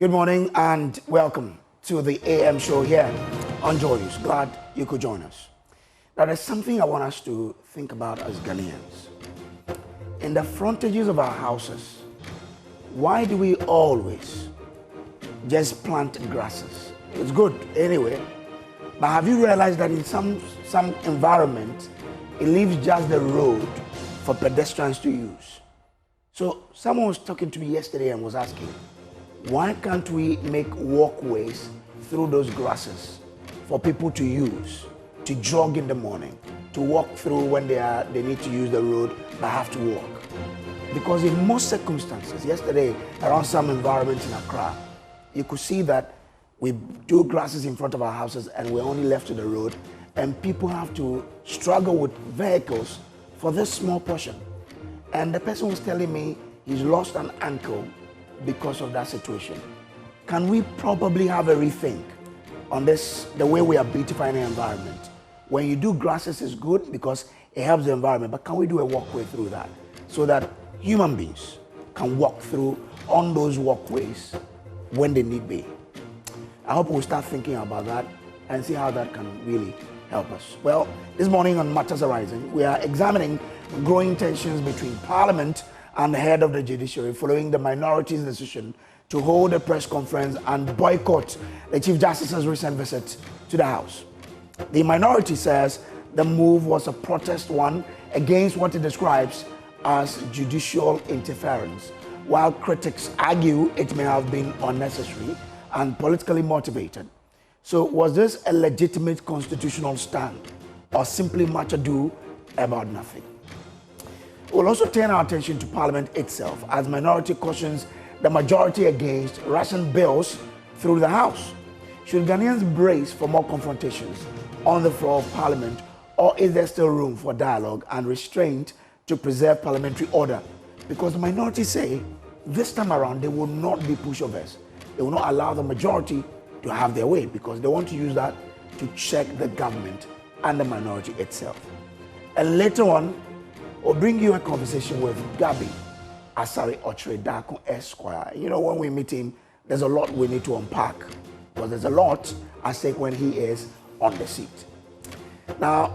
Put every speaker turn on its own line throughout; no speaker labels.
Good morning and welcome to the AM show here on Joy News. Glad you could join us. Now, there's something I want us to think about as Ghanaians. In the frontages of our houses, why do we always just plant grasses? It's good anyway, but have you realized that in some environments, it leaves just the road for pedestrians to use? So someone was talking to me yesterday and was asking, why can't we make walkways through those grasses for people to use, to jog in the morning, to walk through when they need to use the road but have to walk? Because in most circumstances, yesterday around some environments in Accra, you could see that we do grasses in front of our houses and we're only left to the road, and people have to struggle with vehicles for this small portion. And the person was telling me he's lost an ankle because of that situation. Can we probably have a rethink on this, the way we are beautifying the environment? When you do grasses, is good because it helps the environment, but can we do a walkway through that so that human beings can walk through on those walkways when they need be? I hope we'll start thinking about that and see how that can really help us. Well, this morning on Matters Arising, we are examining growing tensions between Parliament and the head of the Judiciary following the minority's decision to hold a press conference and boycott the Chief Justice's recent visit to the House. The minority says the move was a protest one against what it describes as judicial interference, while critics argue it may have been unnecessary and politically motivated. So was this a legitimate constitutional stand or simply much ado about nothing? We'll also turn our attention to Parliament itself as minority cautions the majority against rushing bills through the House. Should Ghanaians brace for more confrontations on the floor of Parliament, or is there still room for dialogue and restraint to preserve parliamentary order? Because the minority say this time around they will not be pushovers. They will not allow the majority to have their way because they want to use that to check the government and the minority itself. And later on, we'll bring you a conversation with Gabby Asare Otchere-Darko Esquire. You know, when we meet him, there's a lot we need to unpack because there's a lot at stake when he is on the seat. Now,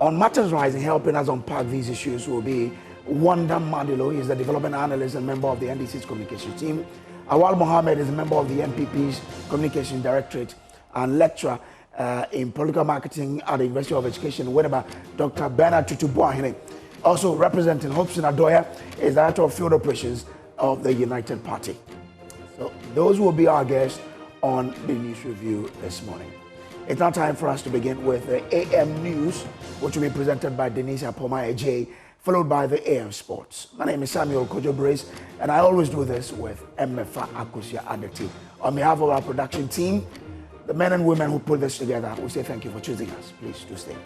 on Matters Rising, helping us unpack these issues will be Wanda Mandilo. He's the development analyst and member of the NDC's communication team. Awal Mohammed is a member of the NPP's communication directorate and lecturer in political marketing at the University of Education, wherever Dr. Bernard Tutubuahine. Also representing Hobson Adoya is Director of Field Operations of the United Party. So those will be our guests on the news review this morning. It's now time for us to begin with the AM News, which will be presented by Denise Apoma-Ejay, followed by the AM Sports. My name is Samuel Kojo Brace, and I always do this with Mmefa Akusia Adeti. On behalf of our production team, the men and women who put this together, we say thank you for choosing us. Please do stay.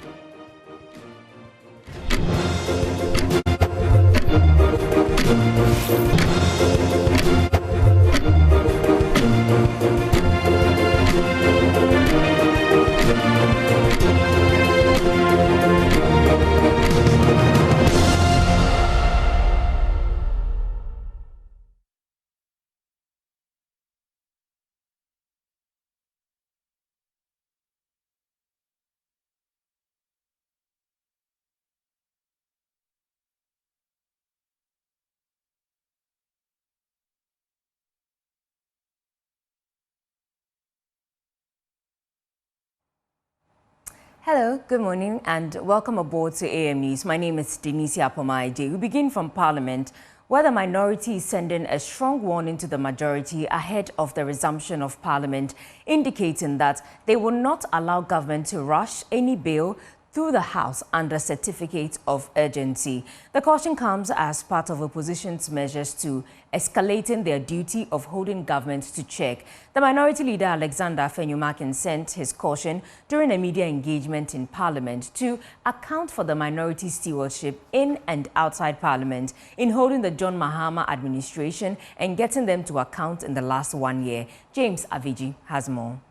Hello, good morning and welcome aboard to AM News. My name is Denise Apoma-Ejay. We begin from Parliament, where the minority is sending a strong warning to the majority ahead of the resumption of Parliament, indicating that they will not allow government to rush any bill through the House under certificate of urgency. The caution comes as part of opposition's measures to escalating their duty of holding government to check. The minority leader Alexander Fenyumakin sent his caution during a media engagement in Parliament to account for the minority stewardship in and outside Parliament in holding the John Mahama administration and getting them to account in the last 1 year. James Aviji has more.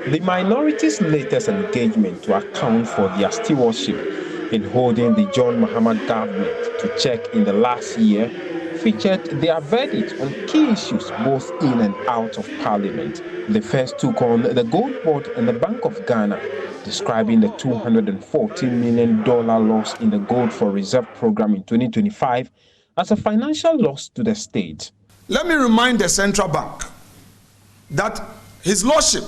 The minority's latest engagement to account for their stewardship in holding the John Mahama government to check in the last year featured their verdict on key issues both in and out of Parliament. The first took on the Gold Board and the Bank of Ghana, describing the $214 million loss in the Gold for Reserve program in 2025 as a financial loss to the state.
Let me remind the Central Bank that His Lordship,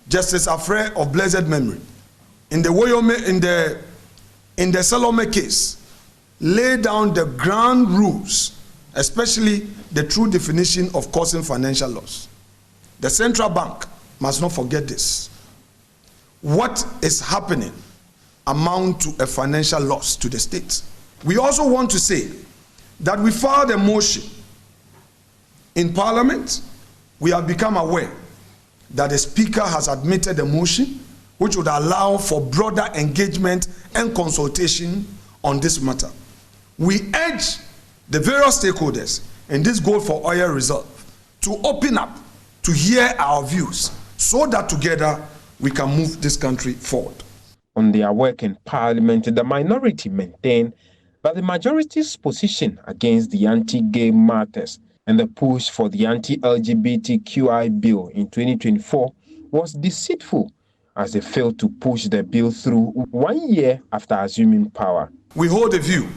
Justice Afre of blessed memory, in the Salome case, laid down the ground rules, especially the true definition of causing financial loss. The Central Bank must not forget this. What is happening amount to a financial loss to the state. We also want to say that we filed a motion in Parliament. We have become aware that the Speaker has admitted a motion which would allow for broader engagement and consultation on this matter. We urge the various stakeholders in this Gold for Oil Reserve to open up, to hear our views, so that together we can move this country forward.
On their work in Parliament, the minority maintained that the majority's position against the anti-gay matters and the push for the anti-LGBTQI bill in 2024 was deceitful, as they failed to push the bill through 1 year after assuming power.
We hold the view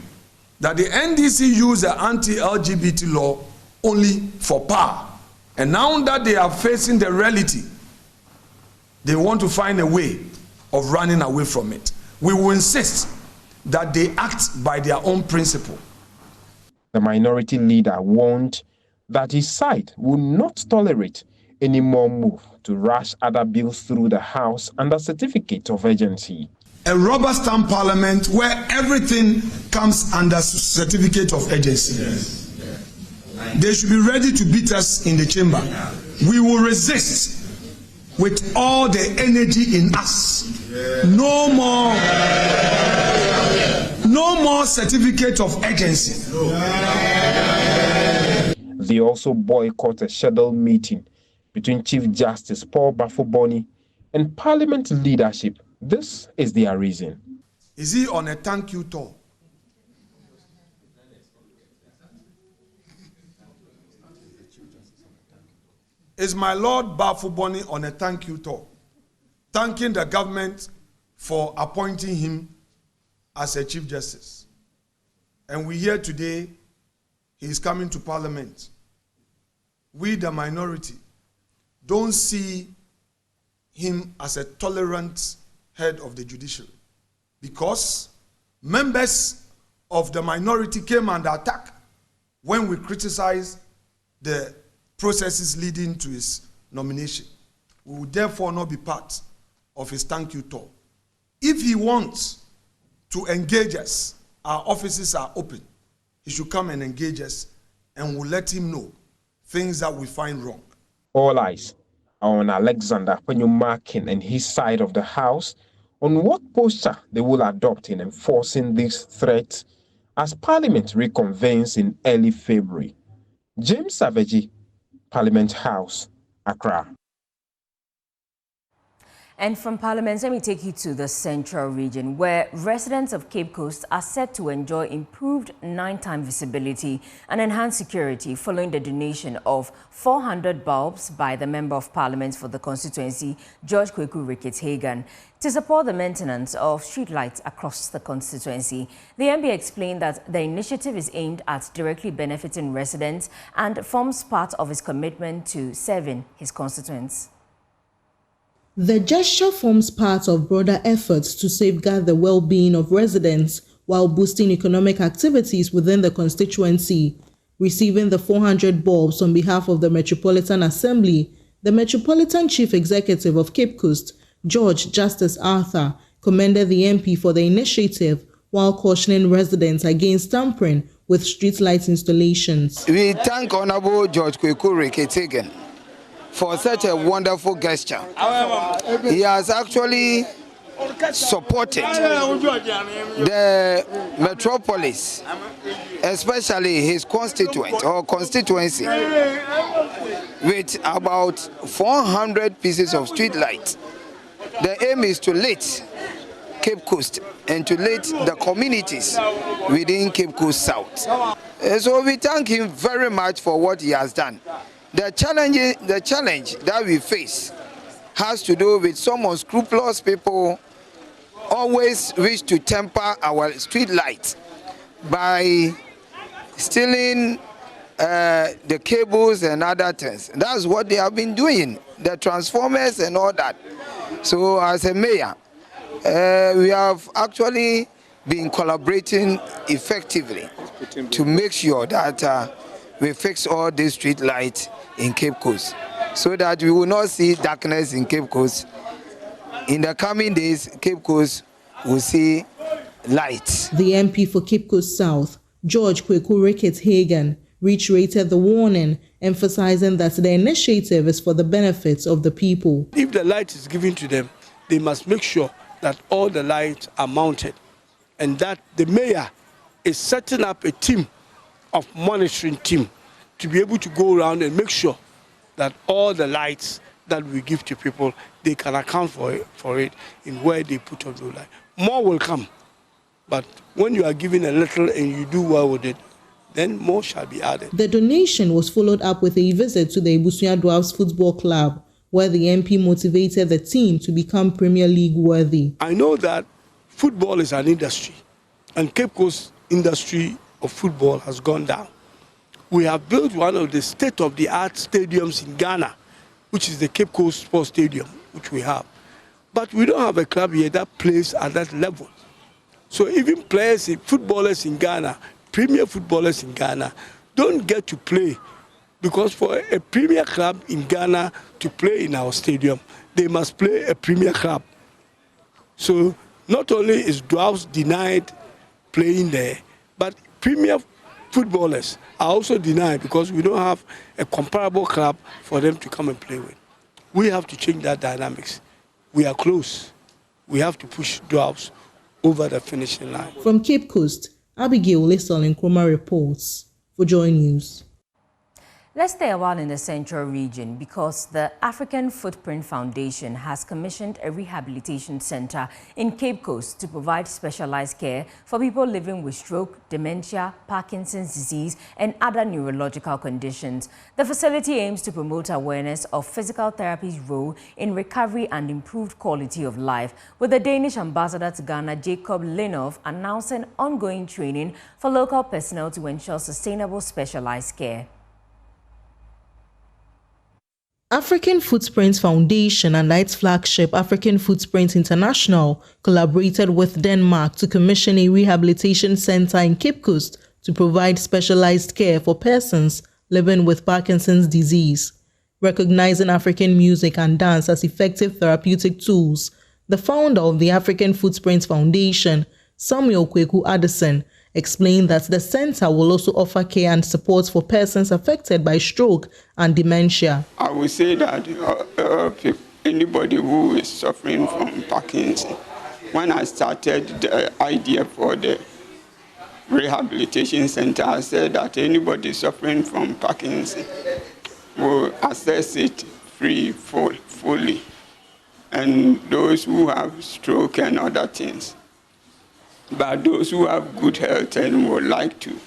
that the NDC used the anti-LGBT law only for power. And now that they are facing the reality, they want to find a way of running away from it. We will insist that they act by their own principle.
The minority leader warned that his side will not tolerate any more move to rush other bills through the House under certificate of urgency.
A rubber stamp parliament where everything comes under certificate of urgency. Yes. They should be ready to beat us in the chamber. We will resist with all the energy in us. No more certificate of urgency.
They also boycott a scheduled meeting between Chief Justice Paul Bafo-Boni and Parliament leadership. This is their reason.
Is he on a thank you tour? Is my Lord Bafo-Boni on a thank you tour, thanking the government for appointing him as a Chief Justice? And we hear today he is coming to Parliament. We, the minority, don't see him as a tolerant head of the judiciary, because members of the minority came under attack when we criticized the processes leading to his nomination. We will therefore not be part of his thank you tour. If he wants to engage us, our offices are open. He should come and engage us, and we'll let him know things that we find wrong.
All eyes are on Alexander Penyumakin and his side of the House on what posture they will adopt in enforcing these threats as Parliament reconvenes in early February. James Savage, Parliament House, Accra.
And from Parliament, let me take you to the Central Region, where residents of Cape Coast are set to enjoy improved nighttime visibility and enhanced security following the donation of 400 bulbs by the Member of Parliament for the constituency, George Kweku Ricketts-Hagan, to support the maintenance of streetlights across the constituency. The MB explained that the initiative is aimed at directly benefiting residents and forms part of his commitment to serving his constituents.
The gesture forms part of broader efforts to safeguard the well-being of residents while boosting economic activities within the constituency. Receiving the 400 bulbs on behalf of the Metropolitan Assembly, the Metropolitan Chief Executive of Cape Coast, George Justice Arthur, commended the MP for the initiative while cautioning residents against tampering with streetlight installations.
We thank Honorable George Kweku Ricketts-Hagan for such a wonderful gesture. He has actually supported the metropolis, especially his constituent or constituency, with about 400 pieces of street lights. The aim is to lit Cape Coast and to lead the communities within Cape Coast South. So we thank him very much for what he has done. The challenge that we face has to do with some unscrupulous people always wish to temper our street lights by stealing the cables and other things. That's what they have been doing, the transformers and all that. So as a mayor, we have actually been collaborating effectively to make sure that we fix all these street lights in Cape Coast so that we will not see darkness in Cape Coast. In the coming days, Cape Coast will see light.
The MP for Cape Coast South, George Kweku Ricketts-Hagan, reiterated the warning, emphasizing that the initiative is for the benefit of the people.
If the light is given to them, they must make sure that all the lights are mounted and that the mayor is setting up a team of monitoring team to be able to go around and make sure that all the lights that we give to people, they can account for it in where they put on the light. More will come, but when you are given a little and you do well with it, then more shall be added.
The donation was followed up with a visit to the Ebusua Dwarfs Football Club, where the MP motivated the team to become Premier League worthy.
I know that football is an industry, and Cape Coast industry of football has gone down. We have built one of the state-of-the-art stadiums in Ghana, which is the Cape Coast Sports Stadium, which we have. But we don't have a club here that plays at that level. So even footballers in Ghana, premier footballers in Ghana, don't get to play, because for a premier club in Ghana to play in our stadium, they must play a premier club. So not only is Dwarfs denied playing there, but premier footballers are also denied because we don't have a comparable club for them to come and play with. We have to change that dynamics. We are close. We have to push Dwarfs over the finishing line.
From Cape Coast, Abigail Lisol Nkrumah reports for Joy News.
Let's stay a while in the Central region because the African Footprint Foundation has commissioned a rehabilitation center in Cape Coast to provide specialized care for people living with stroke, dementia, Parkinson's disease, and other neurological conditions. The facility aims to promote awareness of physical therapy's role in recovery and improved quality of life, with the Danish ambassador to Ghana, Jacob Linov, announcing ongoing training for local personnel to ensure sustainable specialized care.
African Footprints Foundation and its flagship African Footprints International collaborated with Denmark to commission a rehabilitation center in Cape Coast to provide specialized care for persons living with Parkinson's disease. Recognizing African music and dance as effective therapeutic tools, the founder of the African Footprints Foundation, Samuel Kweku Addison, explained that the center will also offer care and support for persons affected by stroke and dementia.
I would say that anybody who is suffering from Parkinson's, when I started the idea for the rehabilitation center, I said that anybody suffering from Parkinson's will access it fully, and those who have stroke and other things. But those who have good health and would like to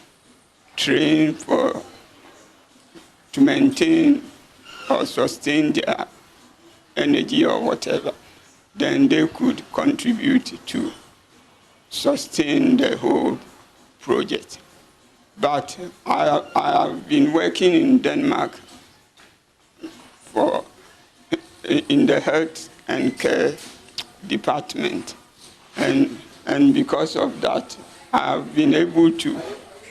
train to maintain or sustain their energy or whatever, then they could contribute to sustain the whole project. But I have been working in Denmark in the health and care department, and because of that, I have been able to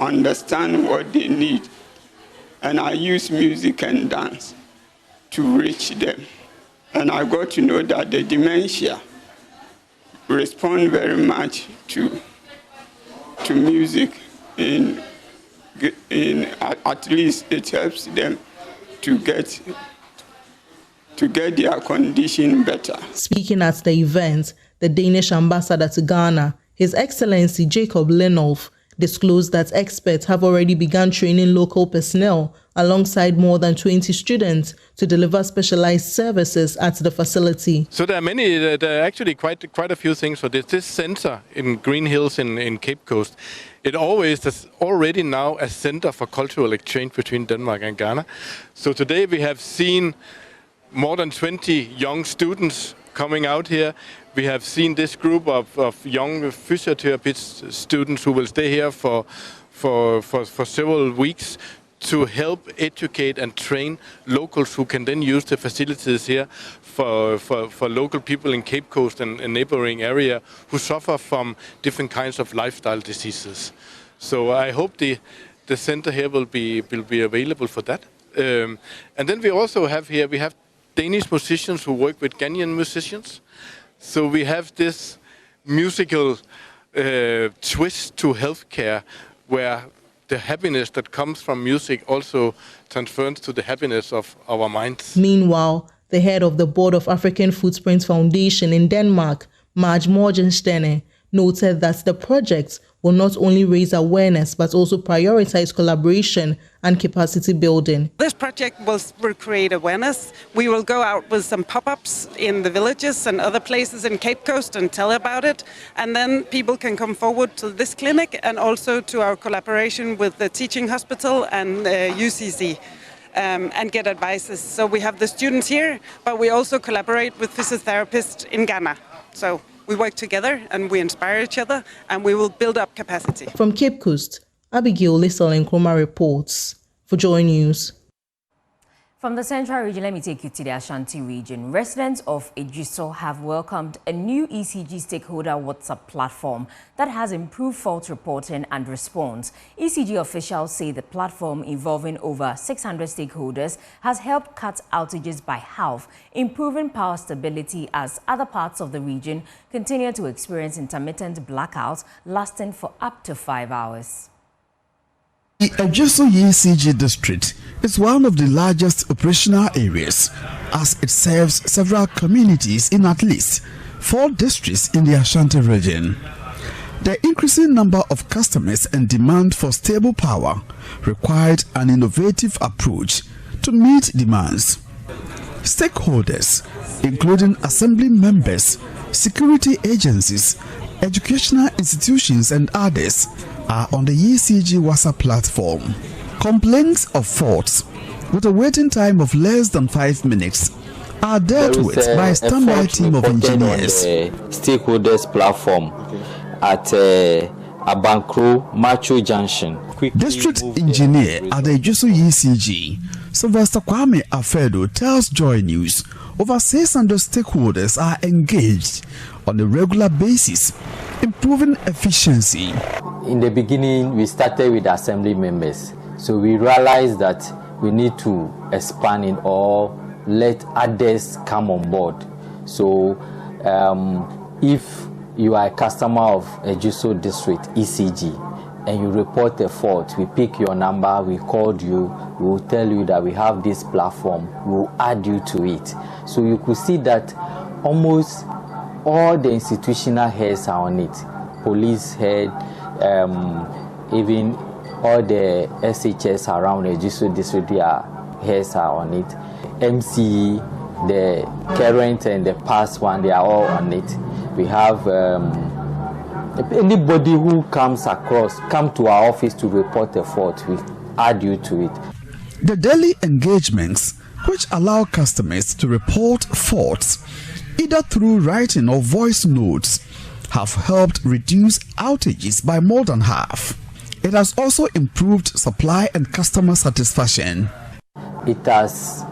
understand what they need. And I use music and dance to reach them. And I got to know that the dementia respond very much to music. At least it helps them to get their condition better.
Speaking at the event, the Danish ambassador to Ghana, His Excellency Jacob Linov, disclosed that experts have already begun training local personnel alongside more than 20 students to deliver specialized services at the facility.
So there are actually quite a few things for this. This center in Green Hills in Cape Coast, it always is already now a center for cultural exchange between Denmark and Ghana. So today we have seen more than 20 young students coming out here. We have seen this group of young physiotherapist students who will stay here for several weeks to help educate and train locals who can then use the facilities here for local people in Cape Coast and neighboring area who suffer from different kinds of lifestyle diseases. So I hope the center here will be available for that. And then we also have here, we have Danish musicians who work with Ghanaian musicians. So we have this musical twist to healthcare where the happiness that comes from music also transfers to the happiness of our minds.
Meanwhile, the head of the board of African Footprints Foundation in Denmark, Marge Morgensterne, noted that the project will not only raise awareness but also prioritize collaboration and capacity building.
This project will create awareness. We will go out with some pop-ups in the villages and other places in Cape Coast and tell about it. And then people can come forward to this clinic and also to our collaboration with the teaching hospital and UCC. And get advices. So we have the students here, but we also collaborate with physiotherapists in Ghana. So we work together and we inspire each other and we will build up capacity.
From Cape Coast, Abigail Lissel Nkrumah reports for Joy News.
From the Central region, let me take you to the Ashanti region. Residents of Ejiso have welcomed a new ECG stakeholder WhatsApp platform that has improved fault reporting and response. ECG officials say the platform, involving over 600 stakeholders, has helped cut outages by half, improving power stability as other parts of the region continue to experience intermittent blackouts lasting for up to 5 hours.
The Ejiso ECG district is one of the largest operational areas as it serves several communities in at least 4 districts in the Ashanti region. The increasing number of customers and demand for stable power required an innovative approach to meet demands. Stakeholders, including assembly members, security agencies, educational institutions and others, are on the ECG WhatsApp platform. Complaints of faults with a waiting time of less than 5 minutes are dealt with by a standby team of engineers.
Stakeholders platform at Abankro Macho Junction.
District engineer at the Ejiso ECG, Sylvester Kwame Afedo, tells Joy News over 600 stakeholders are engaged on a regular basis, improving efficiency.
In the beginning, we started with assembly members. So we realized that we need to expand it or let others come on board. So if you are a customer of Ejiso District ECG and you report a fault, we pick your number, we called you, we will tell you that we have this platform, we will add you to it. So you could see that almost all the institutional heads are on it. Police head, even all the SHS around Ejiso District heads are on it. MCE, the current and the past one, they are all on it. We have anybody who come to our office to report a fault, we add you to it.
The daily engagements, which allow customers to report faults either through writing or voice notes, have helped reduce outages by more than half. It has also improved supply and customer satisfaction.
It has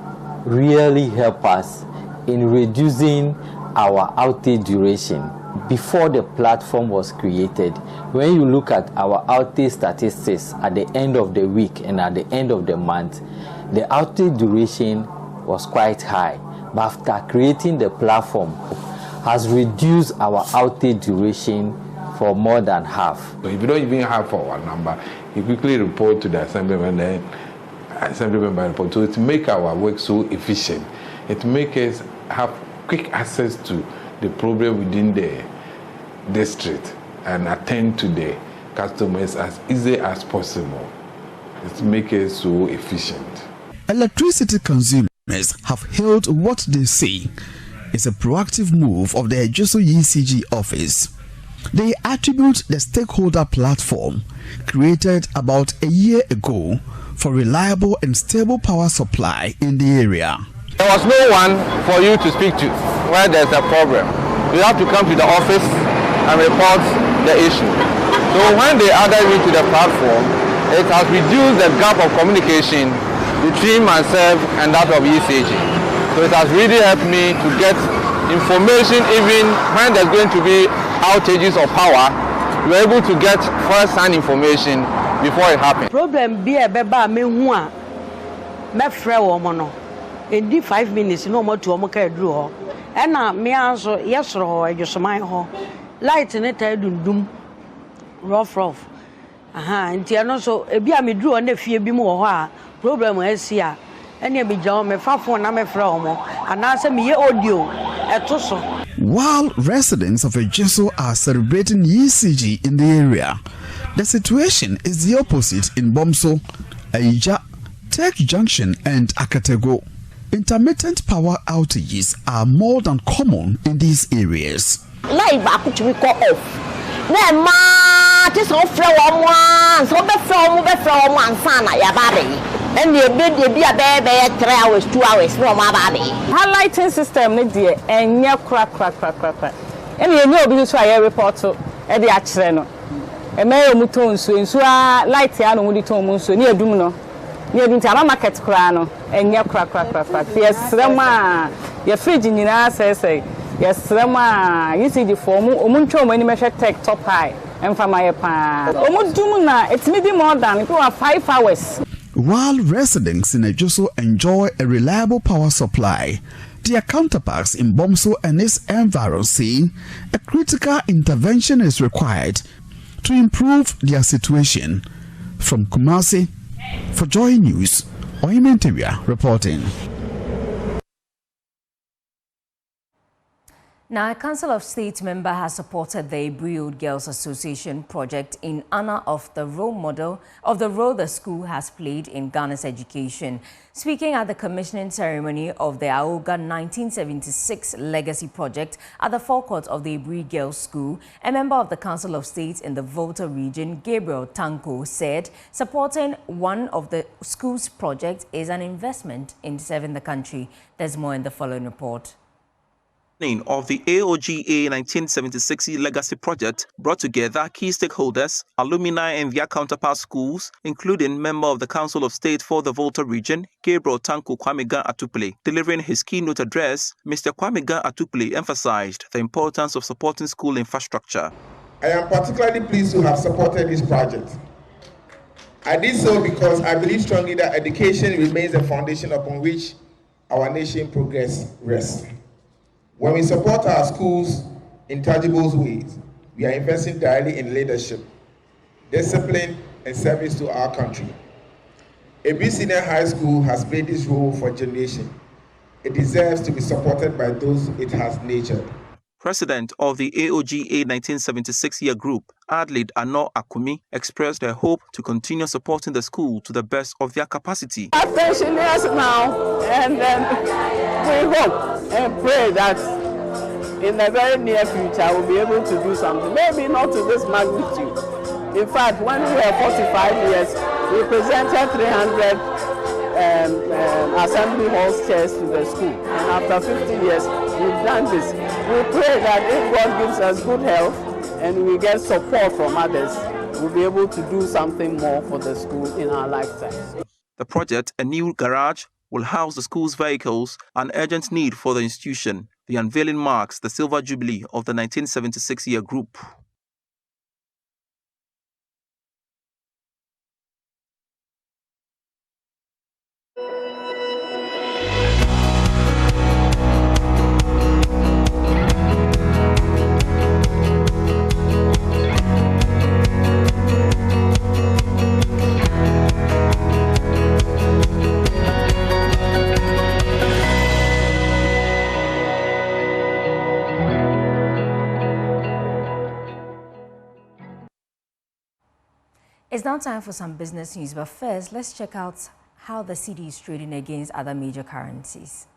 really helped us in reducing our outage duration. Before the platform was created, when you look at our outage statistics at the end of the week and at the end of the month, the outage duration was quite high. But after creating the platform, has reduced our outage duration for more than half.
So if you don't even have our number, you quickly report to the assembly member, report. So it make our work so efficient. It make us have quick access to the problem within the district and attend to the customers as easy as possible. It makes it so efficient.
Electricity consumers have hailed what they say is a proactive move of the Ejoso ECG office. They attribute the stakeholder platform created about a year ago for reliable and stable power supply in the area.
There was no one for you to speak to where there's a problem. You have to come to the office and report the issue. So when they added me to the platform, it has reduced the gap of communication between myself and that of ECG. So it has really helped me to get information even when there's going to be outages of power. We're able to get first-hand information before it happens.
Problem be a beba me hua me frɛ wo mo no. In 5 minutes no more to omoka edru ho. E na me anso yesoro ho edwosoman ho. Light ne ta dundum rough. Nti ano so ebi a me dru na fie bi mu ho a problem asi a ene bi jawo me fa phone na me frɛ wo mo. Anase me ye audio eto so.
While residents of Ejoso are celebrating ECG in the area, the situation is the opposite in Bomso, Aija, Tech Junction and Akatego. Intermittent power outages are more than common in these areas.
Live back to call off. No ma, just off one, so be from sana ya baby. And the bed be a baby 3 hours, 2 hours from my baby.
Her lighting system need dear and near crack. And you know because I report to Eddie Achreno. A mayor muton so in sua light ya no mudi tomu so near dumno. Near Dintama market crano and near crack. Yes, Rama, your fridge in your say. Yes, Rama, you see the form, Omuncho many measure take top high and from my pan. Omudumuna, it's needing more than 5 hours.
While residents in Ejoso enjoy a reliable power supply, their counterparts in Bomso and its environs say a critical intervention is required to improve their situation. From Kumasi, for Joy News, Parliamentary reporting.
Now, a Council of State member has supported the Ebri Girls Association project in honor of the role the school has played in Ghana's education. Speaking at the commissioning ceremony of the Aoga 1976 Legacy Project at the forecourt of the Ebri Girls School, a member of the Council of State in the Volta region, Gabriel Tanko, said supporting one of the school's projects is an investment in serving the country. There's more in the following report.
Of the AOGA 1976 Legacy Project brought together key stakeholders, alumni and their counterpart schools, including member of the Council of State for the Volta region, Gabriel Tanko Kwamega Atuple. Delivering his keynote address, Mr. Kwamega Atuple emphasized the importance of supporting school infrastructure.
I am particularly pleased to have supported this project. I did so because I believe strongly that education remains the foundation upon which our nation progress rests. When we support our schools in tangible ways, we are investing directly in leadership, discipline, and service to our country. Ebri Senior High School has played this role for generations. It deserves to be supported by those it has nurtured.
President of the AOGA 1976 year group, Adlid Ano Akumi, expressed their hope to continue supporting the school to the best of their capacity.
Our pensioners now, and we hope and pray that in the very near future we'll be able to do something. Maybe not to this magnitude. In fact, when we were 45 years, we presented 300 assembly halls chairs to the school. And after 50 years, we've done this. We pray that if God gives us good health and we get support from others, we'll be able to do something more for the school in our lifetime.
The project, a new garage, will house the school's vehicles, an urgent need for the institution. The unveiling marks the silver jubilee of the 1976 year group.
now time for some business news, but first, let's check out how the cedi is trading against other major currencies.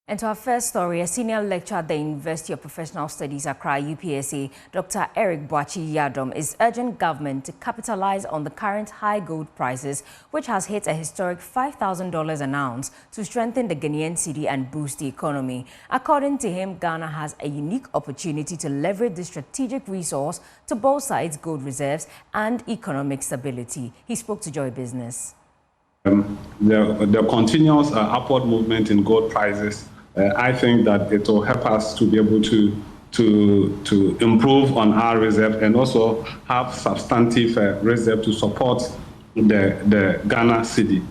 And to our first story, a senior lecturer at the University of Professional Studies, Accra, UPSA, Dr. Eric Boakye-Yadom, is urging government to capitalize on the current high gold prices, which has hit a historic $5,000 an ounce, to strengthen the Ghanaian cedi and boost the economy. According to him, Ghana has a unique opportunity to leverage this strategic resource to bolster its gold reserves and economic stability. He spoke to Joy Business.
The continuous upward movement in gold prices, I think that it will help us to be able to improve on our reserve and also have substantive reserve to support the Ghana cedi.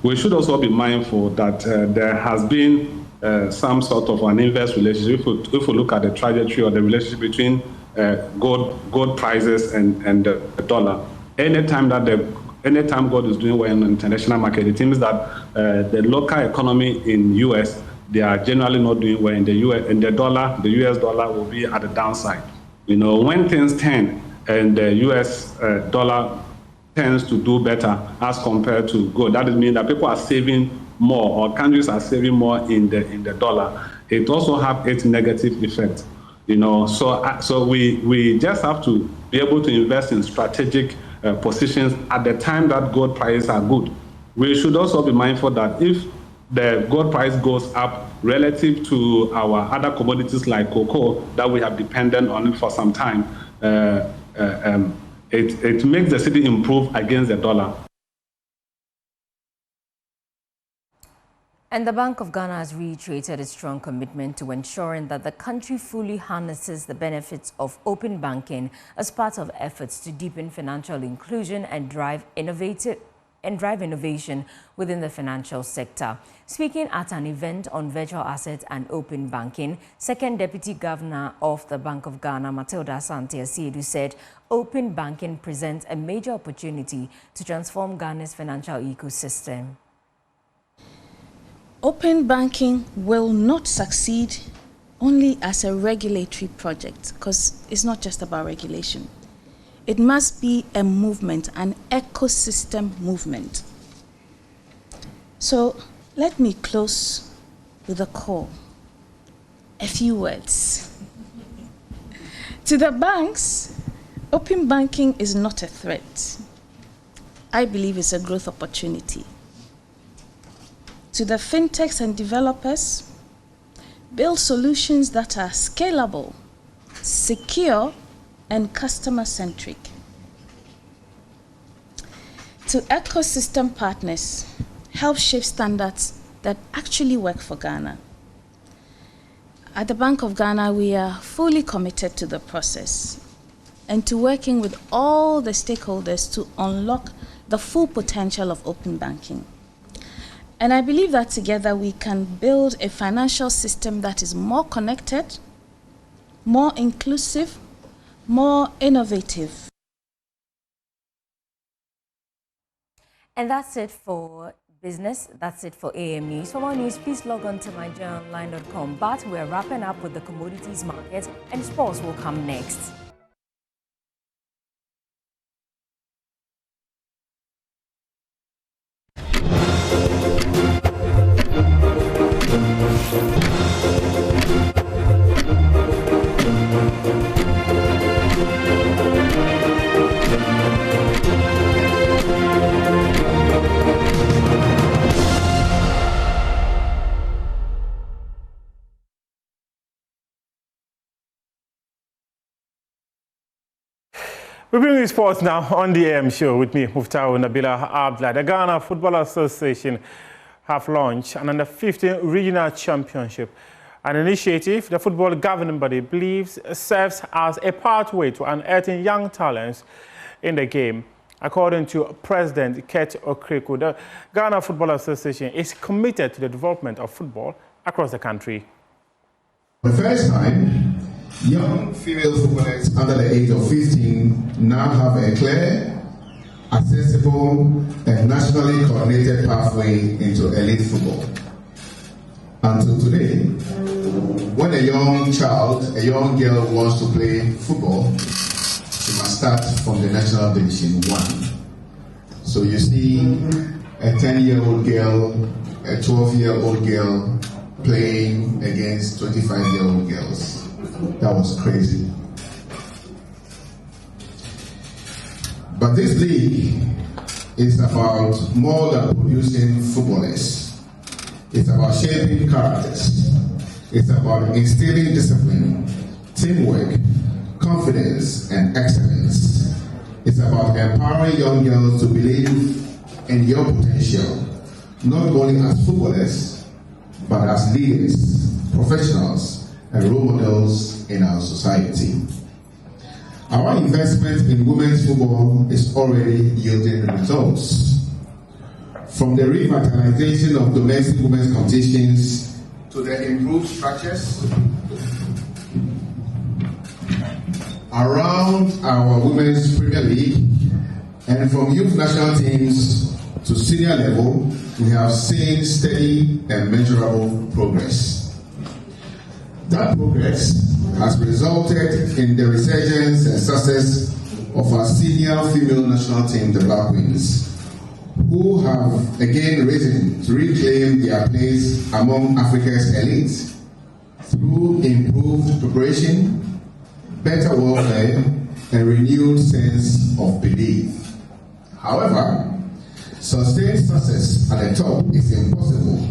We should also be mindful that there has been some sort of an inverse relationship. If we look at the trajectory or the relationship between gold prices and the dollar, anytime gold is doing well in the international market, it means that the local economy in US, they are generally not doing well in the US, and the US dollar will be at the downside. You know, when things turn and the US dollar tends to do better as compared to gold, that means that people are saving more, or countries are saving more in the dollar. It also have its negative effect. You know, so we just have to be able to invest in strategic positions at the time that gold prices are good. We should also be mindful that if the gold price goes up relative to our other commodities like cocoa that we have depended on for some time, it makes the cedi improve against the dollar.
And the Bank of Ghana has reiterated its strong commitment to ensuring that the country fully harnesses the benefits of open banking as part of efforts to deepen financial inclusion and drive innovation within the financial sector. Speaking at an event on virtual assets and open banking, Second Deputy Governor of the Bank of Ghana, Matilda Asante-Asiedu, said open banking presents a major opportunity to transform Ghana's financial ecosystem.
Open banking will not succeed only as a regulatory project, because it's not just about regulation. It must be a movement, an ecosystem movement. So let me close with a call, a few words. To the banks, open banking is not a threat. I believe it's a growth opportunity. To the fintechs and developers, build solutions that are scalable, secure, and customer-centric. To ecosystem partners, help shape standards that actually work for Ghana. At the Bank of Ghana, we are fully committed to the process and to working with all the stakeholders to unlock the full potential of open banking. And I believe that together we can build a financial system that is more connected, more inclusive, more innovative.
And that's it for business. That's it for AM News. For more news, please log on to myjoyonline.com. But we're wrapping up with the commodities market, and sports will come next.
We bring you sports now on the AM show with me, Muftau Nabila Abdullah. The Ghana Football Association have launched an under-15 regional championship, an initiative the football governing body believes serves as a pathway to unearthing young talents in the game. According to President Ket Okreku, the Ghana Football Association is committed to the development of football across the country.
For the first time, young female footballers under the age of 15 now have a clear, accessible, and nationally coordinated pathway into elite football. Until today, when a young child, a young girl wants to play football, she must start from the National Division 1. So you see a 10-year-old girl, a 12-year-old girl playing against 25-year-old girls. That was crazy. But this league is about more than producing footballers. It's about shaping characters. It's about instilling discipline, teamwork, confidence, and excellence. It's about empowering young girls to believe in your potential, not only as footballers, but as leaders, professionals, and role models in our society. Our investment in women's football is already yielding results. From the revitalization of domestic women's competitions to the improved structures around our Women's Premier League, and from youth national teams to senior level, we have seen steady and measurable progress. That progress has resulted in the resurgence and success of our senior female national team, the Black Queens, who have again risen to reclaim their place among Africa's elites through improved preparation, better welfare, and renewed sense of belief. However, sustained success at the top is impossible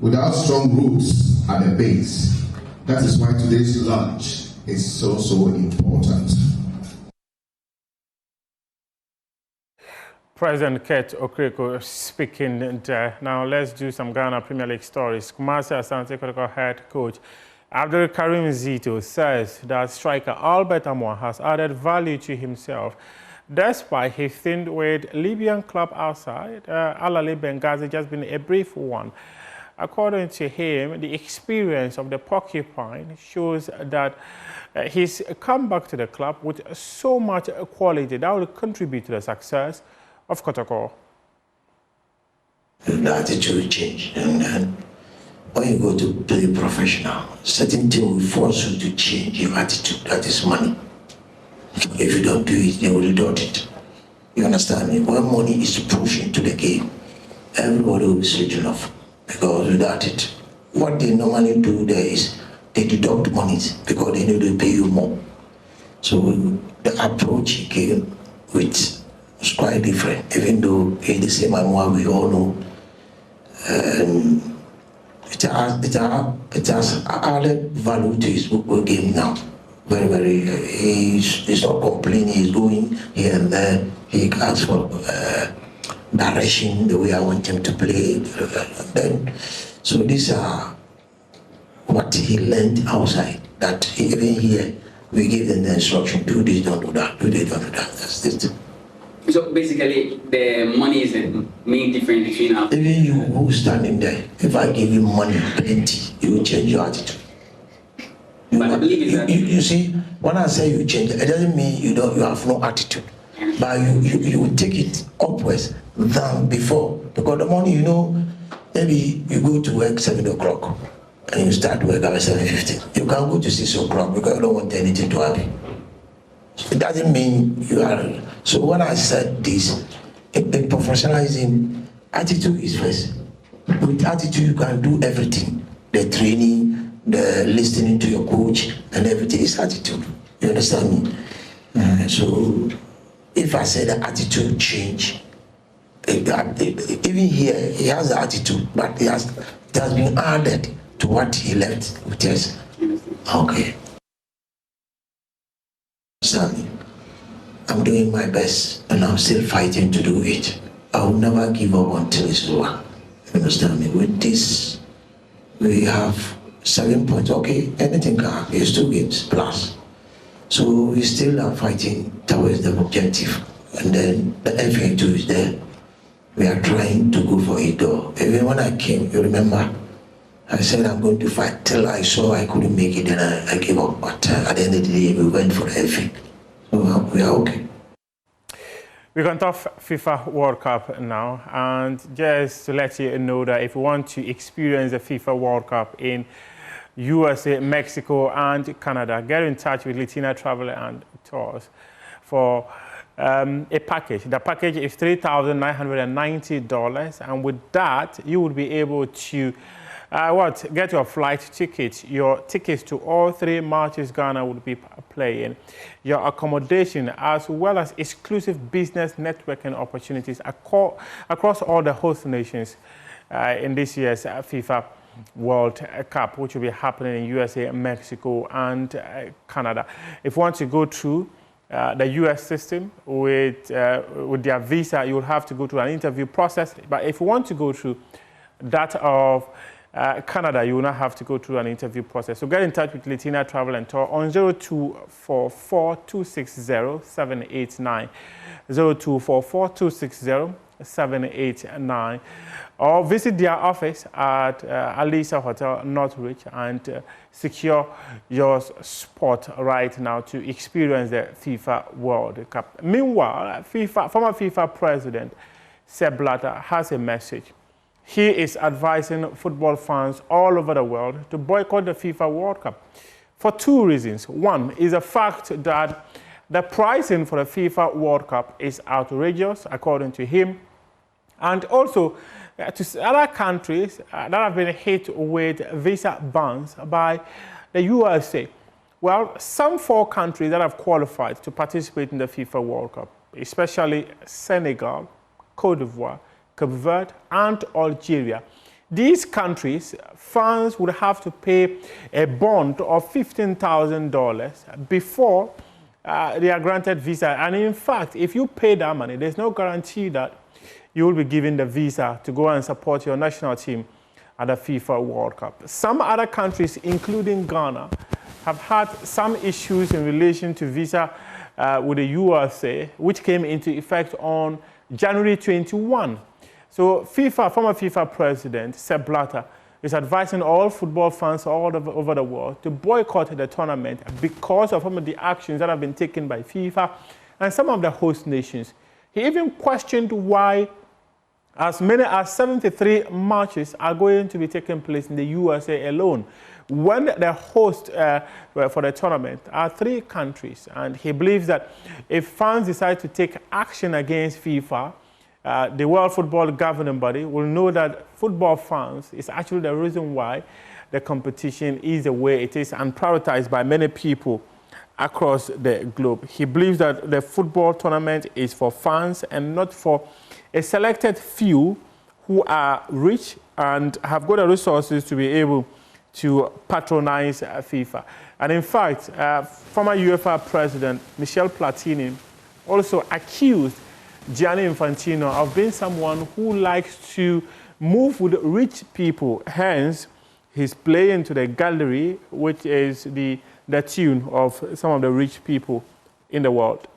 without strong roots at the base. That is why today's launch is so important.
President Ket Okreku speaking there. Now let's do some Ghana Premier League stories. Kumasi Asante Kotoko head coach Abdul Karim Zito says that striker Albert Amoah has added value to himself despite his stint with Libyan club outside Al Ahly Benghazi just been a brief one. According to him, the experience of the Porcupine shows that he's come back to the club with so much quality that will contribute to the success of Kotoko.
The attitude change, and when you go to play professional, certain things will force you to change your attitude. That is money. If you don't do it, they will reduce it. You understand me? When money is pushed into the game, everybody will be switching off. Because without it, what they normally do there is they deduct money because they need to pay you more. So the approach he came with was quite different, even though in the same manner we all know. It has added value to his football game now. Very, he's not complaining, he's going here and there. He asks for direction, the way I want him to play. So these are what he learned outside, that even here, we give them the instruction, do this, don't do that, do this, don't do that. That's this.
So basically, the money is the main difference between us.
Even you who standing there, if I give you money plenty, you will change your attitude. You see, when I say you change, it doesn't mean you have no attitude. But you will take it upwards than before. Because the morning, maybe you go to work 7 o'clock and you start work at 7:15. You can go to 6 o'clock because you don't want anything to happen. It doesn't mean you are. So when I said this, in professionalism, attitude is first. With attitude, you can do everything. The training, the listening to your coach, and everything is attitude. You understand me? So if I say the attitude change, even here, he has the attitude, but it has been added to what he left with us. Okay. I'm doing my best and I'm still fighting to do it. I will never give up until it's over. You understand me? With this, we have 7 points. Okay, anything can happen. It's 2 games plus. So we still are fighting towards the objective. And then the FA2 is there. We are trying to go for it though. Even when I came, you remember, I said I'm going to fight till I saw I couldn't make it, and I gave up. But at the end of the day, we went for the FA. So we are okay.
We're going to talk FIFA World Cup now, and just to let you know that if you want to experience the FIFA World Cup in USA, Mexico, and Canada, get in touch with Latina Travel and Tours for a package. The package is $3,990, and with that, you will be able to get your flight tickets, your tickets to all 3 matches Ghana would be playing, your accommodation, as well as exclusive business networking opportunities across all the host nations in this year's FIFA World Cup, which will be happening in USA, Mexico, and Canada. If you want to go through the US system with their visa, you will have to go through an interview process. But if you want to go through that of Canada, you will not have to go through an interview process. So get in touch with Latina Travel and Tour on 0244-260-789, 0244-260-789, or visit their office at Alisa Hotel, Northridge, and secure your spot right now to experience the FIFA World Cup. Meanwhile, former FIFA president Sepp Blatter has a message. He is advising football fans all over the world to boycott the FIFA World Cup for 2 reasons. One is the fact that the pricing for the FIFA World Cup is outrageous, according to him, and also to other countries that have been hit with visa bans by the USA. Well, some 4 countries that have qualified to participate in the FIFA World Cup, especially Senegal, Cote d'Ivoire, Cape Verde, and Algeria. These countries, fans would have to pay a bond of $15,000 before they are granted visa. And in fact, if you pay that money, there's no guarantee that you will be given the visa to go and support your national team at the FIFA World Cup. Some other countries, including Ghana, have had some issues in relation to visa with the USA, which came into effect on January 21. So former FIFA president Sepp Blatter is advising all football fans all over the world to boycott the tournament because of some of the actions that have been taken by FIFA and some of the host nations. He even questioned why as many as 73 matches are going to be taking place in the USA alone, when the host for the tournament are 3 countries. And he believes that if fans decide to take action against FIFA, the World Football Governing Body will know that football fans is actually the reason why the competition is the way it is and prioritized by many people across the globe. He believes that the football tournament is for fans and not for a selected few who are rich and have got the resources to be able to patronize FIFA. And in fact, former UEFA president Michel Platini also accused Gianni Infantino of being someone who likes to move with rich people. Hence, he's playing to the gallery, which is the tune of some of the rich people in the world.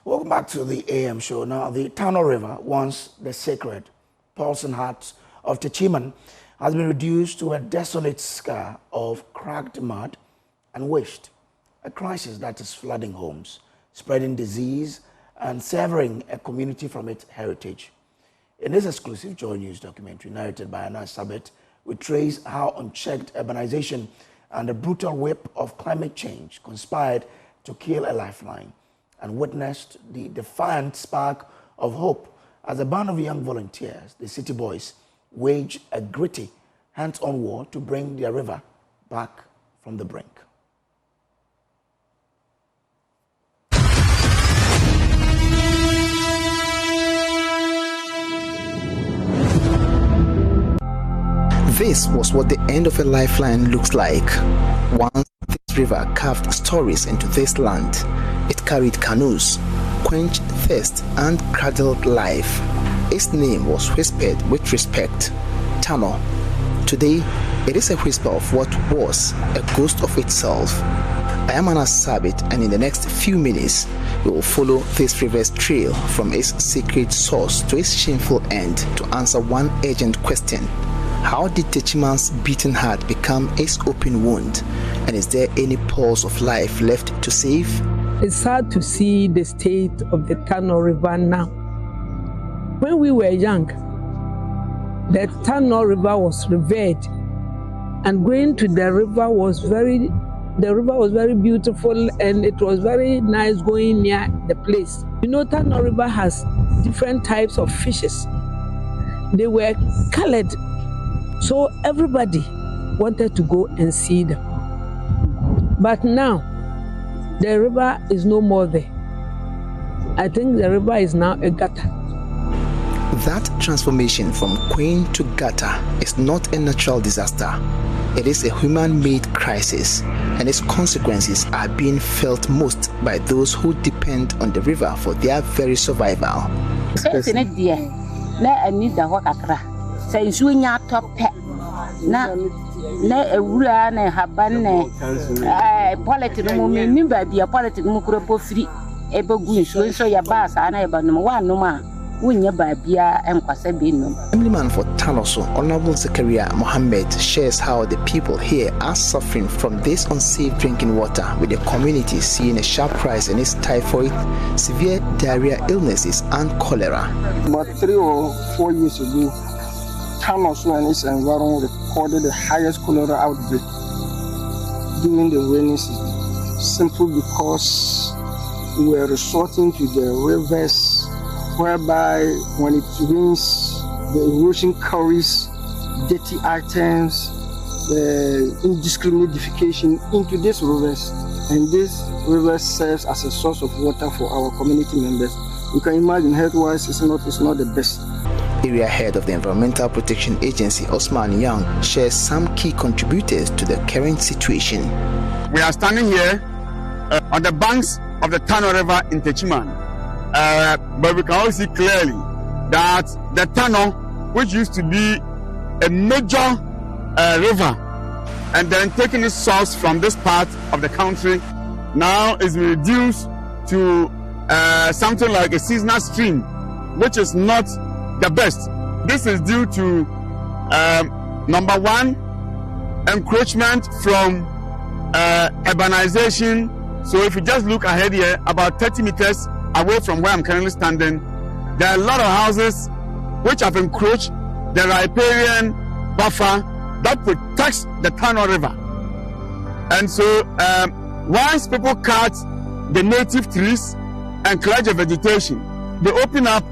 Welcome back to the AM show. Now, the Tano River, once the sacred pulsing heart of Techiman, has been reduced to a desolate scar of cracked mud and waste, a crisis that is flooding homes, spreading disease, and severing a community from its heritage. In this exclusive Joy News documentary narrated by Anna Sabet, we trace how unchecked urbanization and the brutal whip of climate change conspired to kill a lifeline, and witnessed the defiant spark of hope as a band of young volunteers, the City Boys, wage a gritty, hands-on war to bring their river back from the brink.
This was what the end of a lifeline looks like. Once this river carved stories into this land, it carried canoes, quenched thirst, and cradled life. Its name was whispered with respect, Tano. Today, it is a whisper of what was, a ghost of itself. I am Anna Sabit, and in the next few minutes, we will follow this river's trail from its sacred source to its shameful end to answer one urgent question. How did Techiman's beaten heart become its open wound? And is there any pulse of life left to save?
It's sad to see the state of the Tano River now. When we were young, the Tano River was revered, and going to the river was very beautiful, and it was very nice going near the place. You know, Tano River has different types of fishes. They were colored, so everybody wanted to go and see them. But now, the river is no more there. I think the river is now a gutter.
That transformation from queen to gutter is not a natural disaster. It is a human-made crisis, and its consequences are being felt most by those who depend on the river for their very survival.
Na ewura na haban na politics mu mi ba bia politics mu kuro pofiri e begu so ya ba sa na e ba no wa no ma wonya ba bia enkwasa bi no.
Assemblyman for Tanoso, Honorable Zakaria Mohammed, shares how the people here are suffering from this unsafe drinking water, with the community seeing a sharp rise in its typhoid, severe diarrhea illnesses, and cholera.
About 3 or 4 years ago, Tanoso and its environment recorded the highest cholera outbreak during the rainy season, simply because we were resorting to the rivers, whereby when it rains, the erosion carries dirty items, indiscriminate defecation into these rivers, and this river serves as a source of water for our community members. You can imagine, health-wise, it's not the best.
Area head of the Environmental Protection Agency, Osman Young, shares some key contributors to the current situation.
We are standing here on the banks of the Tano River in Techiman, but we can also see clearly that the Tano, which used to be a major river, and then taking its source from this part of the country, now is reduced to something like a seasonal stream, which is not the best. This is due to number one, encroachment from urbanization. So if you just look ahead here, about 30 meters away from where I'm currently standing, there are a lot of houses which have encroached the riparian buffer that protects the Tano River. And so once people cut the native trees and clear the vegetation, they open up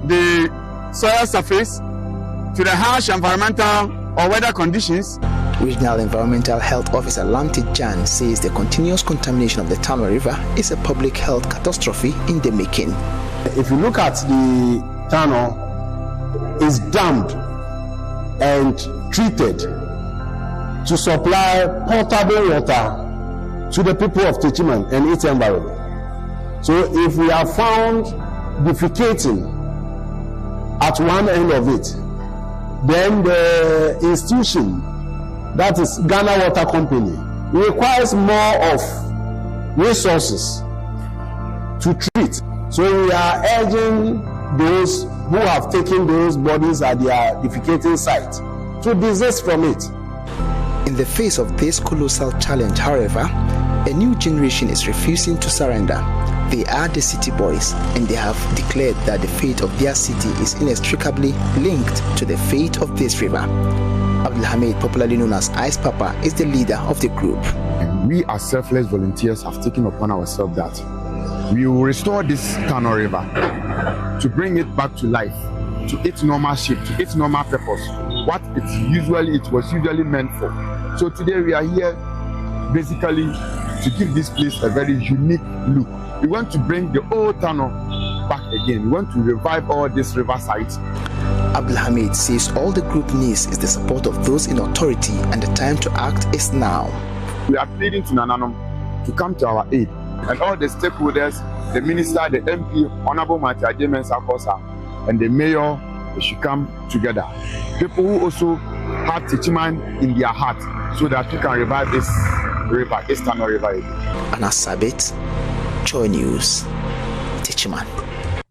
the soil surface to the harsh environmental or weather conditions.
Regional Environmental Health Officer Lamti Jan says the continuous contamination of the Tano River is a public health catastrophe in the making.
If you look at the Tano, it's dammed and treated to supply potable water to the people of Techiman and its environment. So if we are found defecating at one end of it, then the institution, that is Ghana Water Company, requires more of resources to treat So we are urging those who have taken those bodies at their defecating site to desist from it.
In the face of this colossal challenge, however, a new generation is refusing to surrender. They are the city boys, and they have declared that the fate of their city is inextricably linked to the fate of this river. Abdulhamid, popularly known as Ice Papa, is the leader of the group.
We as selfless volunteers have taken upon ourselves that we will restore this Tano River to bring it back to life, to its normal shape, to its normal purpose, what it was usually meant for. So today we are here basically to give this place a very unique look. We want to bring the old Tano back again. We want to revive all these river sites.
Abdulhamid says all the group needs is the support of those in authority, and the time to act is now.
We are pleading to Nananom to come to our aid, and all the stakeholders, the minister, the MP, Honorable Matiaje Mensah, and the mayor, they should come together. People who also have Techiman in their heart, so that we can revive this river, this Tano River again.
Anna Sabit, Joy News, Techiman.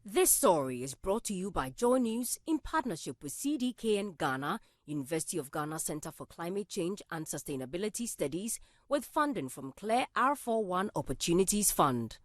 This story is brought to you by Joy News in partnership with CDKN Ghana, University of Ghana Center for Climate Change and Sustainability Studies, with funding from Claire R41 Opportunities Fund.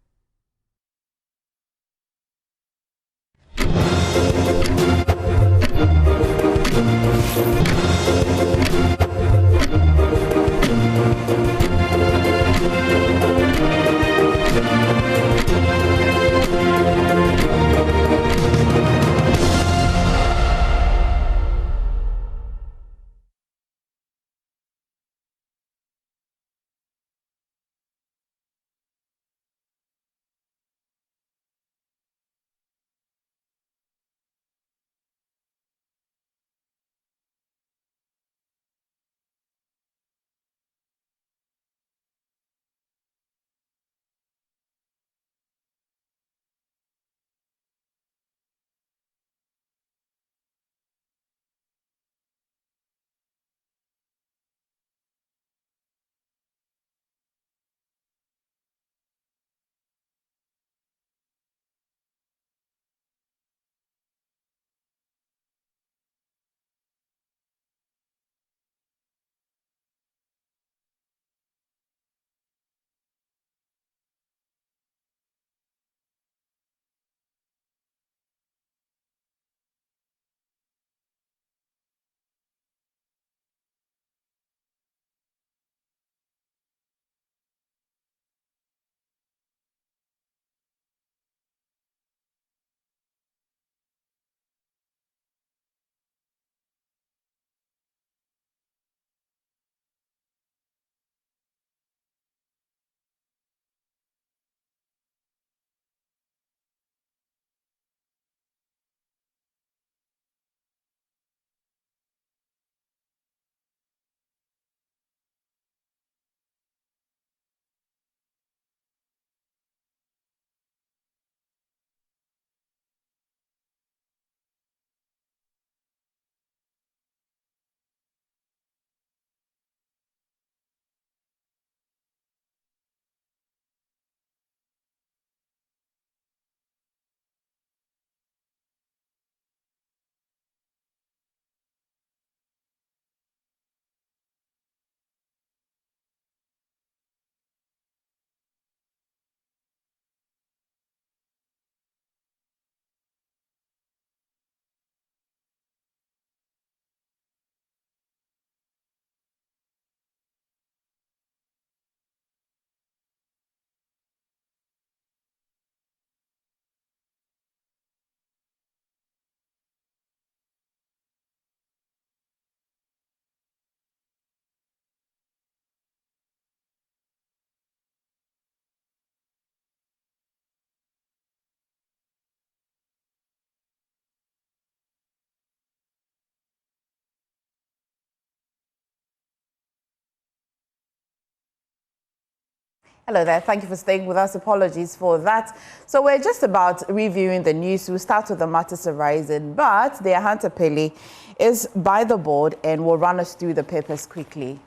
Hello there. Thank you for staying with us. Apologies for that. So we're just about reviewing the news. We'll start with the matters arising, but the Hunter Pele is by the board and will run us through the papers quickly.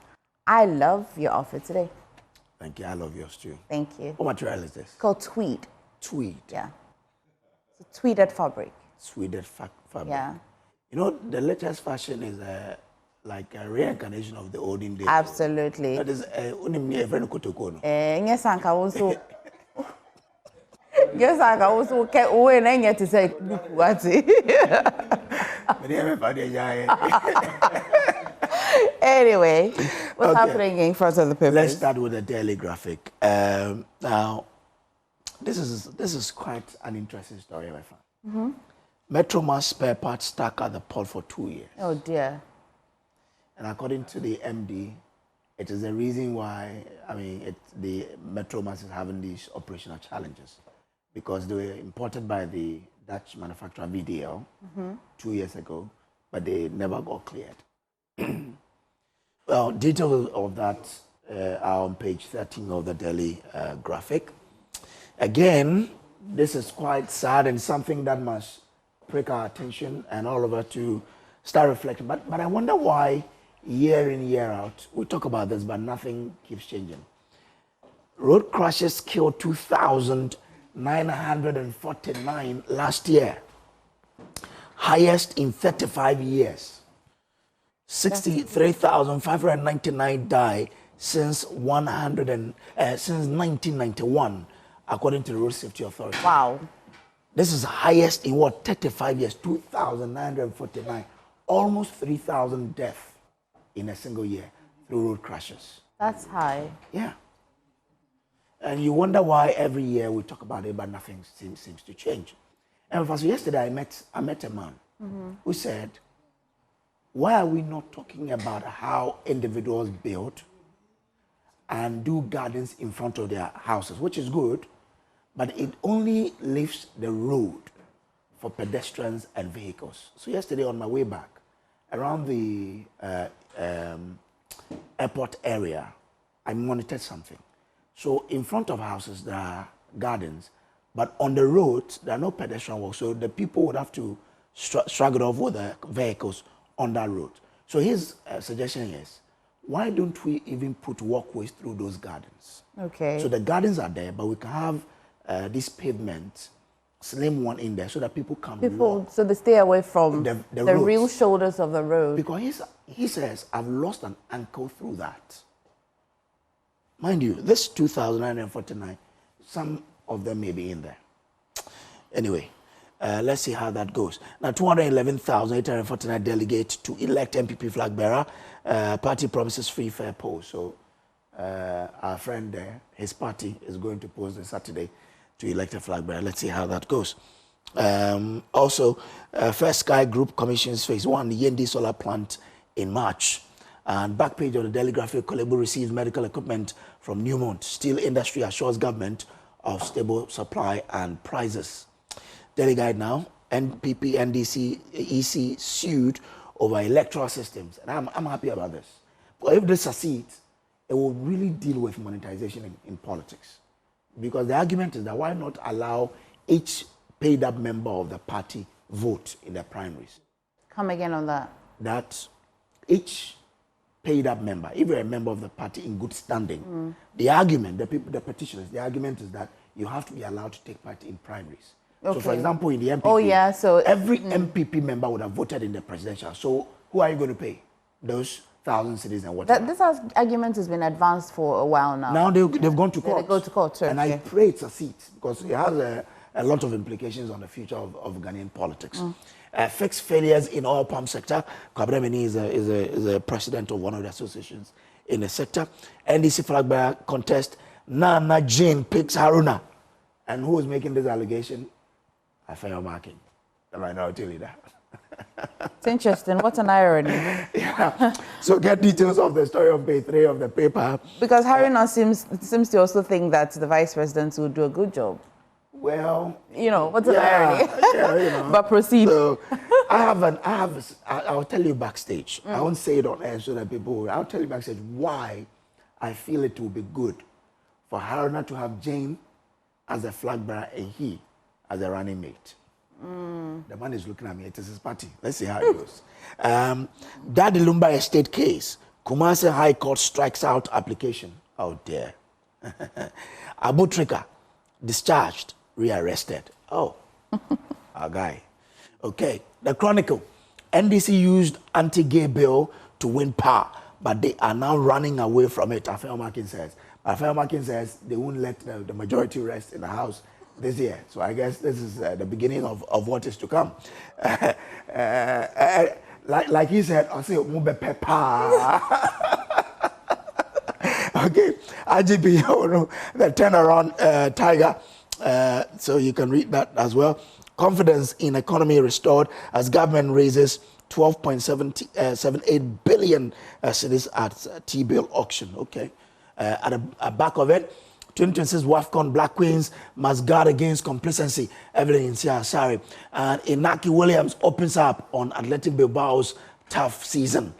I love your outfit today.
Thank you. I love yours too.
Thank you.
What material is this?
It's called tweed.
Tweed.
Yeah. It's tweeded fabric.
Tweeded fabric.
Yeah.
You know, the latest fashion is like a reincarnation of the olden days.
Absolutely.
That is only very kotokono.
Yes, I also. Yes, I also get away and to say, what's it? Anyway, what's happening in front of the papers?
Let's start with the daily graphic. Now, this is quite an interesting story, my friend. Metromass spare parts stuck at the port for 2 years.
Oh dear.
And according to the MD, it is the reason why, the Metromass is having these operational challenges, because they were imported by the Dutch manufacturer VDL 2 years ago, but they never got cleared. Well, details of that are on page 13 of the daily graphic. Again, this is quite sad and something that must prick our attention and all of us to start reflecting. But I wonder why year in, year out, we talk about this, but nothing keeps changing. Road crashes killed 2,949 last year, highest in 35 years. 63,599 died since 1991, according to the Road Safety Authority.
Wow.
This is the highest in what, 35 years, 2,949, almost 3,000 deaths in a single year through road crashes.
That's high.
Yeah. And you wonder why every year we talk about it, but nothing seems to change. And first, yesterday I met a man who said, why are we not talking about how individuals build and do gardens in front of their houses, which is good, but it only leaves the road for pedestrians and vehicles. So yesterday on my way back, around the airport area, I monitored something. So in front of houses, there are gardens, but on the roads, there are no pedestrian walks. So the people would have to struggle off with the vehicles on that road. So his suggestion is, why don't we even put walkways through those gardens?
Okay.
So the gardens are there, but we can have this pavement, slim one in there, so that people can walk.
So they stay away from the
roads.
real shoulders of the road.
Because he says, I've lost an ankle through that. Mind you, this 2,949, some of them may be in there. Anyway, let's see how that goes. Now, 211,849 delegates to elect MPP flag bearer. Party promises free, fair polls. So our friend there, his party is going to post this Saturday to elect a flag bearer. Let's see how that goes. Also, First Sky Group commissions phase 1, the Yendi solar plant in March. And back page of the Daily Graphic, Kolebu receives medical equipment from Newmont. Steel industry assures government of stable supply and prices. Daily Guide now, NPP, NDC, EC sued over electoral systems. And I'm happy about this. But if this succeeds, it will really deal with monetization in politics. Because the argument is that why not allow each paid up member of the party vote in the primaries?
Come again on that.
That each paid up member, if you're a member of the party in good standing, the argument, the petitioners, the argument is that you have to be allowed to take part in primaries. Okay. So, for example, in the MPP,
so
every MPP member would have voted in the presidential. So, who are you going to pay? Those 1,000 cities and whatever.
This argument has been advanced for a while now.
Now they've gone to court.
They go to court, too.
And I pray it succeeds, because it has a lot of implications on the future of Ghanaian politics. Fixed failures in oil palm sector. Kwabremeni is a president of one of the associations in the sector. NDC flag bearer contest. Nana Jane picks Haruna. And who is making this allegation? Afeyo Marking, the minority leader.
It's interesting. What an irony.
Yeah. So get details of the story on page 3 of the paper.
Because Haruna seems to also think that the vice president will do a good job.
Well,
what's an irony?
Yeah,
But proceed.
So I'll tell you backstage. I won't say it on air so that people I'll tell you backstage why I feel it will be good for Haruna to have Jane as a flag bearer and he as a running mate. The man is looking at me. It is his party. Let's see how it goes. Daddy Lumba estate case. Kumasi High Court strikes out application. Oh dear. Abu Trika discharged, rearrested. Oh. our guy. Okay, the Chronicle. NDC used anti-gay bill to win power, but they are now running away from it, Afeomakin says. Afeomakin says they won't let the majority rest in the House this year. So I guess this is the beginning of what is to come. Like he said, I'll say, Mube Peppa. Okay, IGP, the turnaround tiger. So you can read that as well. Confidence in economy restored as government raises 12.78 billion cedis at T-bill auction. Okay, at the back of it, 2026 WAFCON Black Queens must guard against complacency. Evelyn Asare and Inaki Williams opens up on Athletic Bilbao's tough season.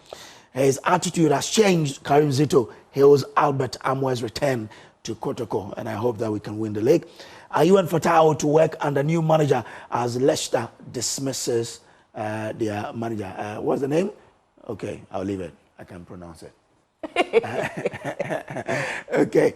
His attitude has changed. Karim Zito hails Albert Amwe's return to Kotoko, and I hope that we can win the league. UN Fatao to work under new manager as Leicester dismisses their manager. What's the name? Okay, I'll leave it. I can't pronounce it. Okay,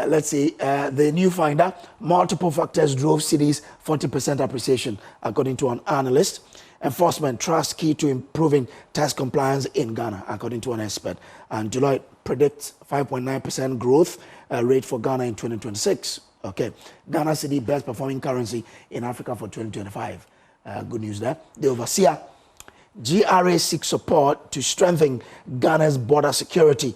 let's see. The new finder, multiple factors drove cities 40% appreciation, according to an analyst. Enforcement trust key to improving tax compliance in Ghana, according to an expert. And Deloitte predicts 5.9% growth rate for Ghana in 2026. Okay, Ghana cedi best performing currency in Africa for 2025. Good news there. The overseer, GRA seeks support to strengthen Ghana's border security.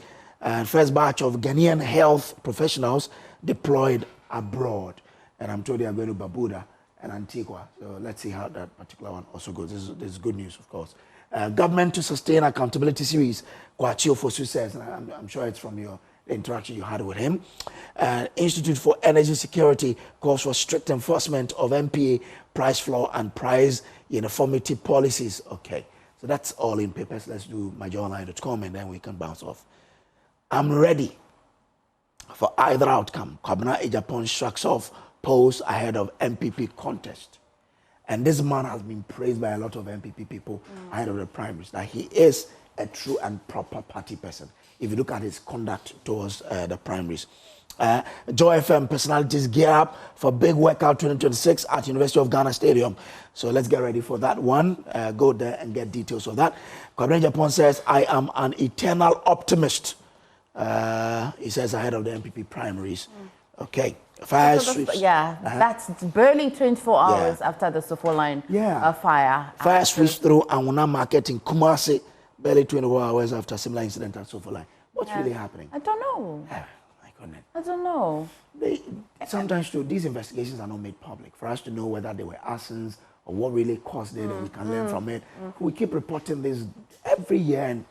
First batch of Ghanaian health professionals deployed abroad. And I'm told they are going to Barbuda and Antigua. So let's see how that particular one also goes. This is good news, of course. Government to sustain accountability series. Kwachio Fosu says, and I'm sure it's from your interaction you had with him. Institute for Energy Security calls for strict enforcement of MPA price floor and price uniformity policies. Okay, so that's all in papers. Let's do myjournal.com and then we can bounce off. I'm ready for either outcome. Kwabena Ejapon shrugs off polls ahead of MPP contest. And this man has been praised by a lot of MPP people ahead of the primaries, that he is a true and proper party person, if you look at his conduct towards the primaries. Joy FM personalities gear up for big workout 2026 at University of Ghana Stadium. So let's get ready for that one. Go there and get details of that. Kwabena Ejapon says, I am an eternal optimist. He says ahead of the MPP primaries. Okay. Fire sweeps.
Yeah, that's barely 24 hours after the Sofo line fire.
Fire sweeps through Anwuna Market in Kumasi, barely 24 hours after similar incident at Sofo line. What's really happening?
I don't know.
My goodness.
I don't know.
Sometimes too, these investigations are not made public for us to know whether they were arsons or what really caused it, and we can learn from it. We keep reporting this every year. And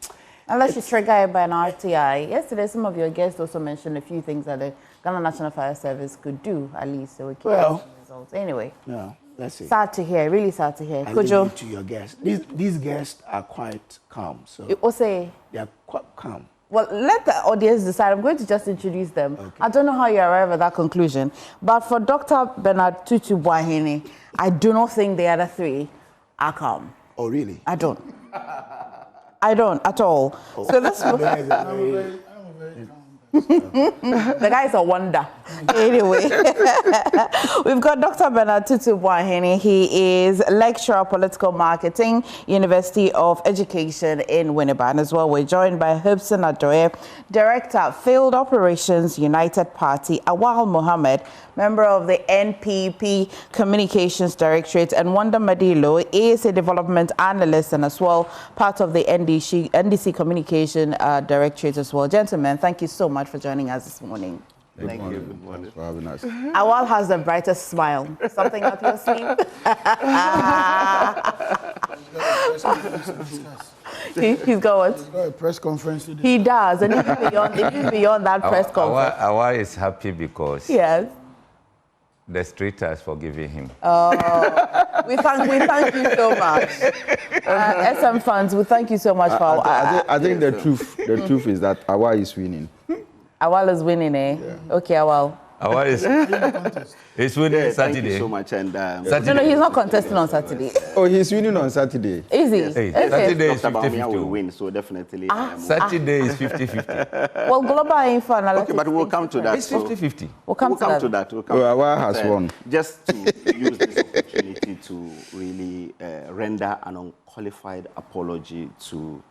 unless it's triggered by an RTI. Yesterday, some of your guests also mentioned a few things that the Ghana National Fire Service could do, at least, so we keep results. Anyway,
let's see.
Sad to hear, really sad to hear.
I leave it to your guests. These guests are quite calm. So they are quite calm.
Well, let the audience decide. I'm going to just introduce them. Okay. I don't know how you arrive at that conclusion, but for Dr. Bernard Tutu Bwahini, I do not think the other three are calm.
Oh, really?
I don't. I don't at all. Oh. So this the guy's a wonder. Anyway, we've got Dr. Bernard Tutu Bwahini. He is lecturer of political marketing, University of Education in Winneba. And as well, we're joined by Hobson Adoye, Director, Field Operations, United Party, Awal Mohammed, member of the NPP Communications Directorate, and Wanda Madilo is a development analyst and as well part of the NDC Communication Directorate as well. Gentlemen, thank you so much for joining us this morning.
Thank you. Good morning. For having us.
Awal has the brightest smile. Something up your sleeve? He's got what?
He's got a press conference today.
He does, and even beyond that press conference.
Awal is happy because the street has forgiven him.
We thank you so much. SM fans, we thank you so much for
I think the truth is that Awal is winning.
Awal is winning, eh? Yeah. Okay, Awal.
Awal is winning Saturday.
Thank you so much. And
no, he's not contesting on Saturday.
Oh, he's winning on Saturday.
Is he?
Yes. Okay. Saturday is
50-50. will win, so definitely.
Saturday is 50-50.
Well, global info analytics.
Okay, but we'll come to that.
It's 50-50.
We'll come to that.
Awal has won.
Just to use this opportunity
to really render an unqualified apology to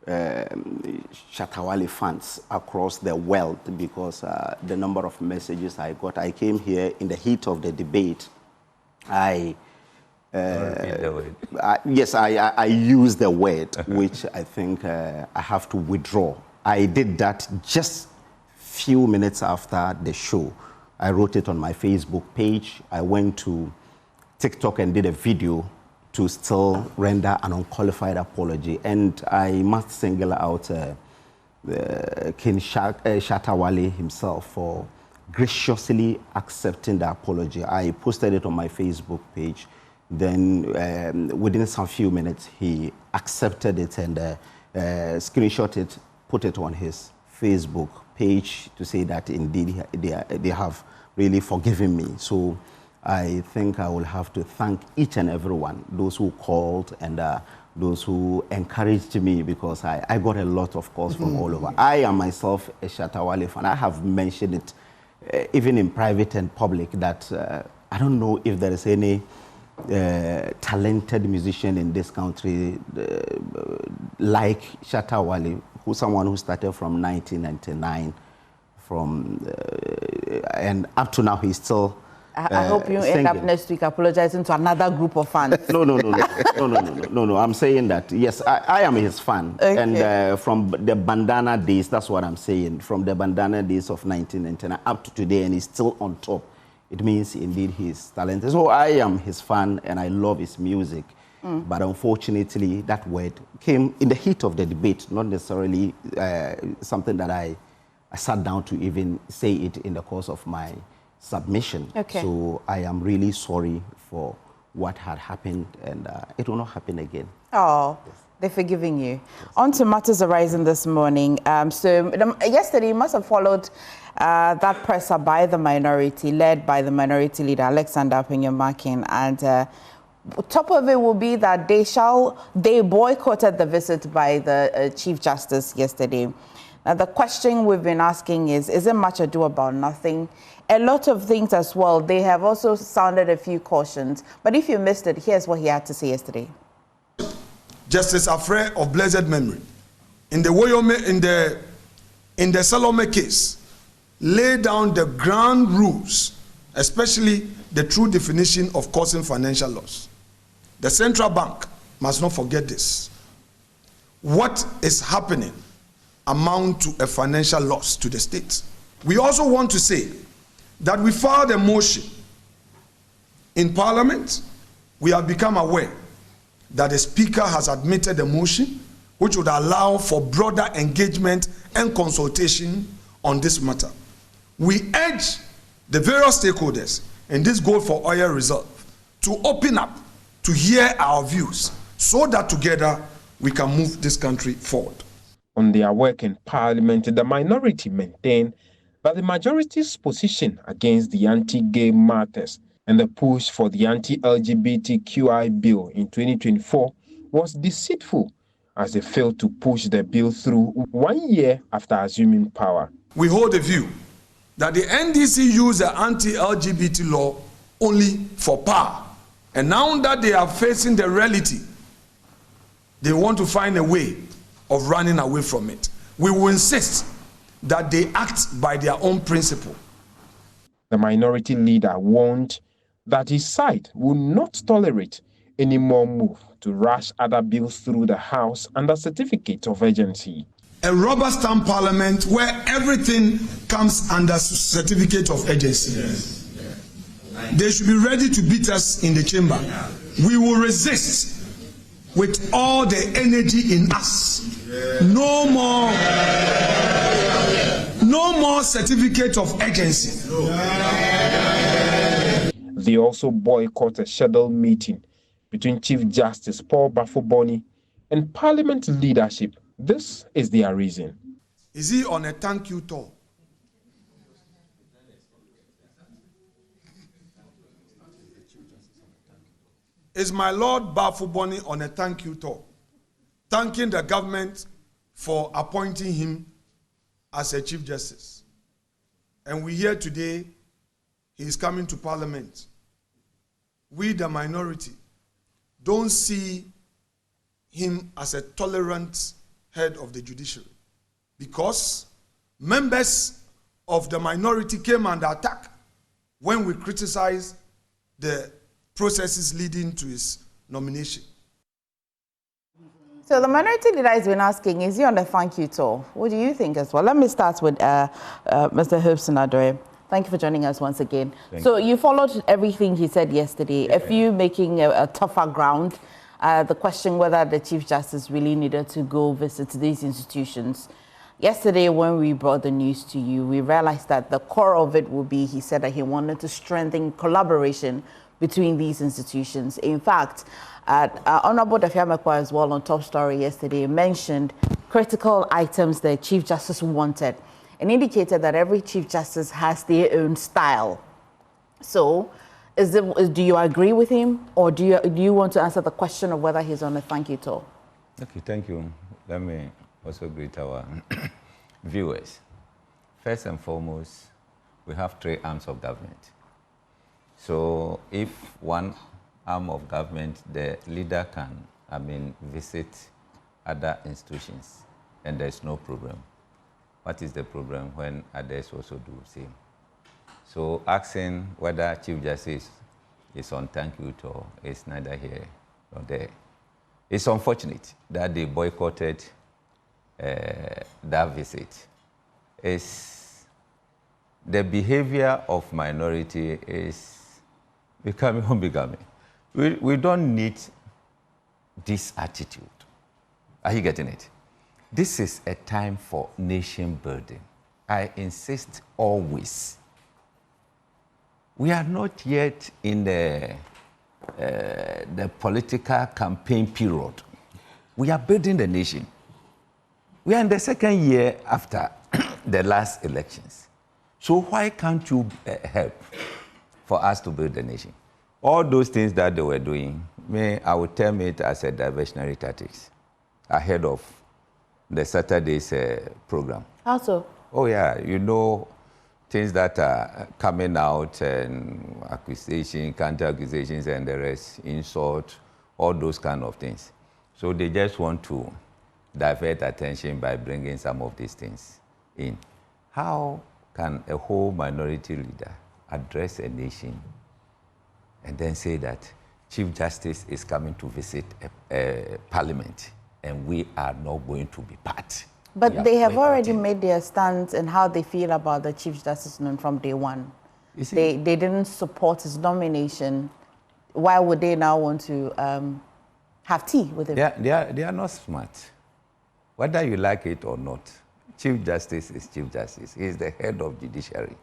Shatta Wale fans across the world, because the number of messages I got. I came here in the heat of the debate. Yes, I used the word, which I think I have to withdraw. I did that just few minutes after the show. I wrote it on my Facebook page. I went to TikTok and did a video to still render an unqualified apology. And I must single out King Shatta Wale himself for graciously accepting the apology. I posted it on my Facebook page. Then within some few minutes, he accepted it and screenshot it, put it on his Facebook page to say that indeed they have really forgiven me. So I think I will have to thank each and every one, those who called and those who encouraged me, because I got a lot of calls from all over. I am myself a Shatta Wale fan. I have mentioned it even in private and public that I don't know if there is any talented musician in this country like Shatta Wale, someone who started from 1999 and up to now he's still
I hope you end up next week apologizing to another group of fans.
No. I'm saying that, yes, I am his fan. Okay. And from the bandana days, that's what I'm saying, from the bandana days of 1999 up to today, and he's still on top. It means indeed he's talented. So I am his fan and I love his music. But unfortunately, that word came in the heat of the debate, not necessarily something that I sat down to even say it in the course of my submission. Okay. So I am really sorry for what had happened, and it will not happen again. Oh, yes.
They're forgiving you. Yes. On to matters arising this morning. Yesterday, you must have followed that presser by the minority, led by the minority leader, Alexander Appiah-Markin, and top of it will be that they boycotted the visit by the Chief Justice yesterday. Now, the question we've been asking is it much ado about nothing? A lot of things as well. They have also sounded a few cautions. But if you missed it, here's what he had to say yesterday.
Justice Afre of blessed memory, in the Salome case, lay down the ground rules, especially the true definition of causing financial loss. The central bank must not forget this. What is happening amount to a financial loss to the state. We also want to say that we filed a motion in Parliament. We have become aware that the Speaker has admitted the motion, which would allow for broader engagement and consultation on this matter. We urge the various stakeholders in this Gold for Oil Reserve to open up, to hear our views, so that together we can move this country forward.
On their work in Parliament, the minority maintained that the majority's position against the anti-gay matters and the push for the anti-LGBTQI bill in 2024 was deceitful, as they failed to push the bill through 1 year after assuming power.
We hold the view that the NDC used the anti-LGBT law only for power. And now that they are facing the reality, they want to find a way of running away from it. We will insist that they act by their own principle.
The minority leader warned that his side will not tolerate any more move to rush other bills through the House under certificate of urgency.
A rubber stamp parliament where everything comes under certificate of urgency. Yes. They should be ready to beat us in the chamber. We will resist with all the energy in us. No more certificate of urgency.
They also boycott a scheduled meeting between Chief Justice Paul Bafo-Boni and Parliament leadership. This is their reason.
Is he on a thank you tour? Is my Lord Bafo-Boni on a thank you tour, thanking the government for appointing him as a Chief Justice? And we hear today he is coming to Parliament we, the minority, don't see him as a tolerant head of the judiciary, because members of the minority came under attack when we criticized the processes leading to his nomination.
So the minority leader has been asking, is he on a thank you tour? What do you think as well? Let me start with Mr. Asare. Thank you for joining us once again. So you followed everything he said yesterday. Yeah. A few making a tougher ground. The question whether the Chief Justice really needed to go visit these institutions. Yesterday, when we brought the news to you, we realized that the core of it would be, he said that he wanted to strengthen collaboration between these institutions. In fact, Honorable Dafiamekwa as well on Top Story yesterday mentioned critical items the Chief Justice wanted and indicated that every Chief Justice has their own style. So, do you agree with him, or do you want to answer the question of whether he's on a thank you tour?
Okay, thank you. Let me also greet our viewers. First and foremost, we have 3 arms of government. So if one arm of government, the leader can, visit other institutions, and there's no problem. What is the problem when others also do the same? So asking whether Chief Justice is on thank you tour is neither here nor there. It's unfortunate that they boycotted that visit. The behavior of minority is becoming unbecoming. We don't need this attitude. Are you getting it? This is a time for nation building. I insist always. We are not yet in the political campaign period. We are building the nation. We are in the 2nd year after the last elections. So why can't you help for us to build the nation? All those things that they were doing, I would term it as a diversionary tactics ahead of the Saturday's program.
How so?
Oh yeah, you know, things that are coming out, and accusation, counter-accusations, and the rest, insult, all those kind of things. So they just want to divert attention by bringing some of these things in. How can a whole minority leader address a nation and then say that Chief Justice is coming to visit a parliament and we are not going to be part?
But they have already made their stance and how they feel about the Chief Justice from day one. They didn't support his nomination. Why would they now want to have tea with him?
They are not smart. Whether you like it or not, Chief Justice is Chief Justice. He is the head of Judiciary.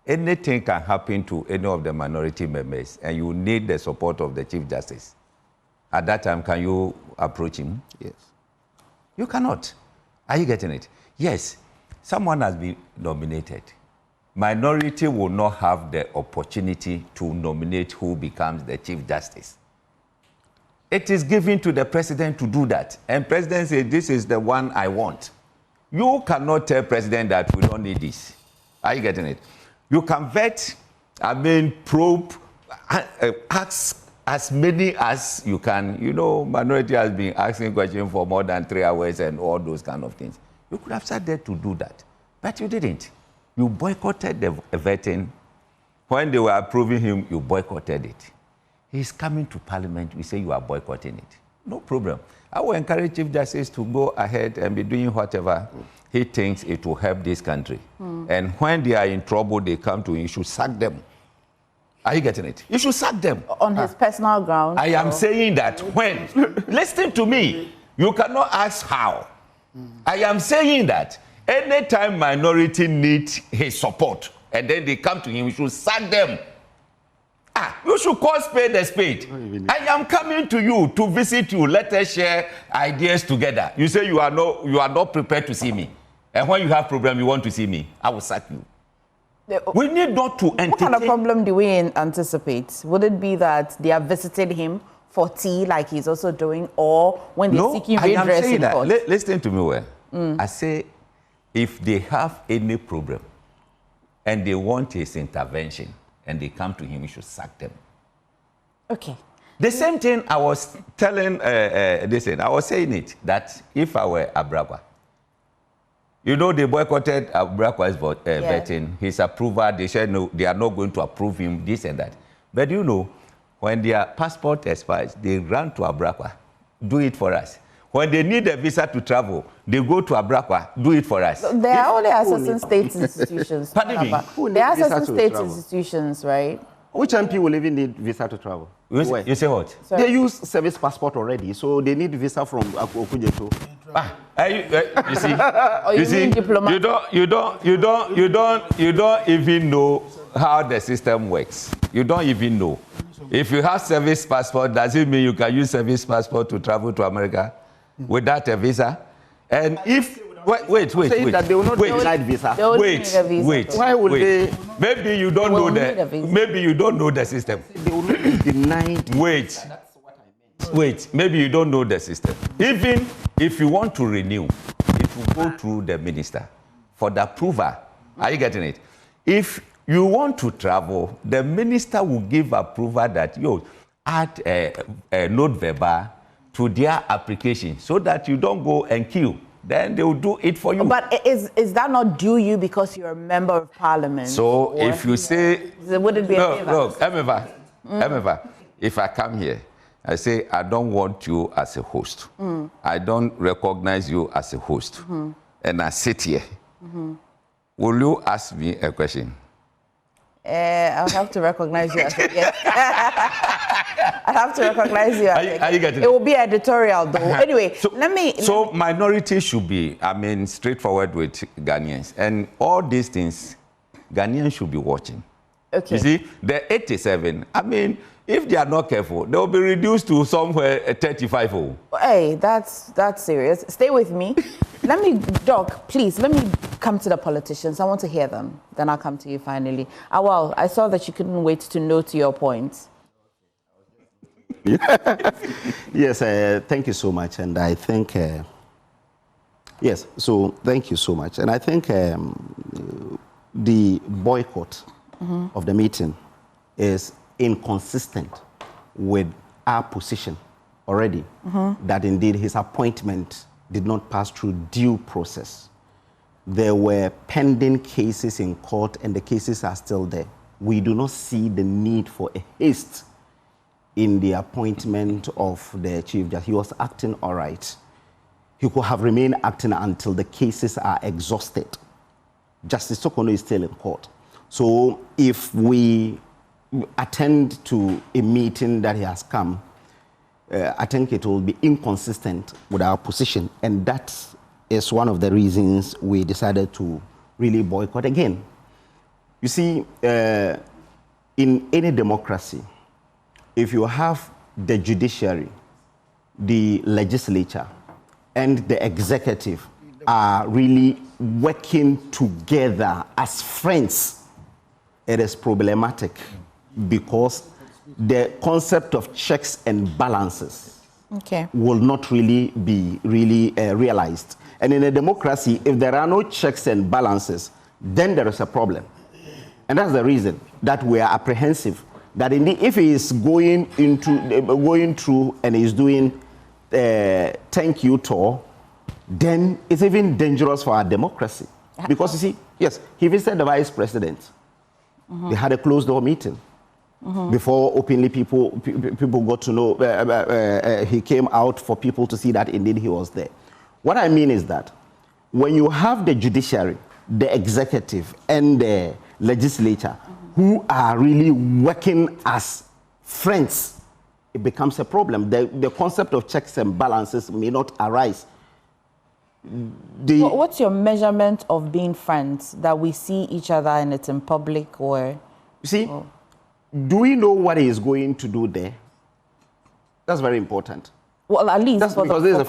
Anything can happen to any of the minority members, and you need the support of the Chief Justice. At that time, can you approach him? Yes. You cannot. Are you getting it? Yes. Someone has been nominated. Minority will not have the opportunity to nominate who becomes the Chief Justice. It is given to the president to do that. And president says, this is the one I want. You cannot tell president that we don't need this. Are you getting it? You can vet, probe, ask as many as you can. You know, minority has been asking questions for more than 3 hours and all those kind of things. You could have sat there to do that, but you didn't. You boycotted the vetting. When they were approving him, you boycotted it. He's coming to Parliament, we say you are boycotting it. No problem. I will encourage Chief Justice to go ahead and be doing whatever he thinks it will help this country. And when they are in trouble, they come to him, you should sack them. Are you getting it? You should sack them.
On his personal ground?
I am saying that when, listen to me, you cannot ask how. I am saying that anytime minority needs his support, and then they come to him, you should sack them. You should call spade a spade. I am coming to you to visit you. Let us share ideas together. You say you are not prepared to see me. And when you have problem, you want to see me. I will sack you. We need not to entertain.
What kind of problem do we anticipate? Would it be that they have visited him for tea, like he's also doing, or when they're seeking redress in court?
Listen to me well. I say, if they have any problem and they want his intervention, and they come to him, we should sack them.
Okay.
The same thing I was telling I was saying it, that if I were Abrakwa, you know, they boycotted Abrakwa's vetting, his approval. They said no, they are not going to approve him, this and that. But you know, when their passport expires, they run to Abrakwa, do it for us. When they need a visa to travel, they go to Abrakwa, do it for us.
There are only certain state institutions.
Pardon me?
There are certain state institutions, right?
Which MP will even need visa to travel?
You say what?
They use service passport already, so they need visa from Okujeto.
You see, you don't even know how the system works. You don't even know. If you have service passport, does it mean you can use service passport to travel to America without a visa? And if wait.
That they will not deny visa.
Wait.
Why would they?
Maybe you don't know maybe you don't know the system.
They will not be denied.
Wait. Maybe you don't know the system. Even if you want to renew, it will go through the minister for the approval. Are you getting it? If you want to travel, the minister will give approval that you add a note verbal to their application so that you don't go and queue. Then they will do it for you.
But is that not due you because you're a member of parliament?
So if you say...
Would it be a favor?
Look, Emeva, if I come here, I say, I don't want you as a host. I don't recognize you as a host. And I sit here. Will you ask me a question?
I'll have to recognize you as a yes. I have to recognize you.
Are you getting it?
It will be editorial, though. Anyway, let me.
Minority should be, straightforward with Ghanaians. And all these things, Ghanaians should be watching.
Okay.
You see, the 87, if they are not careful, they will be reduced to somewhere 35.
Hey, that's serious. Stay with me. Doc, please, let me come to the politicians. I want to hear them. Then I'll come to you finally. Well, I saw that you couldn't wait to note your points.
Yes, thank you so much. And I think, yes, so thank you so much. And I think the boycott of the meeting is inconsistent with our position already, that indeed his appointment did not pass through due process. There were pending cases in court and the cases are still there. We do not see the need for a haste in the appointment of the Chief Justice. He was acting all right. He could have remained acting until the cases are exhausted. Justice Sokono is still in court. So if we attend to a meeting that he has come, I think it will be inconsistent with our position. And that is one of the reasons we decided to really boycott again. You see, in any democracy, if you have the judiciary, the legislature, and the executive are really working together as friends, it is problematic because the concept of checks and balances will not really be realized. And in a democracy, if there are no checks and balances, then there is a problem. And that's the reason that we are apprehensive that indeed if he is going through and is doing thank you tour, then it's even dangerous for our democracy. Because you see, yes, he visited the vice president. They had a closed door meeting. Before openly people got to know, he came out for people to see that indeed he was there. What I mean is that when you have the judiciary, the executive, and the legislature who are really working as friends, it becomes a problem. The concept of checks and balances may not arise.
What's your measurement of being friends? That we see each other and it's in public, or?
You see, do we know what he is going to do there? That's very important.
Well, at least
that's because this is the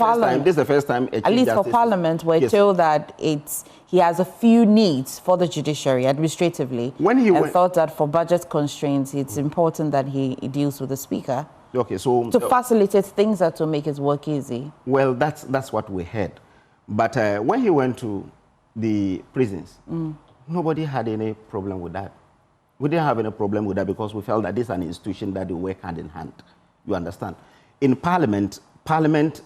first time.
At least for Parliament, we're told that he has a few needs for the judiciary administratively. And thought that for budget constraints, it's important that he deals with the Speaker.
Okay, so
to facilitate things that will make his work easy.
Well, that's what we heard. But when he went to the prisons, nobody had any problem with that. We didn't have any problem with that because we felt that this is an institution that they work hand in hand. You understand? In Parliament, Parliament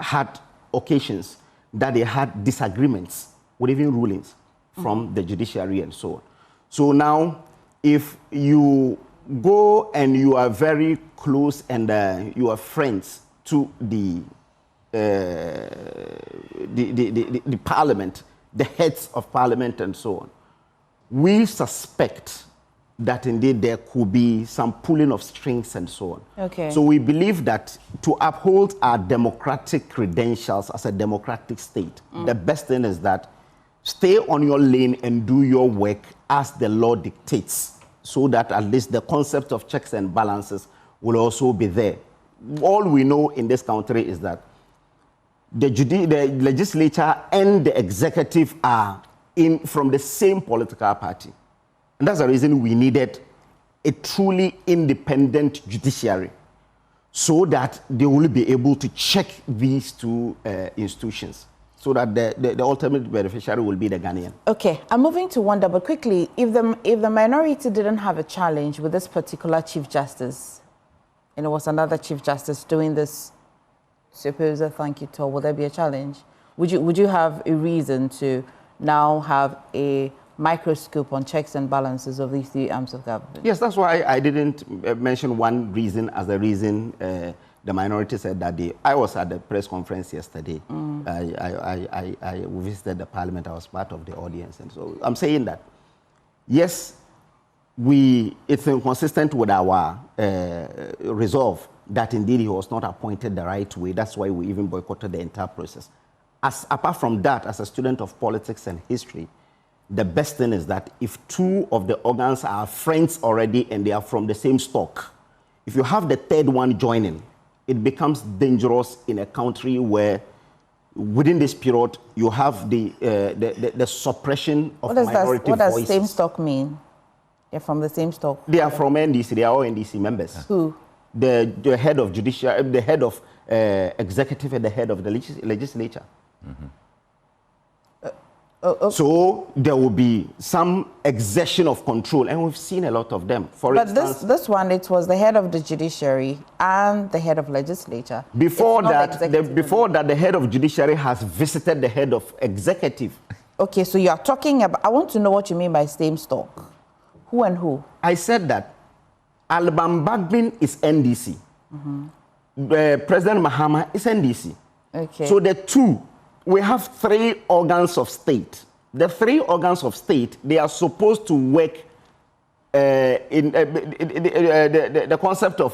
had occasions that they had disagreements with even rulings from the judiciary and so on. So now, if you go and you are very close and you are friends to the Parliament, the heads of Parliament and so on, we suspect that indeed there could be some pulling of strings and so on.
Okay.
So we believe that to uphold our democratic credentials as a democratic state, the best thing is that stay on your lane and do your work as the law dictates, so that at least the concept of checks and balances will also be there. All we know in this country is that the legislature and the executive are from the same political party. And that's the reason we needed a truly independent judiciary, so that they will be able to check these two institutions, so that the ultimate beneficiary will be the Ghanaian.
Okay, I'm moving to wonder, but quickly, if the minority didn't have a challenge with this particular Chief Justice, and it was another Chief Justice doing this supposed thank you tour, would there be a challenge? Would you have a reason to now have a microscope on checks and balances of these three arms of government?
Yes, that's why I didn't mention one reason as the reason the minority said that day. I was at the press conference yesterday. I visited the Parliament. I was part of the audience. And so I'm saying that, yes, it's inconsistent with our resolve that indeed he was not appointed the right way. That's why we even boycotted the entire process. Apart from that, as a student of politics and history, the best thing is that if two of the organs are friends already and they are from the same stock, if you have the third one joining, it becomes dangerous in a country where within this period you have the suppression of minority voices.
What does same stock mean? They're from the same stock?
They are from NDC. They are all NDC members.
Who?
The head of judiciary, the head of executive, and the head of the legislature. So there will be some exertion of control, and we've seen a lot of them. For instance,
this one, it was the head of the judiciary and the head of legislature.
Before that, the head of judiciary has visited the head of executive.
Okay, so you are talking about, I want to know what you mean by same stock. Who and who?
I said that Alban Bagbin is NDC. President Mahama is NDC.
Okay.
So the two, we have three organs of state. The three organs of state, they are supposed to work in the concept of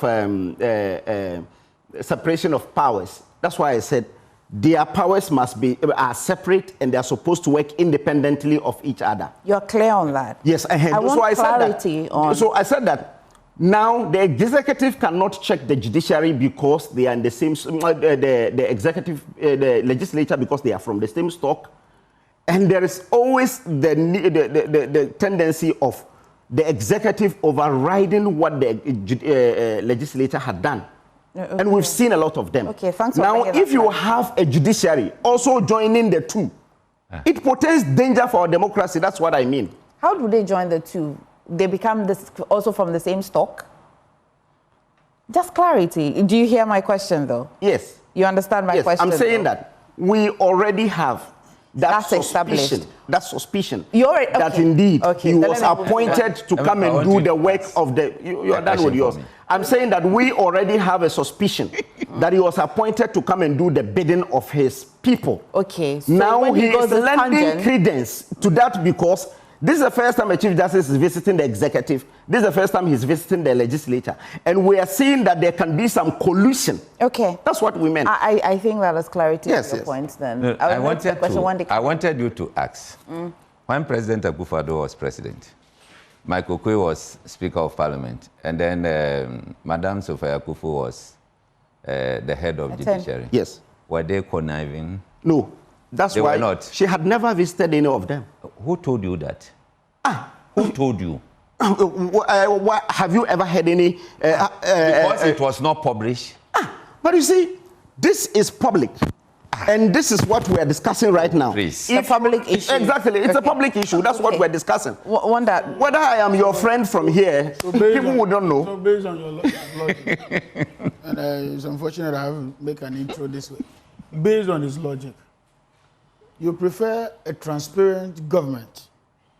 separation of powers. That's why I said their powers are separate and they are supposed to work independently of each other.
You're clear on that?
Yes, I want clarity on. So I said that now the executive cannot check the judiciary because they are in the same, the executive, the legislature, because they are from the same stock. And there is always the tendency of the executive overriding what the legislature had done. Okay. And we've seen a lot of them.
Okay, thanks for
now, if you have a judiciary also joining the two, it portends danger for our democracy. That's what I mean.
How do they join the two? They become also from the same stock? Just clarity. Do you hear my question, though?
Yes.
You understand my question?
I'm saying that we already have that
suspicion.
That suspicion.
Okay.
That indeed he was appointed to come and do the work of the... You are done with yours. I'm saying that we already have a suspicion that he was appointed to come and do the bidding of his people.
Okay.
So now he is lending credence to that because this is the first time a Chief Justice is visiting the executive. This is the first time he's visiting the legislature. And we are seeing that there can be some collusion.
Okay.
That's what we meant.
I think that is clarity to your points then.
No, I wanted you to ask. When President Akufo-Addo was president, Mike Okoye was Speaker of Parliament, and then Madame Sophia Akufo was the head of Judiciary.
Yes.
Were they conniving?
No. That's
they
why
were not.
She had never visited any of them.
Who told you that? Who told you?
Have you ever heard any?
Because it was not published.
But you see, this is public. And this is what we are discussing right now.
It's a public issue.
Exactly, it's a public issue. That's what we're discussing.
Whether
I am your friend from here, people would not know.
So based on your logic, and it's unfortunate I have to make an intro this way. Based on his logic, you prefer a transparent government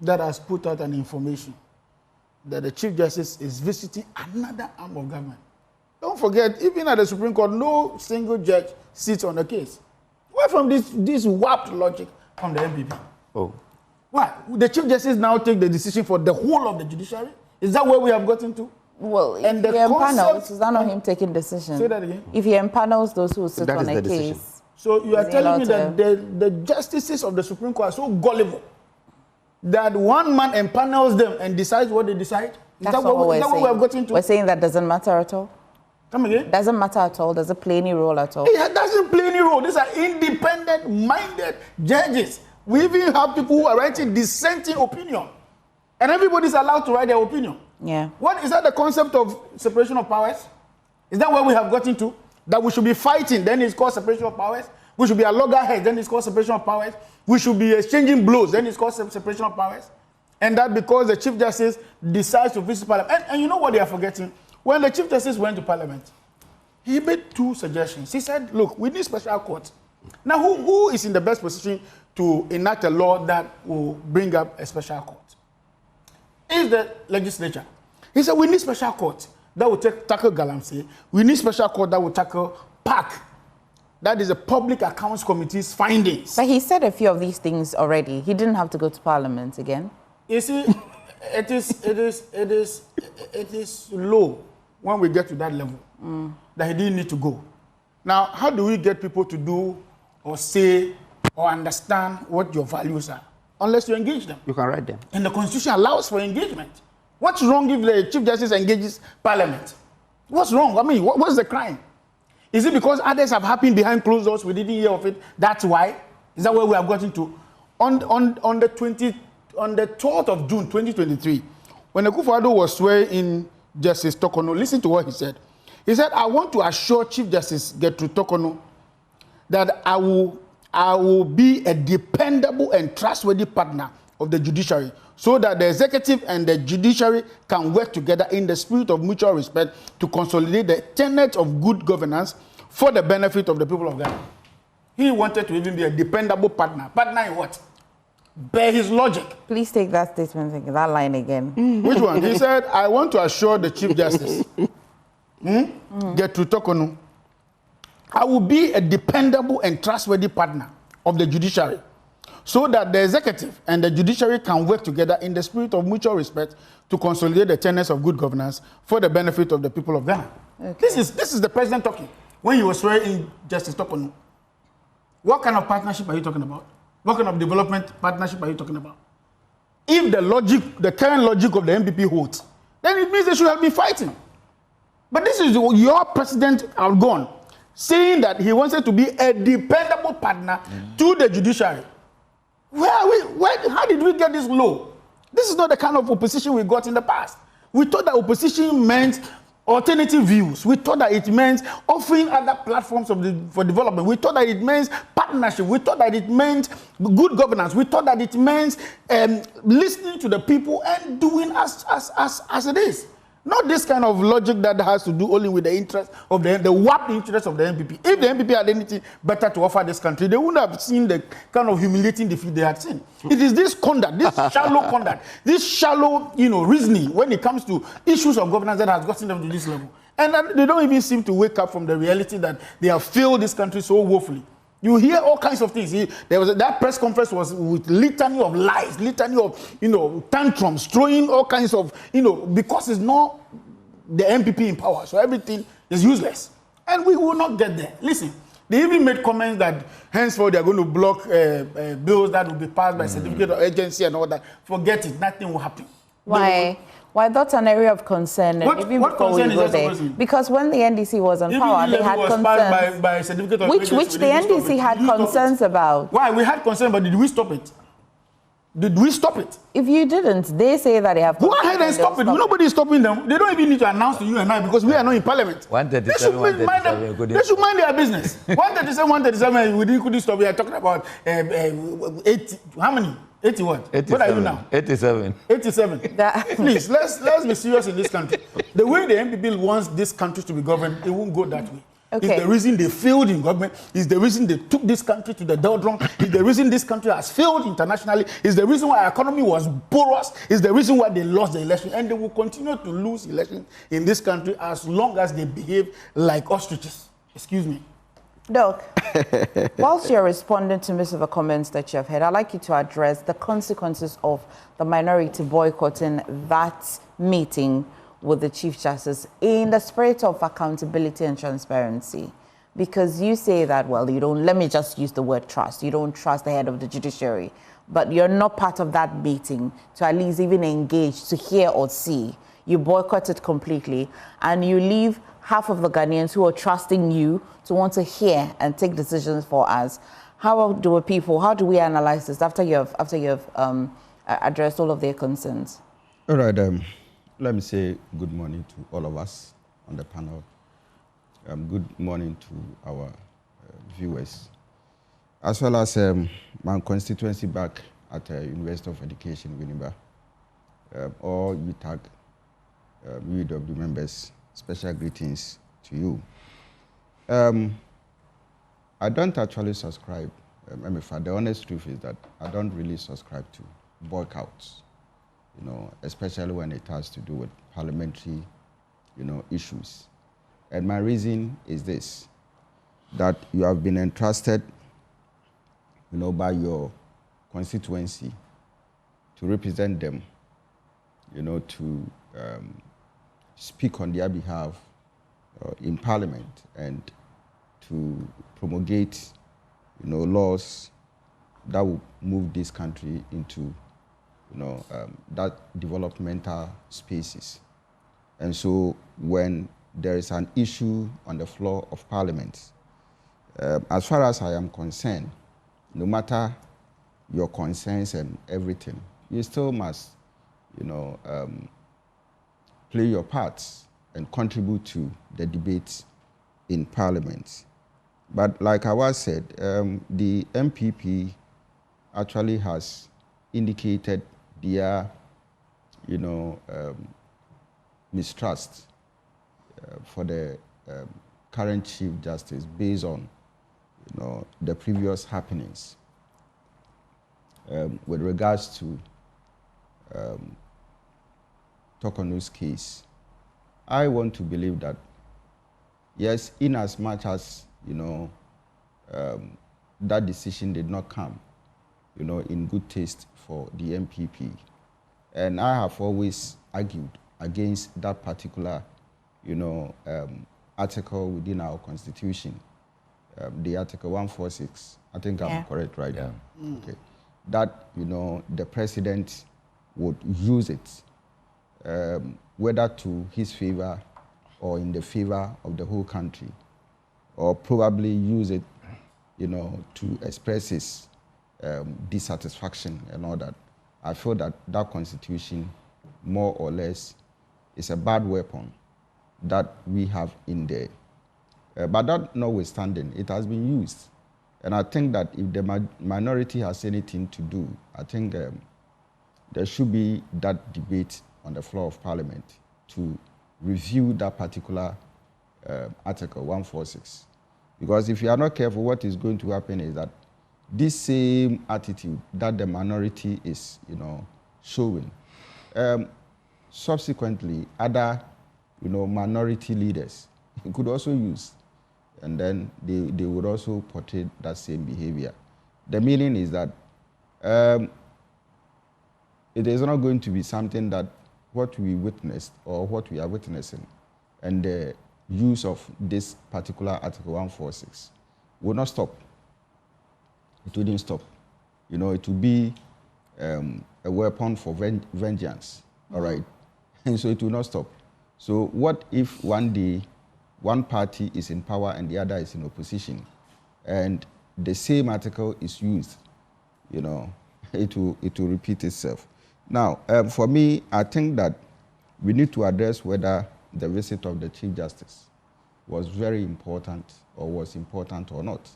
that has put out an information that the Chief Justice is visiting another arm of government. Don't forget, even at the Supreme Court, no single judge sits on the case. Where from this warped logic from the MPP?
Oh.
Why? The Chief Justice now take the decision for the whole of the judiciary? Is that where we have gotten to?
Well, if he empanels, is that not him taking decision?
Say that again.
If he empanels those who sit on a case.
So you are telling me that the justices of the Supreme Court are so gullible that one man empanels them and decides what they decide? Is that what we have gotten to?
We're saying that doesn't matter at all?
Come again?
Doesn't matter at all? Does it play any role at all?
It doesn't play any role. These are independent-minded judges. We even have people who are writing dissenting opinion. And everybody's allowed to write their opinion.
Yeah.
What is that the concept of separation of powers? Is that where we have gotten to? That we should be fighting, then it's called separation of powers? We should be at loggerheads, then it's called separation of powers? We should be exchanging blows, then it's called separation of powers? And that because the Chief Justice decides to visit Parliament. And you know what they are forgetting? When the Chief Justice went to Parliament, he made two suggestions. He said, look, we need special courts. Now, who is in the best position to enact a law that will bring up a special court? Is the legislature. He said, we need special court that will tackle galamsey. We need special court that will tackle PAC. That is the Public Accounts Committee's findings.
But he said a few of these things already. He didn't have to go to Parliament again.
You see, it is low when we get to that level that he didn't need to go. Now, how do we get people to do or say or understand what your values are? Unless you engage them.
You can write them.
And the Constitution allows for engagement. What's wrong if the Chief Justice engages Parliament? What's wrong? I mean, what's the crime? Is it because others have happened behind closed doors, we didn't hear of it? That's why? Is that where we have gotten to? On the 12th of June, 2023, when Akufo-Addo was swearing in Justice Tokono, listen to what he said. He said, I want to assure Chief Justice Gertrude Tokono that I will be a dependable and trustworthy partner of the judiciary so that the executive and the judiciary can work together in the spirit of mutual respect to consolidate the tenets of good governance for the benefit of the people of Ghana. He wanted to even be a dependable partner. Partner in what? Bear his logic.
Please take that statement, that line again.
Which one? He said, I want to assure the Chief Justice, Gertrude Tokono, I will be a dependable and trustworthy partner of the judiciary so that the executive and the judiciary can work together in the spirit of mutual respect to consolidate the tenets of good governance for the benefit of the people of Ghana. Okay. This is the president talking. When you were swearing in Justice Tokono, what kind of partnership are you talking about? What kind of development partnership are you talking about? If the current logic of the MPP holds, then it means they should have been fighting. But this is your president outgone, saying that he wanted to be a dependable partner to the judiciary. How did we get this low? This is not the kind of opposition we got in the past. We thought that opposition meant alternative views. We thought that it meant offering other platforms for development. We thought that it meant partnership. We thought that it meant good governance. We thought that it meant listening to the people and doing as it is. Not this kind of logic that has to do only with the interest of the warped interest of the MPP. If the MPP had anything better to offer this country, they wouldn't have seen the kind of humiliating defeat they had seen. It is this conduct, this shallow conduct, this shallow, reasoning when it comes to issues of governance that has gotten them to this level. And they don't even seem to wake up from the reality that they have failed this country so woefully. You hear all kinds of things. That press conference was with litany of lies, litany of, tantrums, throwing all kinds of, because it's not the MPP in power, so everything is useless. And we will not get there. Listen, they even made comments that henceforth they are going to block bills that will be passed by certificate of agency and all that. Forget it, nothing will happen.
Why? Why that's an area of concern?
What concern is that supposed?
Because when the NDC was on power, they had concerns.
By certificate of
which the NDC had concerns about.
Why? We had concerns, but did we stop it? Did we stop it?
If you didn't, they say that they have...
Go ahead and stop it. Nobody is stopping them. They don't even need to announce to you and I because we are not in Parliament.
137,
they should mind their business. 137, we couldn't stop. We are talking about 80. How many? 80 what?
87.
What are you now?
87.
87. Please, let's be serious in this country. The way the MPP wants this country to be governed, it won't go that way.
Okay.
It's the reason they failed in government. It's the reason they took this country to the doldrums. It's the reason this country has failed internationally. It's the reason why our economy was porous. It's the reason why they lost the election. And they will continue to lose elections in this country as long as they behave like ostriches. Excuse me.
Doc, whilst you're responding to most of the comments that you have heard, I'd like you to address the consequences of the minority boycotting that meeting with the Chief Justice in the spirit of accountability and transparency. Because you say that, well, you don't, let me just use the word trust. You don't trust the head of the judiciary, but you're not part of that meeting to at least even engage, to hear or see. You boycott it completely, and you leave half of the Ghanaians who are trusting you to want to hear and take decisions for us. How do we analyze this after you have addressed all of their concerns?
All right, let me say good morning to all of us on the panel. Good morning to our viewers, as well as my constituency back at University of Education, Winneba, all UTAG, UW members, special greetings to you. I don't actually subscribe, the honest truth is that I don't really subscribe to boycotts, especially when it has to do with parliamentary, issues. And my reason is this, that you have been entrusted, by your constituency to represent them, to speak on their behalf in Parliament and to promulgate, laws that will move this country into, that developmental spaces. And so when there is an issue on the floor of Parliament, as far as I am concerned, no matter your concerns and everything, you still must, play your parts and contribute to the debates in Parliament. But like I was said, the MPP actually has indicated their, mistrust for the current Chief Justice based on, the previous happenings with regards to Tokonu's case. I want to believe that, yes, in as much as, that decision did not come, in good taste for the MPP. And I have always argued against that particular, article within our constitution, the Article 146. I think I'm correct, right? Yeah. Okay. That, the president would use it, whether to his favor or in the favor of the whole country, or probably use it, to express his dissatisfaction and all that. I feel that that constitution, more or less, is a bad weapon that we have in there. But that notwithstanding, it has been used. And I think that if the minority has anything to do, I think there should be that debate on the floor of Parliament to review that particular Article 146. Because if you are not careful, what is going to happen is that this same attitude that the minority is, showing, subsequently, other, minority leaders could also use, and then they would also portray that same behavior. The meaning is that it is not going to be something that what we witnessed or what we are witnessing and the use of this particular Article 146 will not stop. It wouldn't stop. It will be a weapon for vengeance, all right? And so it will not stop. So what if one day one party is in power and the other is in opposition, and the same article is used, it will repeat itself. Now, for me, I think that we need to address whether the visit of the Chief Justice was very important or was important or not.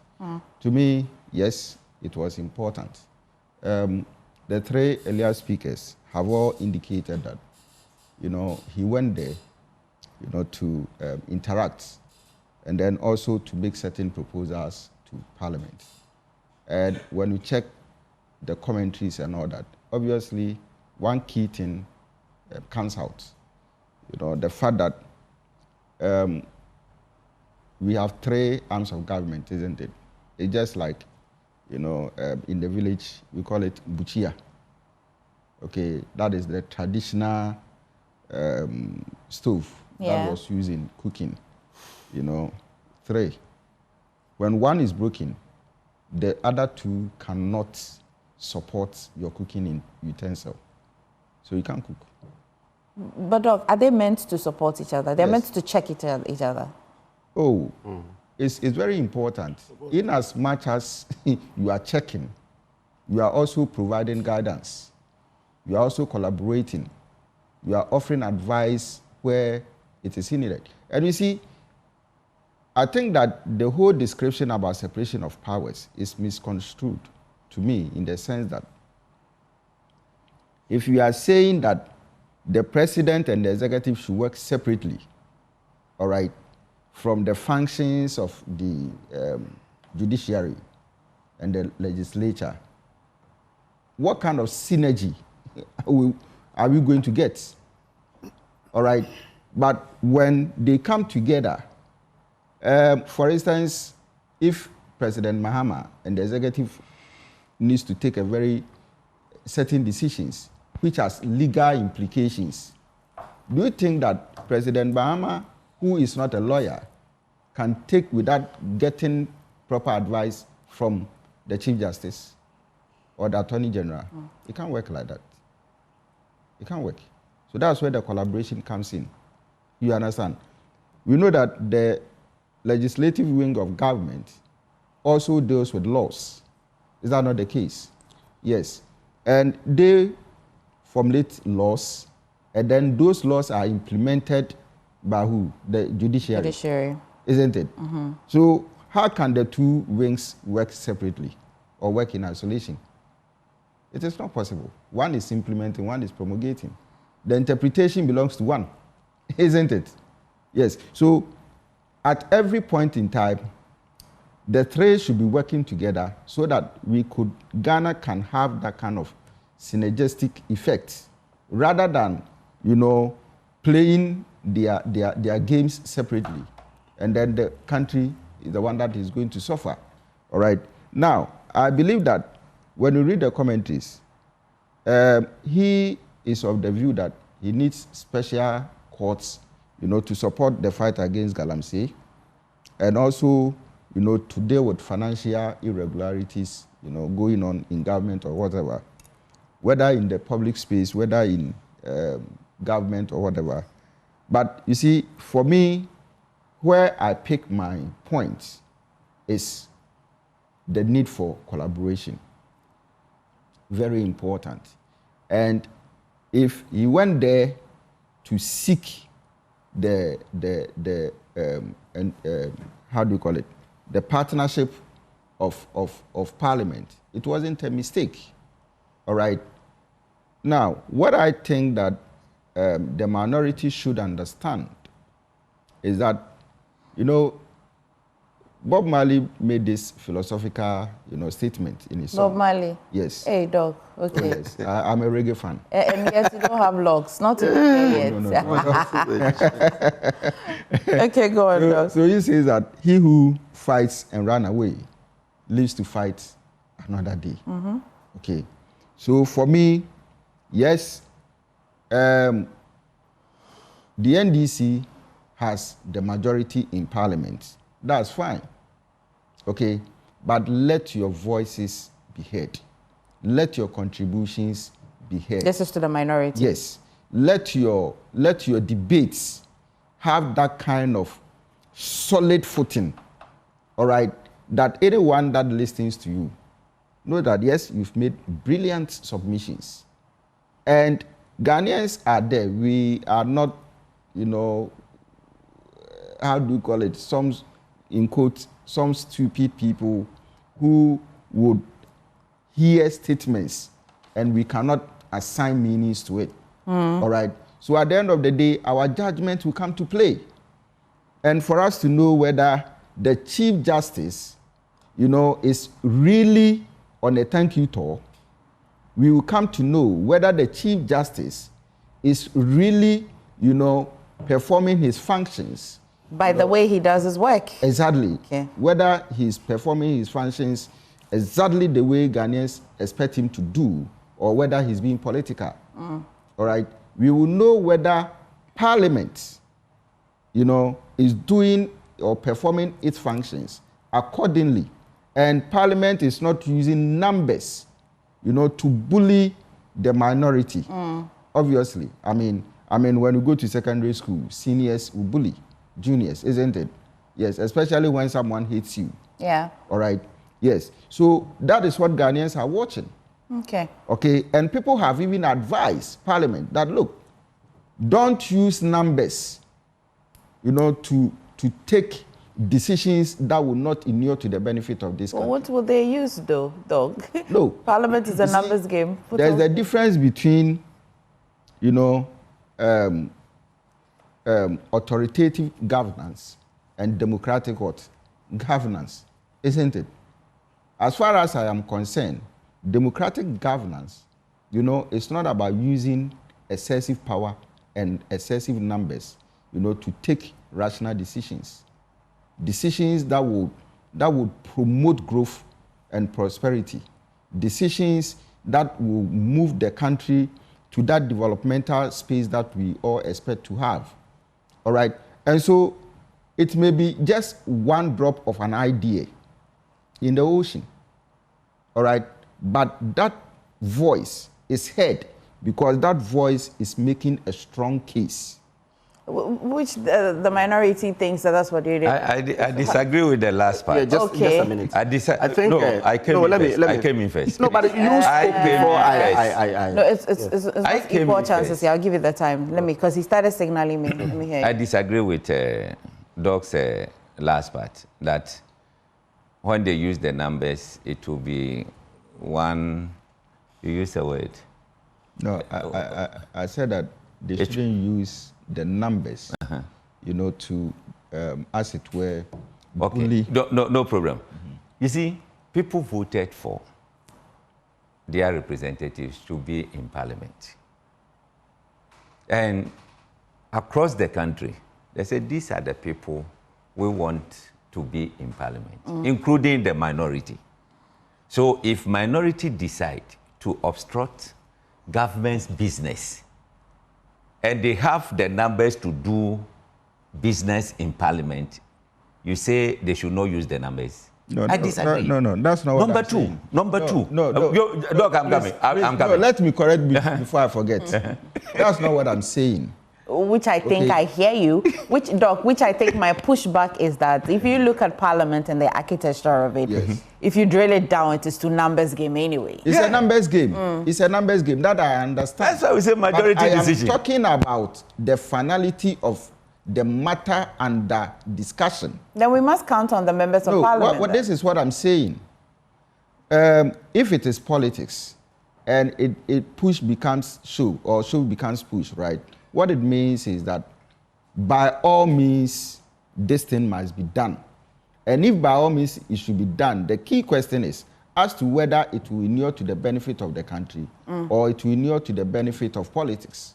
To me, yes, it was important. The three earlier speakers have all indicated that, he went there, to interact and then also to make certain proposals to Parliament. And when you check the commentaries and all that, obviously one key thing comes out. The fact that we have three arms of government, isn't it? It's just like, in the village, we call it buchia. Okay, that is the traditional stove that was used in cooking. Three. When one is broken, the other two cannot support your cooking utensil. So you can't cook.
But Doc, are they meant to support each other? They're meant to check each other.
Oh, it's very important. In as much as you are checking, you are also providing guidance. You are also collaborating. You are offering advice where it is needed. And you see, I think that the whole description about separation of powers is misconstrued to me in the sense that if you are saying that the president and the executive should work separately, all right, from the functions of the judiciary and the legislature, what kind of synergy are we going to get? All right, but when they come together, for instance, if President Mahama and the executive needs to take a very certain decisions which has legal implications, do you think that President Mahama, who is not a lawyer, can take without getting proper advice from the Chief Justice or the Attorney General? It can't work like that. It can't work. So that's where the collaboration comes in. You understand? We know that the legislative wing of government also deals with laws. Is that not the case? Yes. And they formulate laws, and then those laws are implemented by who? The judiciary.
Judiciary.
Isn't it? So how can the two wings work separately or work in isolation? It is not possible. One is implementing, one is promulgating. The interpretation belongs to one, isn't it? Yes. So at every point in time, the three should be working together so that Ghana can have that kind of synergistic effect rather than, playing their games separately. And then the country is the one that is going to suffer. All right. Now, I believe that when you read the commentaries, he is of the view that he needs special courts, to support the fight against galamsey, and also, to deal with financial irregularities, going on in government or whatever, whether in the public space, whether in government or whatever. But you see, for me, where I pick my points is the need for collaboration. Very important. And if he went there to seek how do you call it? The partnership of Parliament, it wasn't a mistake. All right. Now, what I think that the minority should understand is that, Bob Marley made this philosophical, statement in his song.
Bob Marley?
Yes.
Hey, Doc. Okay.
Oh, yes. I'm a reggae fan.
And yes, you don't have locks. Not even yet.
No.
Okay, go on, Doc.
So he says that he who fights and runs away lives to fight another day. Okay. So for me, yes, the NDC has the majority in Parliament. That's fine. Okay, but let your voices be heard. Let your contributions be heard.
This is to the minority.
Yes. Let your debates have that kind of solid footing, all right, that anyone that listens to you know that, yes, you've made brilliant submissions. And Ghanaians are there. We are not, you know, how do you call it? Some, in quotes, some stupid people who would hear statements and we cannot assign meanings to it. All right? So at the end of the day, our judgment will come to play. And for us to know whether the Chief Justice, you know, is really on a thank you tour, we will come to know whether the Chief Justice is really, you know, performing his functions.
By the way he does his work.
Exactly.
Okay.
Whether he's performing his functions exactly the way Ghanaians expect him to do, or whether he's being political. All right? We will know whether Parliament, you know, is doing or performing its functions accordingly. And Parliament is not using numbers, you know, to bully the minority. Obviously. I mean, when you go to secondary school, seniors will bully juniors, isn't it? Yes, especially when someone hates you.
Yeah.
All right? Yes. So that is what Ghanaians are watching.
Okay.
Okay, and people have even advised Parliament that, look, don't use numbers, you know, to take decisions that will not inure to the benefit of this country.
What will they use, though, dog?
No.
Parliament is a numbers game.
There's a difference between, you know, authoritative governance and democratic what? Governance, isn't it? As far as I am concerned, democratic governance, you know, it's not about using excessive power and excessive numbers, you know, to take rational decisions. Decisions that would promote growth and prosperity. Decisions that will move the country to that developmental space that we all expect to have. All right? And so it may be just one drop of an idea in the ocean. All right? But that voice is heard because that voice is making a strong case.
Which the minority thinks that's what you're doing.
I disagree with the last part.
Yeah, just a minute.
I think I came in first.
No, but you spoke before I.
No, it's not equal chances here. I'll give you the time. Let me, because he started signaling me. Let me hear you.
I disagree with Doc's last part, that when they use the numbers, it will be one, you use a word.
No, I said that they shouldn't use the numbers, you know, to, as it were, bully.
No problem. You see, people voted for their representatives to be in Parliament. And across the country, they said, these are the people we want to be in Parliament, including the minority. So if minority decide to obstruct government's business, and they have the numbers to do business in Parliament, you say they should not use the numbers. I disagree.
No, that's not what I'm saying.
Number two.
Look, I'm coming. No, let me correct before I forget. That's not what I'm saying.
Which I think I hear you. Which I think my pushback is that if you look at Parliament and the architecture of it, if you drill it down, it is to numbers game anyway.
It's a numbers game. It's a numbers game. That I understand.
That's why we say majority decision.
I am talking about the finality of the matter under discussion.
Then we must count on the members of Parliament.
This is what I'm saying. If it is politics and it push becomes show or show becomes push, right? What it means is that by all means, this thing must be done. And if by all means it should be done, the key question is as to whether it will inure to the benefit of the country or it will inure to the benefit of politics.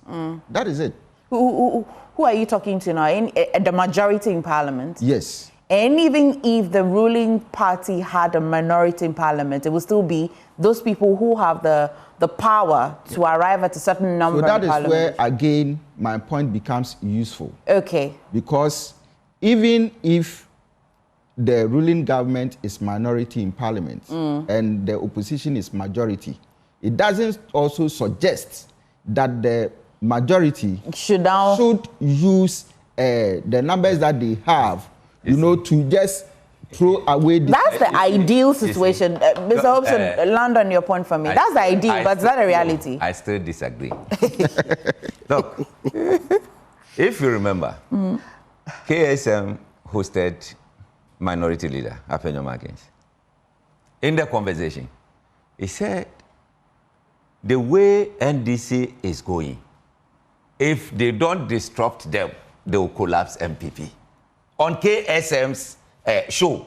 That is it.
Who are you talking to now? The majority in Parliament?
Yes.
And even if the ruling party had a minority in Parliament, it will still be those people who have the power to arrive at a certain number in Parliament.
So that is where, again, my point becomes useful.
Okay.
Because even if the ruling government is minority in Parliament and the opposition is majority, it doesn't also suggest that the majority should use the numbers that they have, you know, to just throw away.
That's the ideal situation. Mr. Hobson, land on your point for me. That's the ideal, but is that a reality?
I still disagree. Look, if you remember, KSM hosted Minority Leader, Apenyo Markins. In the conversation, he said, the way NDC is going, if they don't disrupt them, they will collapse MPP. On KSM's show,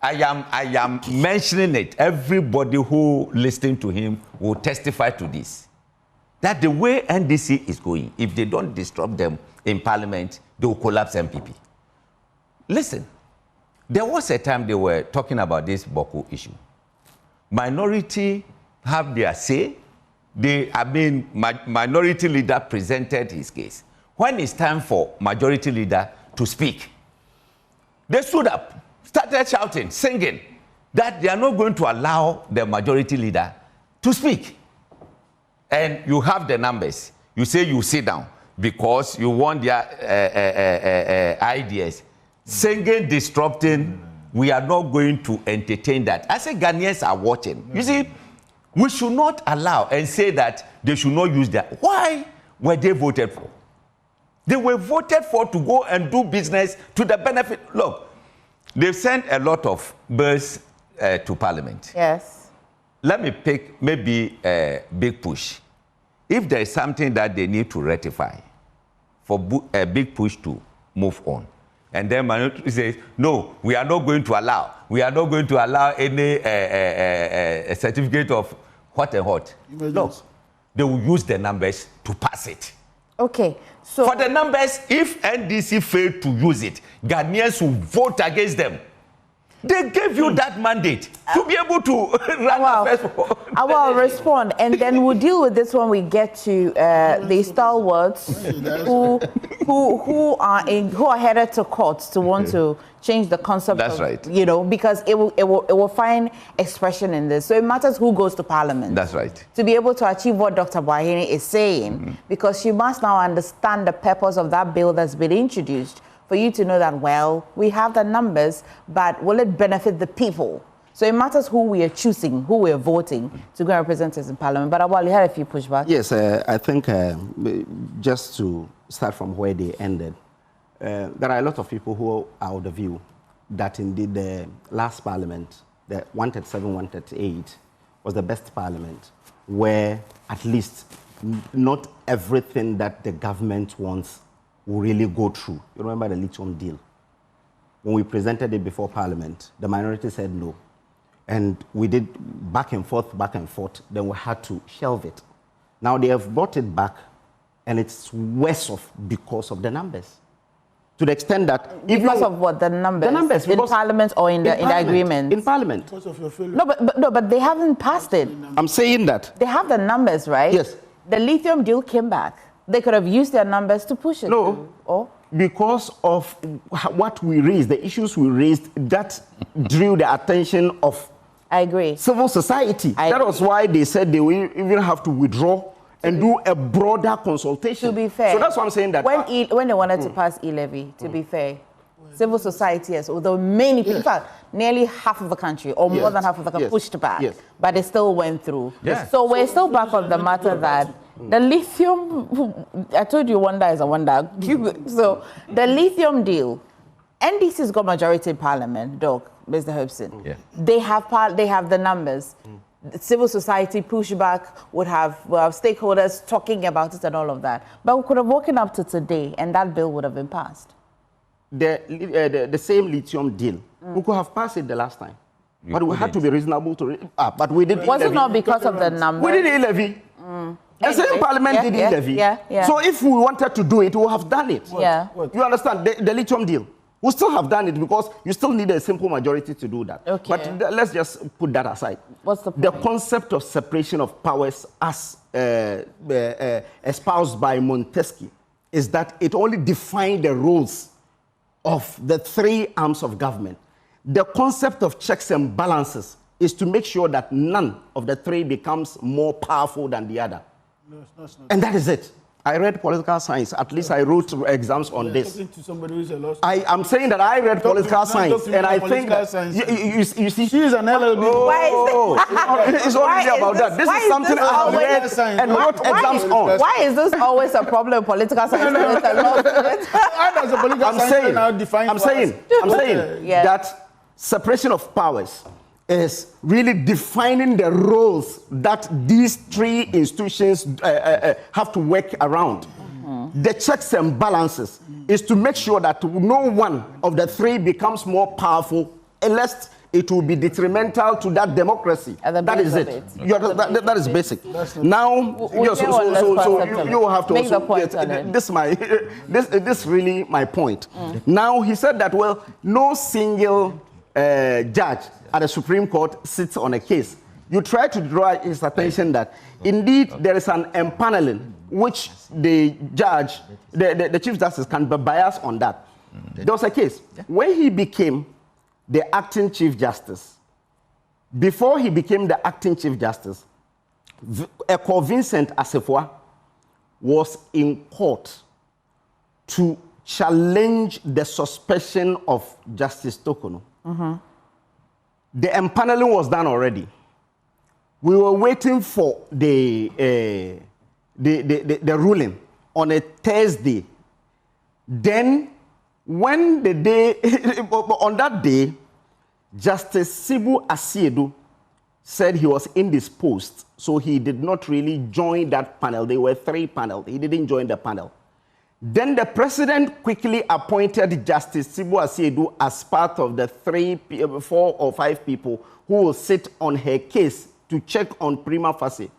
I am mentioning it. Everybody who listened to him will testify to this. That the way NDC is going, if they don't disrupt them in Parliament, they will collapse MPP. Listen, there was a time they were talking about this Boko issue. Minority have their say. Minority leader presented his case. When it's time for majority leader to speak, they stood up, started shouting, singing, that they are not going to allow the majority leader to speak. And you have the numbers. You say you sit down because you want their ideas. Singing, disrupting, we are not going to entertain that. I say Ghanaians are watching. You see, we should not allow and say that they should not use that. Why were they voted for? They were voted for to go and do business to the benefit. Look, they've sent a lot of bills to Parliament.
Yes.
Let me pick maybe a big push. If there is something that they need to rectify, for a big push to move on. And then Minority says, no, we are not going to allow. We are not going to allow any certificate of what and what. Look, they will use the numbers to pass it.
Okay, so...
For the numbers, if NDC failed to use it, Ghanaians will vote against them. They gave you that mandate to be able to run affairs.
I will respond, and then we'll deal with this when we get to the stalwarts who are headed to courts to want to change the concept.
That's right.
You know, because it will find expression in this. So it matters who goes to Parliament.
That's right.
To be able to achieve what Dr. Boahene is saying, because she must now understand the purpose of that bill that's been introduced. For you to know that, well, we have the numbers, but will it benefit the people? So it matters who we are choosing, who we are voting to go and represent us in Parliament. But Awal, you had a few pushbacks.
Yes, I think just to start from where they ended, there are a lot of people who are of the view that indeed the last Parliament, the 137, 138, was the best Parliament, where at least not everything that the government wants will really go through. You remember the lithium deal? When we presented it before Parliament, the minority said no. And we did back and forth, then we had to shelve it. Now they have brought it back, and it's worse off because of the numbers. To the extent that...
Because of what? The numbers?
The numbers.
In Parliament or in the agreement?
In Parliament.
Because of your failure. No, but they haven't passed it.
I'm saying that.
They have the numbers, right?
Yes.
The lithium deal came back. They could have used their numbers to push it.
No, because of what we raised, the issues we raised, that drew the attention of civil society. That was why they said they will even have to withdraw and do a broader consultation.
To be fair.
So that's why I'm saying that.
When they wanted to pass e-levy, to be fair, civil society, yes, although many people, in fact, nearly half of the country, or more than half of the country, pushed back, but it still went through. So we're still back on the matter that the lithium, I told you wonder is a wonder. So the lithium deal, NDC's got majority in Parliament, Doc, Mr. Hobson.
Yeah.
They have the numbers. Civil society pushback would have stakeholders talking about it and all of that. But we could have woken up to today and that bill would have been passed.
The same lithium deal, we could have passed it the last time. But we had to be reasonable to... but we did...
Was it not because of the numbers?
We did e-levy. The same Parliament did e-levy. So if we wanted to do it, we would have done it. You understand? The lithium deal. We still have done it because you still need a simple majority to do that. But let's just put that aside.
What's the point?
The concept of separation of powers as espoused by Montesquieu is that it only defined the roles of the three arms of government. The concept of checks and balances is to make sure that none of the three becomes more powerful than the other. And that is it. I read political science. At least I wrote exams on this.
Talking to somebody who's a law
I am saying that I read political science, and I think that you see,
she is an LLB.
It's not really about that. This is something I have read and wrote exams on.
Why is this always a problem in political science?
I'm saying that separation of powers is really defining the roles that these three institutions have to work around. The checks and balances is to make sure that no one of the three becomes more powerful, unless it will be detrimental to that democracy. That is it. That is basic. Now, you have to also, this is really my point. Now, he said that, well, no single judge at the Supreme Court sits on a case. You try to draw his attention that indeed there is an empaneling which the judge, the Chief Justice can be biased on that. There was a case when he became the acting Chief Justice. Before he became the acting Chief Justice, Vincent Assefuah was in court to challenge the suspension of Justice Tokono. The empaneling was done already. We were waiting for the ruling on a Thursday. Then, when the day, on that day, Justice Sibu Asiedu said he was indisposed, so he did not really join that panel. There were 3 panels. He didn't join the panel. Then the president quickly appointed Justice Sibu Asiedu as part of the 4 or 5 people who will sit on her case to check on prima facie.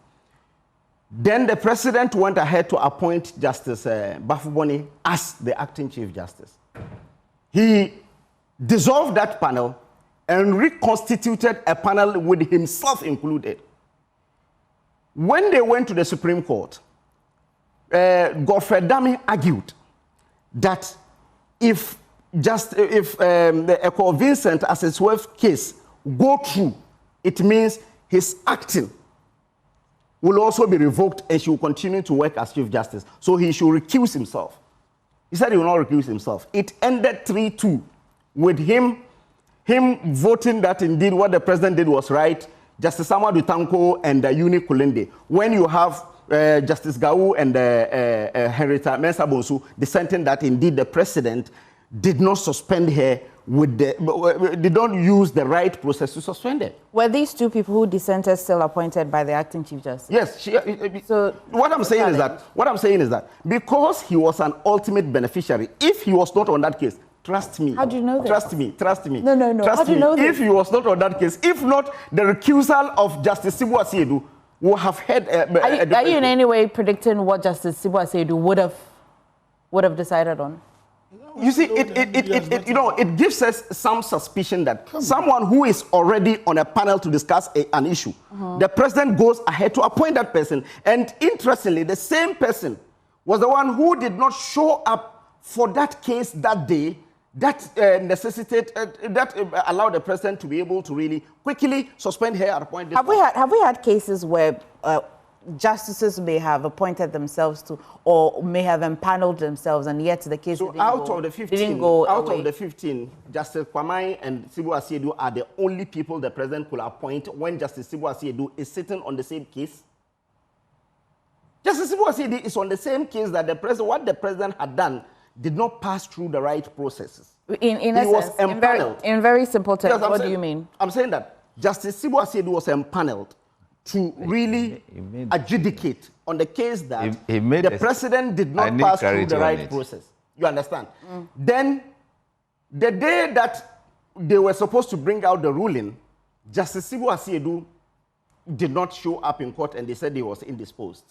Then the president went ahead to appoint Justice Bafuboni as the acting Chief Justice. He dissolved that panel and reconstituted a panel with himself included. When they went to the Supreme Court, Godfrey Dami argued that if the Echo Vincent Assefuah's case go through, it means his acting will also be revoked and she will continue to work as Chief Justice. So he should recuse himself. He said he will not recuse himself. It ended 3-2 with him voting that indeed what the president did was right. Justice Amadou Tanko and Uni Kulende. When you have Justice Gau and Henrietta Mensah Bonsu dissenting that indeed the president did not suspend her did not use the right process to suspend her.
Were these 2 people who dissented still appointed by the acting Chief Justice?
Yes. So what I'm saying is that because he was an ultimate beneficiary, if he was not on that case, trust me.
How do you know this?
Trust me.
No. How do you know this?
If he was not on that case, if not, the recusal of Justice Sibu Asiedu would have had
Are you in any way predicting what Justice Sibu Asiedu would have decided on?
You see, it gives us some suspicion that someone who is already on a panel to discuss an issue, the president goes ahead to appoint that person. And interestingly, the same person was the one who did not show up for that case that day. That allowed the president to be able to really quickly suspend her and appoint this.
Have we had cases where justices may have appointed themselves to, or may have empaneled themselves, and yet the case didn't
of the 15, Justice Kwamai and Sibu Asiedu are the only people the president could appoint when Justice Sibu Asiedu is sitting on the same case. Justice Sibu Asiedu is on the same case that what the president had done did not pass through the right processes.
In essence, was empaneled. In very simple terms, what do you mean?
I'm saying that Justice Sibu Asiedu was empaneled to really adjudicate on the case that the president did not pass through the right process. You understand? Then, the day that they were supposed to bring out the ruling, Justice Sibu Asiedu did not show up in court and they said he was indisposed.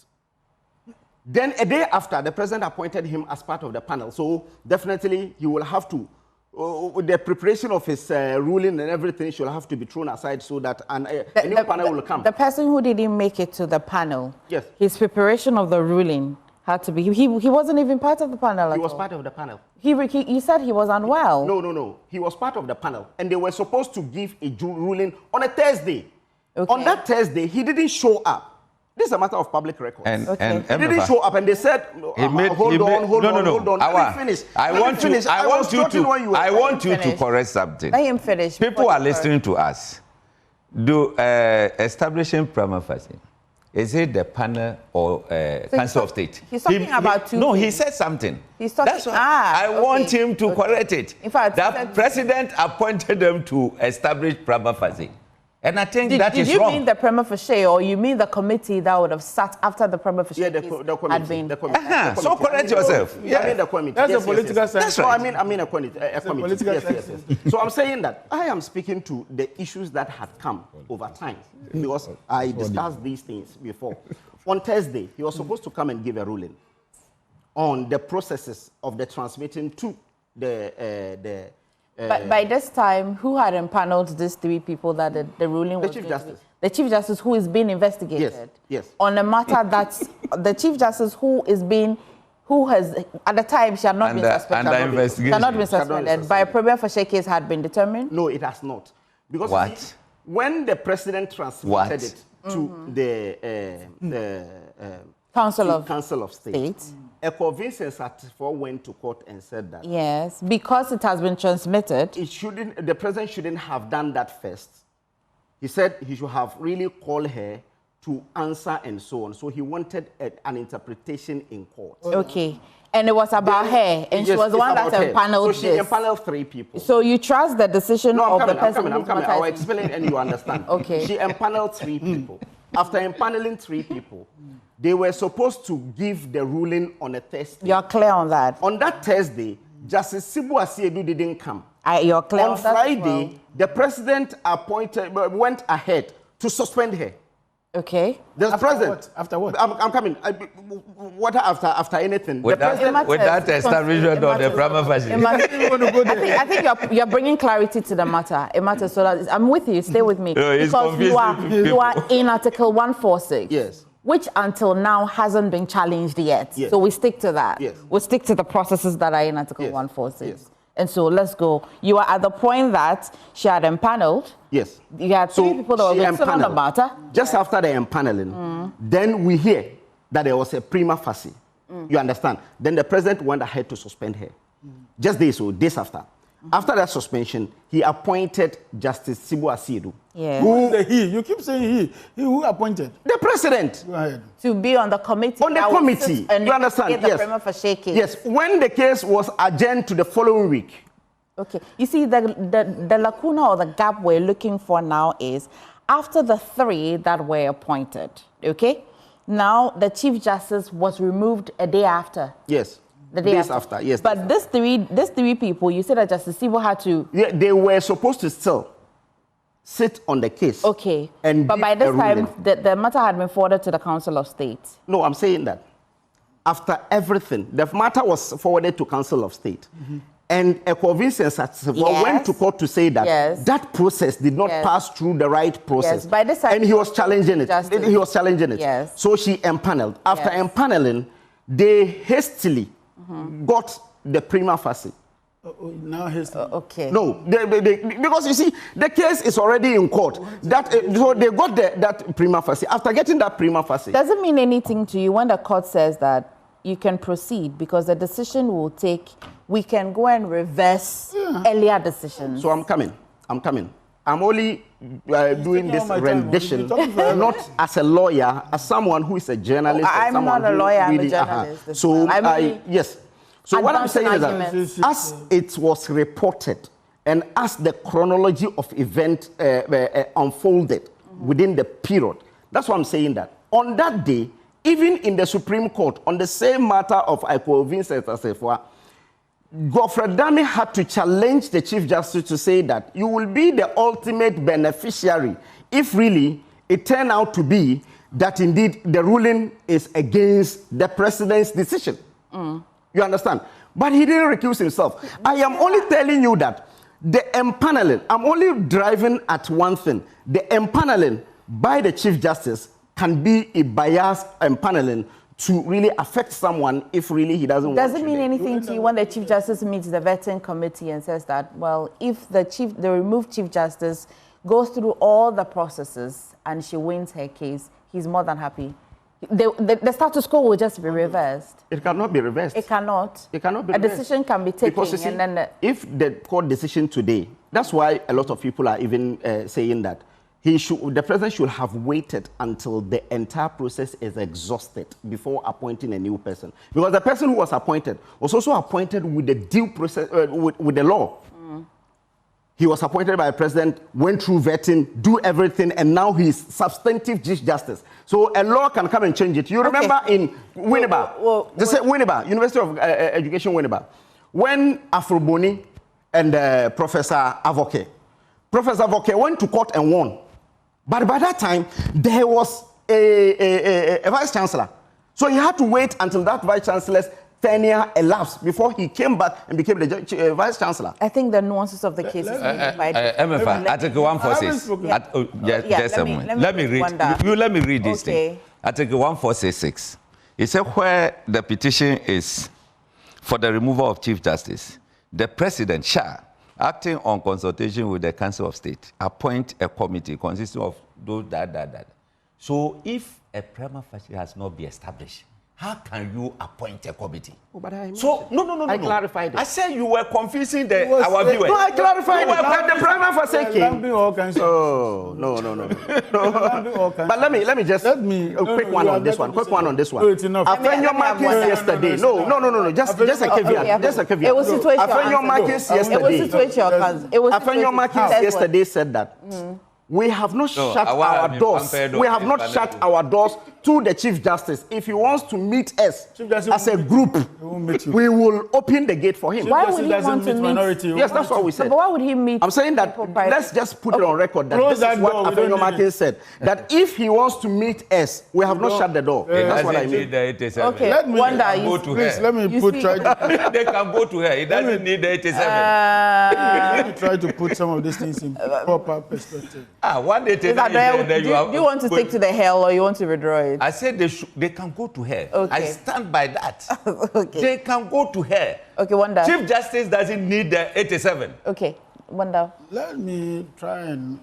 Then a day after, the president appointed him as part of the panel. So definitely he will have to, the preparation of his ruling and everything should have to be thrown aside so that a new panel will come.
The person who didn't make it to the panel,
yes,
his preparation of the ruling had to be, he wasn't even part of the panel.
He was part of the panel.
He said he was unwell.
No. He was part of the panel. And they were supposed to give a ruling on a Thursday. Okay. On that Thursday, he didn't show up. This is a matter of public record.
And
he didn't show up, and they said, hold on.
I want you to correct something.
Let him finish.
People are listening to us. Do establishing prima facie. Is it the panel or Council of State?
He's talking about two.
No, he said something.
He's talking.
That's why I want him to correct it.
In fact,
the president appointed them to establish prima facie. And I think that is wrong.
Did you mean the prima facie, or you mean the committee that would have sat after the prima facie
the committee
had been?
So correct yourself.
Yeah. I mean the committee.
That's a political science.
That's right.
I mean a committee. Yes. So I'm saying that I am speaking to the issues that had come over time, because I discussed these things before. On Thursday, he was supposed to come and give a ruling on the processes of the transmitting to the
But by this time, who had empaneled these three people that the ruling was?
The Chief Justice.
The Chief Justice, who is being investigated.
Yes.
On a matter that's the Chief Justice who has at the time she had not been suspended.
Under investigation.
She had not been suspended. By a prima facie case had been determined.
No, it has not. Because
what?
See, when the president transmitted it to the
Council
of State. A convincing certificate went to court and said that.
Yes, because it has been transmitted.
The president shouldn't have done that first. He said he should have really called her to answer and so on. So he wanted an interpretation in court.
Okay. And it was about her, and she was the one that empaneled this.
So she empaneled 3 people.
So you trust the decision of the person?
I'm coming. I'll explain and you understand.
Okay.
She empaneled 3 people. After empaneling 3 people, they were supposed to give the ruling on a Thursday.
You're clear on that?
On that Thursday, Justice Sibu Asiedu didn't come.
You're clear
on
that
Friday, the president went ahead to suspend her.
Okay.
The president.
After what?
I'm coming. What after anything?
With that establishment of the prima facie.
I think you're bringing clarity to the matter. It matters. So that I'm with you. Stay with me.
Because
you are in Article 146.
Yes.
Which until now hasn't been challenged yet.
Yes.
So we stick to that.
Yes.
We stick to the processes that are in Article 146. Yes. And so let's go. You are at the point that she had empaneled.
Yes.
You had 3 people that were still on the matter.
Just after the empaneling, then we hear that there was a prima facie. You understand? Then the president went ahead to suspend her. Just days after. After that suspension, he appointed Justice Sibu Asiedu.
Yeah.
Who is he? You keep saying he. Who appointed?
The president.
Go ahead.
To be on the committee.
On the committee.
And
you understand?
The prima facie case.
Yes. When the case was adjourned to the following week.
Okay. You see, the lacuna or the gap we're looking for now is after the 3 that were appointed. Okay. Now the Chief Justice was removed a day after.
Yes.
The days after.
Yes.
But these three people, you said that Justice Sibu had to.
Yeah, they were supposed to still sit on the case.
Okay.
And
but by this time, the matter had been forwarded to the Council of State.
No, I'm saying that after everything, the matter was forwarded to Council of State. And a convincing certificate went to court to say that that process did not pass through the right process.
Yes. By this time,
and he was challenging it. He was challenging it.
Yes.
So she empaneled. After empaneling, they hastily got the prima facie.
Now hastily.
Okay.
No, because you see, the case is already in court. So they got that prima facie. After getting that prima facie.
Does it mean anything to you when the court says that you can proceed because the decision will take, we can go and reverse earlier decisions?
So I'm coming. I'm only doing this rendition, not as a lawyer, as someone who is a journalist.
I'm not a lawyer, I'm a journalist.
So, yes. So what I'm saying is that as it was reported and as the chronology of event unfolded within the period, that's why I'm saying that. On that day, even in the Supreme Court, on the same matter of Iko Vincent Asefwa, Godfrey Dame had to challenge the Chief Justice to say that you will be the ultimate beneficiary if really it turned out to be that indeed the ruling is against the president's decision. You understand? But he didn't recuse himself. I am only telling you that the empaneling, I'm only driving at one thing. The empaneling by the Chief Justice can be a biased empaneling to really affect someone if really he doesn't want to.
Does it mean anything to you when the Chief Justice meets the vetting committee and says that, well, if the removed Chief Justice goes through all the processes and she wins her case, he's more than happy the status quo will just be reversed.
It cannot be reversed.
It cannot.
It cannot be
a
reversed.
decision can be taken,
Because you see,
and then
if the court decision today, that's why a lot of people are even saying that the president should have waited until the entire process is exhausted before appointing a new person. Because the person who was appointed was also appointed with the due process, with the law. He was appointed by the president, went through vetting, do everything, and now he's substantive Chief Justice. So a law can come and change it. You remember in Winneba, Winneba, University of Education Winneba, when Afroboni and Professor Avoke went to court and won. But by that time, there was a vice chancellor. So he had to wait until that vice chancellor's tenure elapsed before he came back and became the vice chancellor.
I think the nuances of the case is
MFA, Article 146. Just a moment. Let me read this thing. Article 146. It said where the petition is for the removal of Chief Justice, the President shall, acting on consultation with the Council of State, appoint a committee consisting of those that. So if a prima facie has not been established, how can you appoint a committee?
Oh, but I
clarified it. I said you were confusing our viewers.
No, I clarified it.
The prima facie
Oh, no. But let me just a quick one on this one. Afenyo Markins yesterday. No. Just a caveat. Just a caveat.
It was situation.
Afenyo Markins yesterday. Afenyo Markins yesterday said that. We have not shut our doors. We have not shut our doors to the Chief Justice. If he wants to meet us as a group, we will open the gate for him.
Why would he want to meet?
Yes, that's what we said.
But why would he meet?
I'm saying that let's just put it on record that this is what Afenyo Martin said. That if he wants to meet us, we have not shut the door. That's what I mean.
Okay,
let me
try to.
They can go to her. He doesn't need the 87.
Let me try to put some of these things in proper perspective.
189.
Do you want to stick to the hell or you want to withdraw it?
I said they can go to her.
Okay.
I stand by that.
Okay.
They can go to her.
Okay, Wanda.
Chief Justice doesn't need the 87.
Okay, Wanda.
Let me try and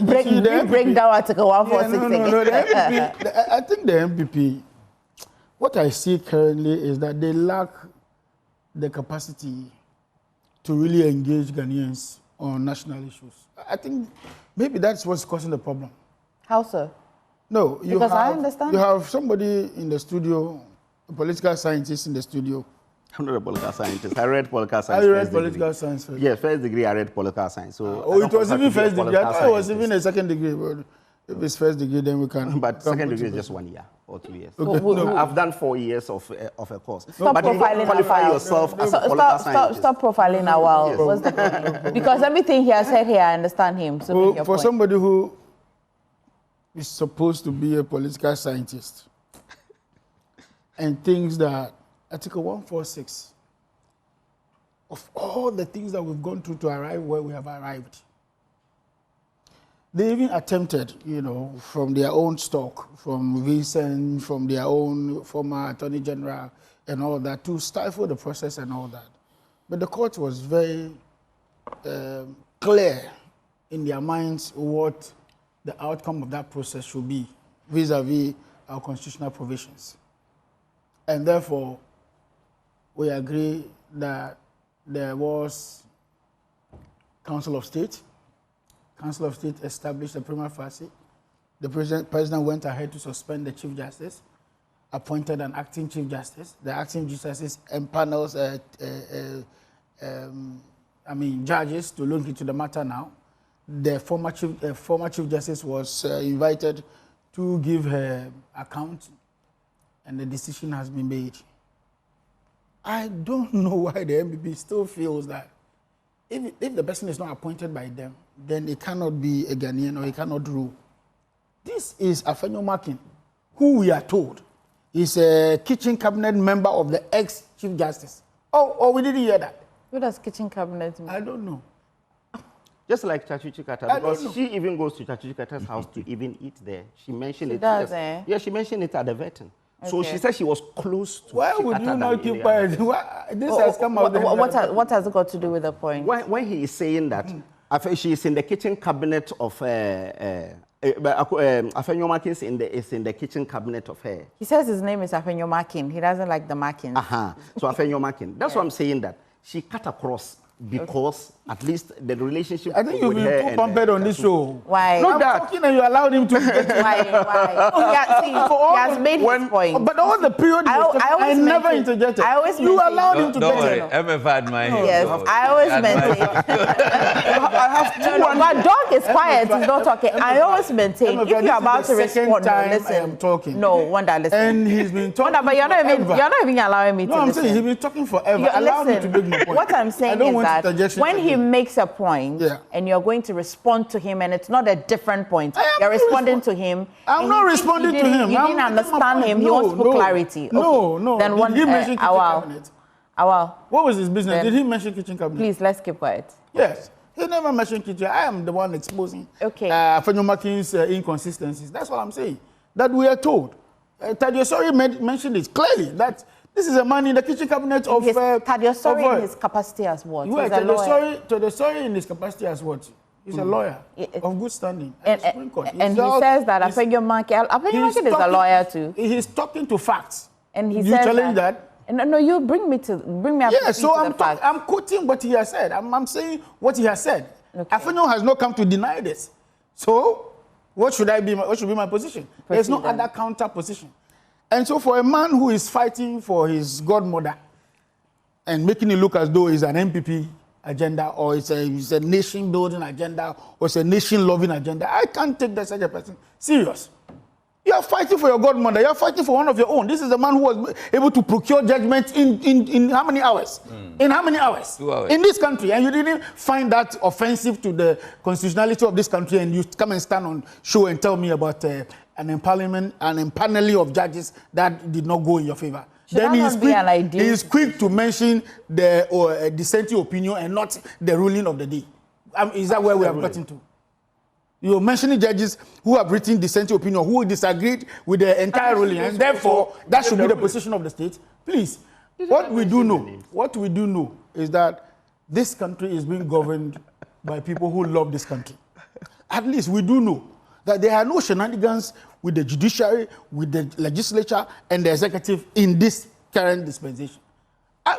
break down Article 146.
I think the MPP, what I see currently is that they lack the capacity to really engage Ghanaians on national issues. I think maybe that's what's causing the problem.
How so?
No,
I understand.
You have somebody in the studio, a political scientist in the studio.
I'm not a political scientist. I read political science.
I read political science first.
Yes, first degree I read political science. So
it was even first degree. I thought it was even a second degree. But if it's first degree, then we can.
But second degree is just 1 year or 2 years.
Okay.
No, I've done 4 years of a course.
Stop
but
profiling
you qualify yourself as a political scientist.
Stop profiling our. Yes. What's the problem? Because everything he has said here, I understand him. So
for somebody who is supposed to be a political scientist and thinks that Article 146, of all the things that we've gone through to arrive where we have arrived, they even attempted, from their own stock, from Vincent, from their own former Attorney General and all that, to stifle the process and all that. But the court was very clear in their minds what the outcome of that process should be vis-a-vis our constitutional provisions. And therefore, we agree that there was Council of State. Council of State established a prima facie. The president went ahead to suspend the Chief Justice, appointed an acting Chief Justice. The acting Chief Justice empanels judges to look into the matter now. The former Chief Justice was invited to give her account, and the decision has been made. I don't know why the MPP still feels that if the person is not appointed by them, then it cannot be a Ghanaian or it cannot rule. This is Afenyo Markin, who we are told is a kitchen cabinet member of the ex-Chief Justice. Oh, we didn't hear that.
Who does kitchen cabinet mean?
I don't know.
Just like Chachi Chikata, because she even goes to Chachi Chikata's house to even eat there. She mentioned it.
Does,
Yeah, she mentioned it at the vetting. Okay. So she said she was close to
Why would you not keep quiet? This has come out.
What has it got to do with the point?
When he is saying that she is in the kitchen cabinet of a Afenyomakin is in the kitchen cabinet of her.
He says his name is Afenyomakin. He doesn't like the markings.
So Afenyomakin. That's what I'm saying, that she cut across because at least the relationship.
I think you've been too pampered on this show.
Why?
Not that. Talking and you allowed him to.
Why? He has made his point.
But all the period I never interjected.
I always
you allowed him to
don't
get
worry. MF my
Yes, I always maintain. I have no, but Doc is quiet. He's not talking. I always maintain. If you're about to respond, no, listen.
I am talking.
No, Wanda, listen.
And he's been talking.
Wanda, but you're not even allowing me to.
No, I'm
listen.
saying he's been talking forever. Allow me to make my point.
What I'm saying is that when he makes a point and you're going to respond to him, and it's not a different point, you're responding to him.
I'm not responding to him.
You didn't understand him. He wants for clarity.
No.
Then
Did he mention kitchen cabinet?
What
was his business? Did he mention kitchen cabinet?
Please, let's keep quiet.
Yes. He never mentioned kitchen. I am the one exposing Afenyomakin's inconsistencies. That's what I'm saying. That we are told. Tano River mentioned it clearly that this is a man in the kitchen cabinet of
Tano River in his capacity as what?
Tano River in his capacity as what? He's a lawyer of good standing.
And he says that Afenyomakin is a lawyer too.
He's talking to facts.
And he
you
says
challenge that?
No, you bring me up to
so
the facts.
I'm quoting what he has said. I'm saying what he has said. Okay. Afenyo has not come to deny this. So what should be my position? There's no other counter position. And so for a man who is fighting for his godmother and making it look as though it's an MPP agenda or it's a nation-building agenda or it's a nation-loving agenda, I can't take that such a person serious. You are fighting for your godmother. You are fighting for one of your own. This is a man who was able to procure judgment in how many hours? In how many hours?
2 hours.
In this country. And you didn't find that offensive to the constitutionality of this country, and you come and stand on show and tell me about an impaneling of judges that did not go in your favor. Then he is quick to mention the dissenting opinion and not the ruling of the day. Is that where we have gotten to? You're mentioning judges who have written dissenting opinion, who disagreed with the entire ruling, and therefore that should be the position of the state. Please, what we do know is that this country is being governed by people who love this country. At least we do know that there are no shenanigans with the judiciary, with the legislature, and the executive in this current dispensation.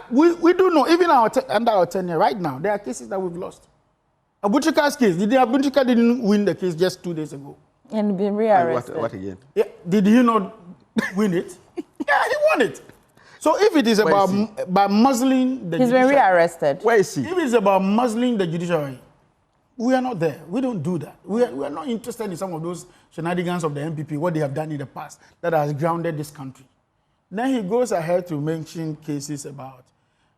We do know, even under our tenure right now, there are cases that we've lost. Abutrika's case, Abutrika didn't win the case just 2 days ago.
And been rearrested.
What again?
Yeah, did he not win it? Yeah, he won it. So if it is about muzzling the judiciary... He's
been rearrested.
Where is he?
If it's about muzzling the judiciary, we are not there. We don't do that. We are not interested in some of those shenanigans of the MPP, what they have done in the past that has grounded this country. Then he goes ahead to mention cases about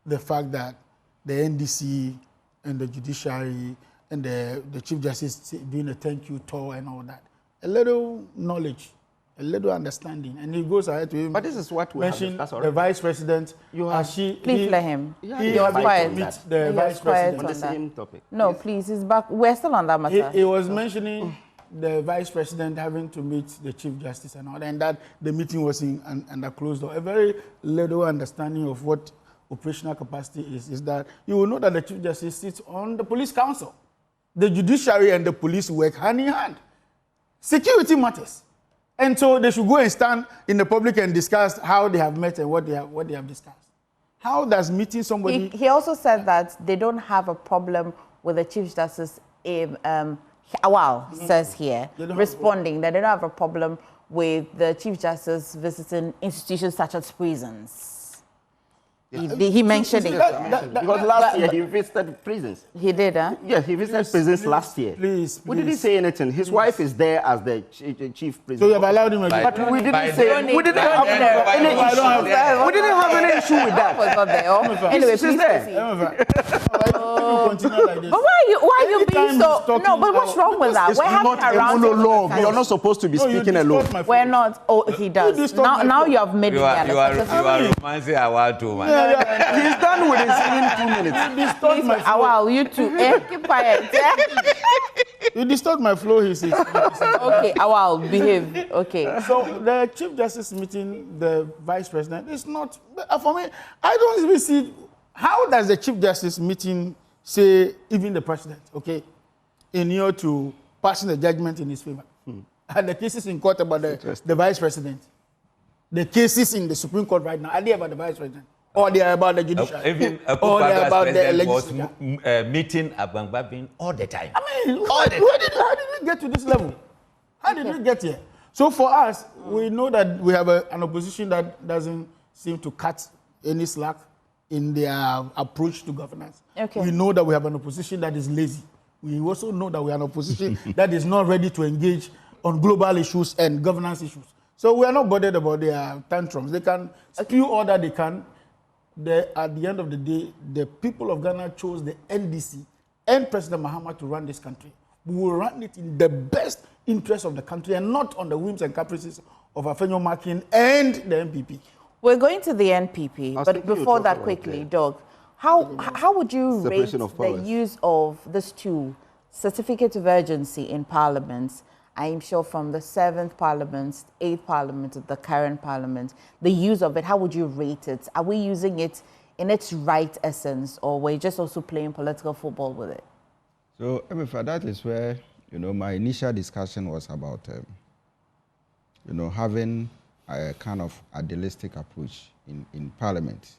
the fact that the NDC and the judiciary and the Chief Justice doing a thank you tour and all that. A little knowledge, a little understanding. And he goes ahead to him.
But this is what we
mention the Vice President.
Please let him.
He was quiet. The Vice President.
On the same topic.
No, please, he's back. We're still on that matter.
He was mentioning the Vice President having to meet the Chief Justice and all that, and that the meeting was under closed door. A very little understanding of what operational capacity is that you will know that the Chief Justice sits on the Police Council. The judiciary and the police work hand in hand. Security matters. And so they should go and stand in the public and discuss how they have met and what they have discussed. How does meeting somebody...
He also said that they don't have a problem with the Chief Justice, says here, responding that they don't have a problem with the Chief Justice visiting institutions such as prisons. He mentioned it.
Because last year he visited prisons.
He did, huh?
Yes, he visited prisons last year.
Please.
We didn't say anything. His wife is there as the chief prison.
So you have allowed him again.
But we didn't say... We didn't have any issue. We didn't have any issue with that.
Was not there. Anyway, she's there. But why are you being so... No, but what's wrong with that?
It's not a monologue. You're not supposed to be speaking alone.
We're not... Oh, he does. Now you have made it.
You are romancing our too, man.
He's done with his 2 minutes.
Wow, you too. Keep quiet.
You distort my flow, he says.
Okay, Awal, behave. Okay.
So the Chief Justice meeting the Vice President is not... For me, I don't even see... How does the Chief Justice meeting say even the President, okay, in order to passing the judgment in his favor? And the cases in court about the vice president. The cases in the Supreme Court right now, are they about the vice president? Or they are about the judiciary?
Even
or they are about the
legislature? Was meeting Abang all the time.
I mean, how did we get to this level? How did we get here? So for us, we know that we have an opposition that doesn't seem to cut any slack in their approach to governance.
Okay.
We know that we have an opposition that is lazy. We also know that we have an opposition that is not ready to engage on global issues and governance issues. So we are not bothered about their tantrums. They can spew all that they can. At the end of the day, the people of Ghana chose the NDC and President Mahama to run this country. We will run it in the best interest of the country and not on the whims and caprices of Afenyo Makin and the NPP.
We're going to the NPP, but before that, quickly, Doug, how would you rate the use of this tool, certificate of urgency in parliaments? I'm sure from the 7th Parliament, 8th Parliament, the current Parliament, the use of it, how would you rate it? Are we using it in its right essence, or we're just also playing political football with it?
So, that is where, my initial discussion was about, having a kind of idealistic approach in Parliament.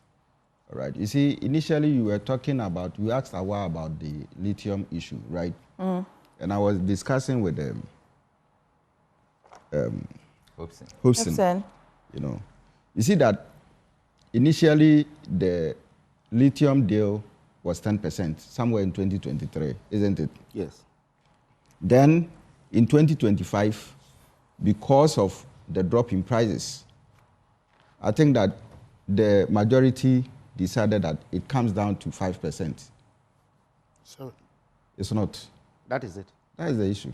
All right. You see, initially you were talking about, you asked a while about the lithium issue, right? Mm. And I was discussing with them. Hobson. You see that initially the lithium deal was 10% somewhere in 2023, isn't it?
Yes.
Then in 2025, because of the drop in prices, I think that the majority decided that it comes down to 5%.
So
it's not.
That is it.
That is the issue.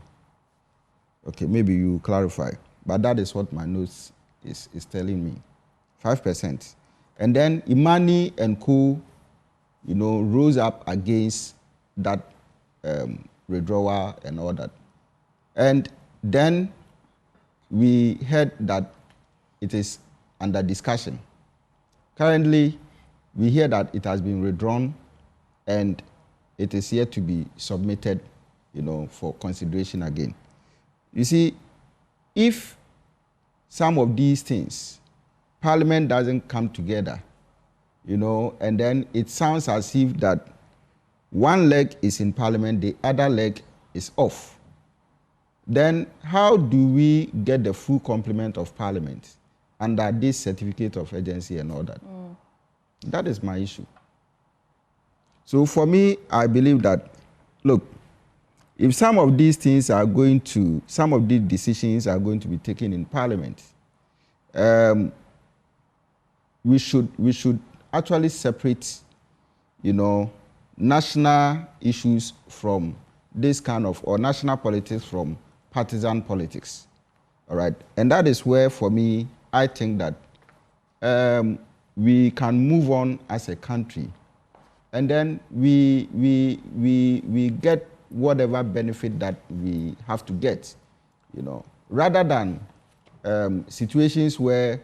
Okay, maybe you clarify, but that is what my notes is telling me, 5%. And then Imani and Co, rose up against that withdrawal and all that. And then we heard that it is under discussion. Currently, we hear that it has been withdrawn and it is yet to be submitted, for consideration again. You see, if some of these things, Parliament doesn't come together, and then it sounds as if that one leg is in Parliament, the other leg is off, then how do we get the full complement of Parliament under this certificate of urgency and all that? Mm. That is my issue. So for me, I believe that, look, if some of these things are some of these decisions are going to be taken in Parliament, we should actually separate, national issues from this kind of, or national politics from partisan politics. All right, and that is where, for me, I think that we can move on as a country, and then we get whatever benefit that we have to get, rather than situations where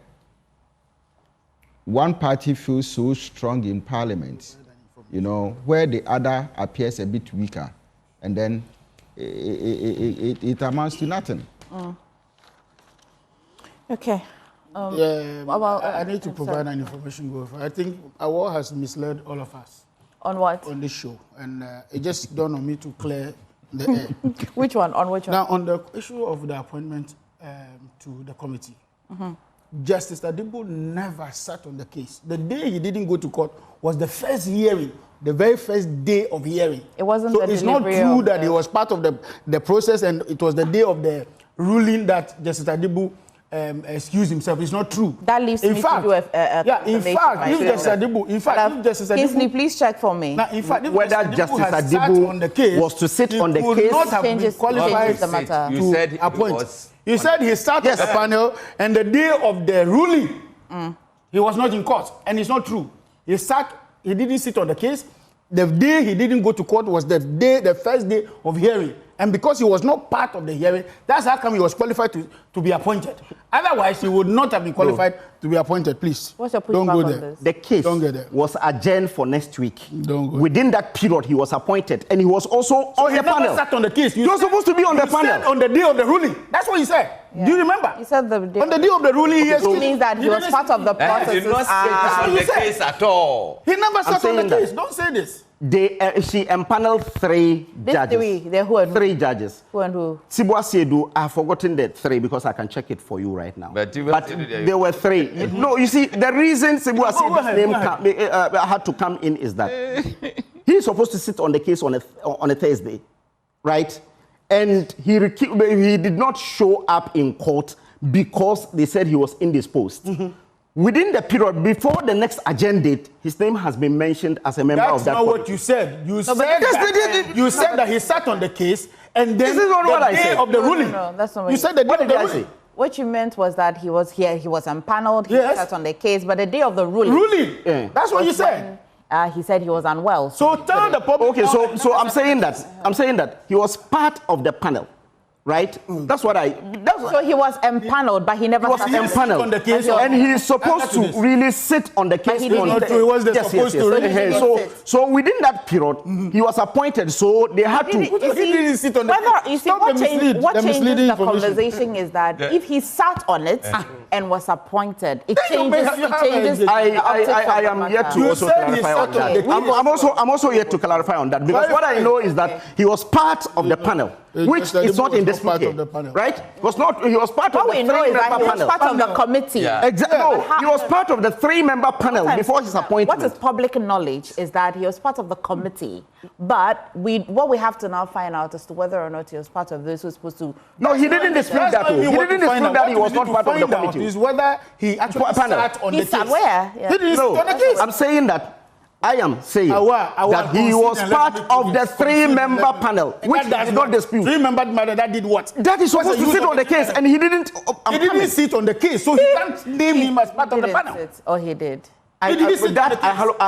one party feels so strong in Parliament, where the other appears a bit weaker, and then it amounts to nothing.
Mm. Okay.
I need to provide an information go. I think Award has misled all of us.
On what?
On this show. And it just dawned on me to clear the air.
Which one? On which one?
Now, on the issue of the appointment to the committee, Justice Adibu never sat on the case. The day he didn't go to court was the first hearing, the very first day of hearing.
It wasn't
so it's not true that he was part of the process and it was the day of the ruling that Justice Adibu excused himself. It's not true.
That leaves me to do
in fact, if Justice Adibu,
Kingsley, please check for me.
Now, in fact, if
whether Justice Adibu was to sit on the case,
he would not have been qualified to appoint. He said he started the panel, and the day of the ruling, he was not in court, and it's not true. He didn't sit on the case. The day he didn't go to court was the first day of hearing. And because he was not part of the hearing, that's how come he was qualified to be appointed. Otherwise, he would not have been qualified to be appointed. Please.
What's your
don't
pushback
go
on
there.
this?
The case was adjourned for next week. Within that period, he was appointed, and he was also on the panel.
He never sat on the case.
You're supposed to be on the panel
on the day of the ruling. That's what he said.
Yeah.
Do you remember?
He said the day
on the day of the ruling. Yes,
which means that he was part of the process.
He did not sit on the case at all.
He never sat on the case. Don't say this.
She empaneled 3 judges. Three judges.
Who and who?
Sibua Siedu, I have forgotten the 3 because I can check it for you right now. But there were 3. No, you see, the reason Sibua Siedu's name had to come in is that he's supposed to sit on the case on a Thursday, right? And he did not show up in court because they said he was indisposed. Within the period before the next agenda date, his name has been mentioned as a member of that.
That's not what you said. You said that he sat on the case, and then
this is not what I
day
said.
of the ruling.
No, that's not what
you said. The day of the ruling.
What you meant was that he was here, he was empaneled, he sat on the case, but the day of the ruling.
That's what you said.
He said he was unwell.
So tell the public.
Okay, so I'm saying that he was part of the panel. Right? That's what
so he was empaneled, but he never
was empaneled on the case, and he's supposed to really sit on the case. So within that period, he was appointed. So they had to.
What changes the conversation is that if he sat on it and was appointed, it changes.
I am yet to also clarify on that. I'm also yet to clarify on that because what I know is that he was part of the panel, which is not in this part of the panel, right? He was part of the 3-member panel.
He was part of the committee.
Exactly. No, he was part of the 3-member panel before his appointment.
What is public knowledge is that he was part of the committee, but what we have to now find out as to whether or not he was part of those who were supposed to.
No, he didn't dispute that. He didn't dispute that he was not part of the committee.
Is whether he actually sat on the case.
He sat where?
He didn't sit on the case.
I'm saying that. I am saying that he was part of the 3-member panel, which did not dispute.
3-member panel that did what?
That is supposed to sit on the case, and he didn't.
He didn't sit on the case, so he can't name him as part of the panel.
Oh, he did.
I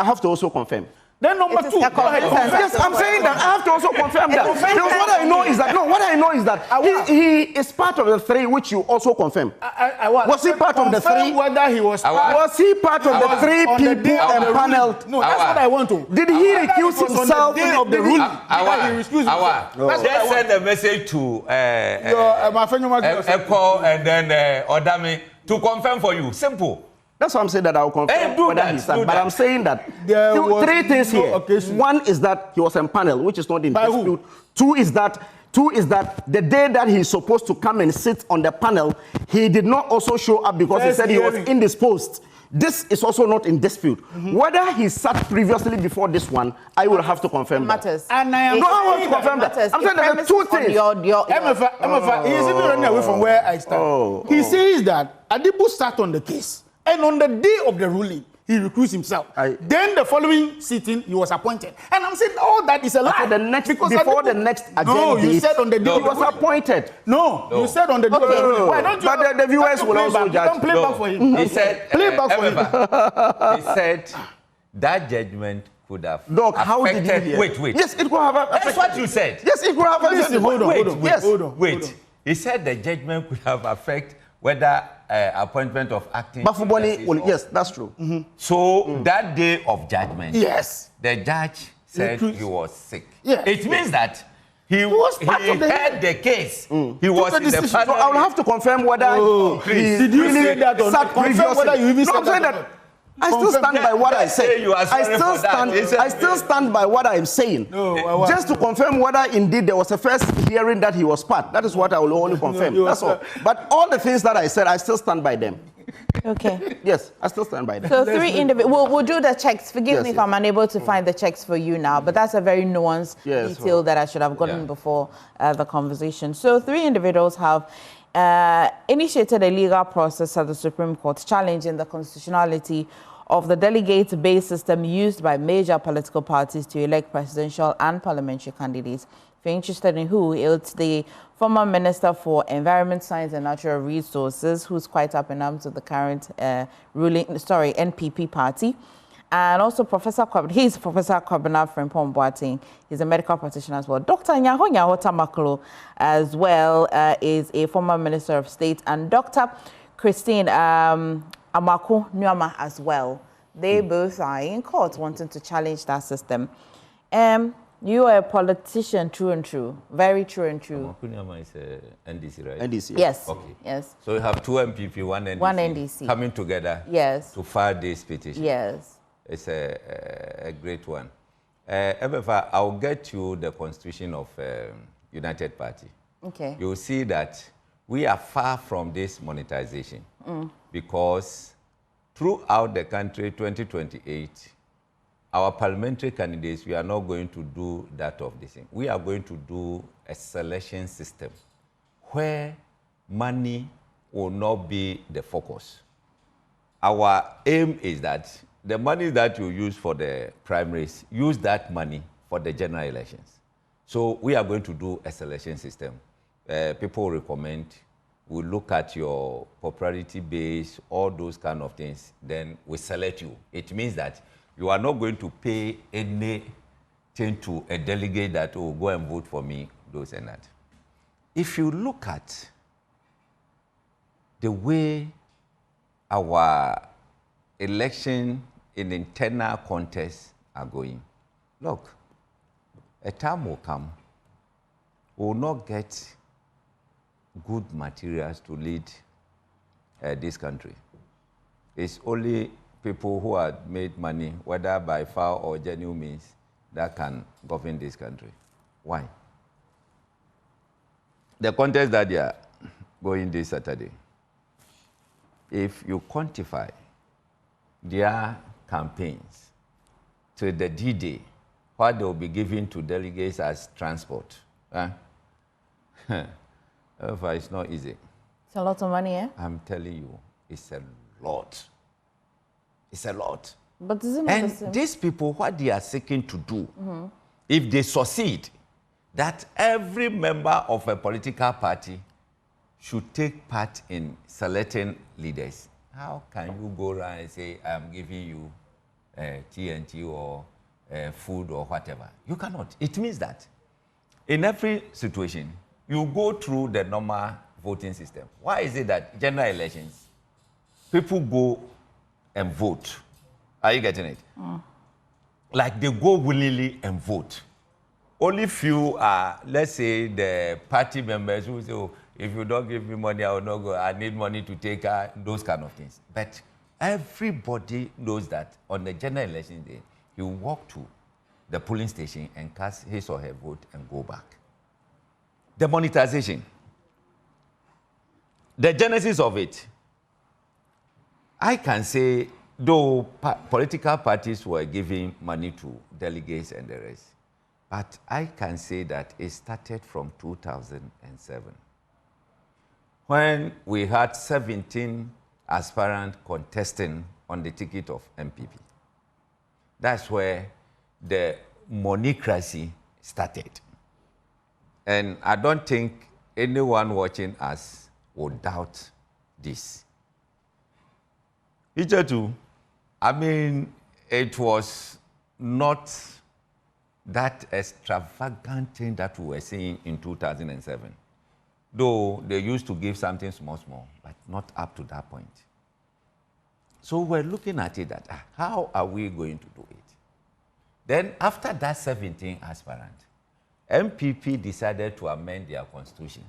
have to also confirm.
Then number 2.
Yes, I'm saying that I have to also confirm that. Because what I know is that he is part of the 3, which you also confirm. Was he part of the 3?
Whether he was
part of the 3 people empaneled?
No, that's what I want to.
Did he recuse himself?
On the day of the ruling.
Just send a message to Echo and then Odami to confirm for you. Simple.
That's why I'm saying that I'll confirm whether he sat. But I'm saying that 3 things here. One is that he was empaneled, which is not in dispute. Two is that the day that he's supposed to come and sit on the panel, he did not also show up because he said he was indisposed. This is also not in dispute. Whether he sat previously before this one, I will have to confirm that.
And I am
I want to confirm that. I'm saying there are 2 things.
He is even running away from where I stand. He says that Adibu sat on the case. And on the day of the ruling, he recused himself. Then the following sitting, he was appointed. And I'm saying all that is a lie.
The next agenda.
No, you said on the day
he was appointed.
No, you said on the day of the ruling. Why don't you?
But the viewers will also judge.
Don't play back for him.
He said,
play back for him.
He said that judgment could have
Doc, how did you hear?
Wait.
Yes, it could have affected.
That's what you said.
Yes, it could have affected.
Hold on.
Wait. He said the judgment could have affected whether appointment of acting.
Yes, that's true.
So that day of judgment,
the
judge said he was sick.
Yes.
It means that he heard the case. He was in the panel.
So I will have to confirm whether he
did you say that or not? Confirm whether you even said that.
I still stand by what I say. I still stand by what I'm saying. Just to confirm whether indeed there was a first hearing that he was part. That is what I will only confirm. That's all. But all the things that I said, I still stand by them.
Okay.
Yes, I still stand by them.
So 3 individuals. We'll do the checks. Forgive me if I'm unable to find the checks for you now, but that's a very nuanced detail that I should have gotten before the conversation. So 3 individuals have initiated a legal process at the Supreme Court challenging the constitutionality of the delegate-based system used by major political parties to elect presidential and parliamentary candidates. If you're interested in who, it's the former Minister for Environment, Science and Natural Resources, who's quite up in arms with the current NPP party. And also he's Professor Kwabena Frimpong Boateng. He's a medical practitioner as well. Dr. Nyaho Tamaklo as well is a former Minister of State. And Dr. Christine, Amako Nyama as well. They both are in court wanting to challenge that system. You are a politician, true and true, very true and true.
Amako Nyama is NDC, right?
NDC. Yes.
Okay.
Yes.
So you have 2 MPP, 1 NDC.
1 NDC.
Coming together.
Yes.
To file this petition.
Yes.
It's a great one. However, I'll get you the constitution of United Party.
Okay.
You'll see that we are far from this monetization because throughout the country, 2028, our parliamentary candidates, we are not going to do that of this thing. We are going to do a selection system where money will not be the focus. Our aim is that the money that you use for the primaries, use that money for the general elections. So we are going to do a selection system. People recommend, we look at your popularity base, all those kind of things, then we select you. It means that you are not going to pay anything to a delegate that will go and vote for me, those and that. If you look at the way our election in internal contests are going, look, a time will come, we will not get good materials to lead this country. It's only people who have made money, whether by foul or genuine means, that can govern this country. Why? The contest that they are going this Saturday, if you quantify their campaigns to the D-Day, what they will be giving to delegates as transport, it's not easy.
It's a lot of money, eh?
I'm telling you, it's a lot. It's a lot.
But isn't it the same?
And these people, what they are seeking to do, if they succeed, that every member of a political party should take part in selecting leaders. How can you go around and say, I'm giving you TNT or food or whatever? You cannot. It means that in every situation, you go through the normal voting system. Why is it that general elections, people go and vote? Are you getting it? Like they go willingly and vote. Only few are, let's say, the party members who say, oh, if you don't give me money, I will not go. I need money to take those kind of things. But everybody knows that on the general election day, you walk to the polling station and cast his or her vote and go back. The monetization, the genesis of it, I can say, though political parties were giving money to delegates and the rest, but I can say that it started from 2007, when we had 17 aspirants contesting on the ticket of MPP. That's where the moneycracy started. And I don't think anyone watching us would doubt this. Ichetu, I mean, it was not that extravagant thing that we were seeing in 2007. Though they used to give something small, but not up to that point. So we're looking at it that, how are we going to do it? Then after that 17 aspirants, MPP decided to amend their constitution.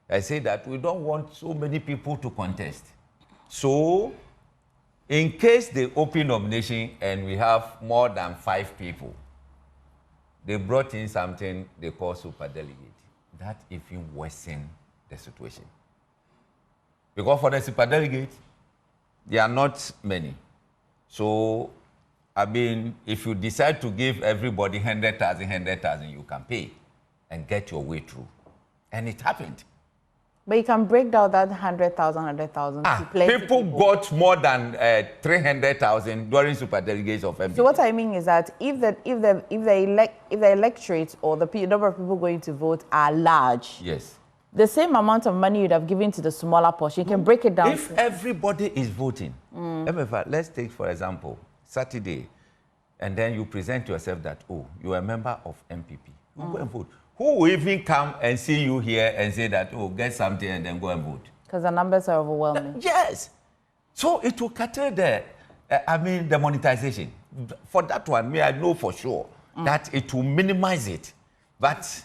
I say that we don't want so many people to contest. So in case they open nomination and we have more than 5 people, they brought in something they call superdelegate. That even worsened the situation. Because for the superdelegate, there are not many. So, I mean, if you decide to give everybody 100,000, you can pay and get your way through. And it happened.
But you can break down that 100,000 to plenty
people got more than 300,000 during superdelegates of MPP.
So what I mean is that if the electorate or the number of people going to vote are large,
yes,
the same amount of money you'd have given to the smaller portion, you can break it down.
If everybody is voting, let's take, for example, Saturday, and then you present yourself that, oh, you are a member of MPP. You go and vote. Who will even come and see you here and say that, oh, get something and then go and vote?
Because the numbers are overwhelming.
Yes. So it will curtail the monetization. For that one, I know for sure that it will minimize it. But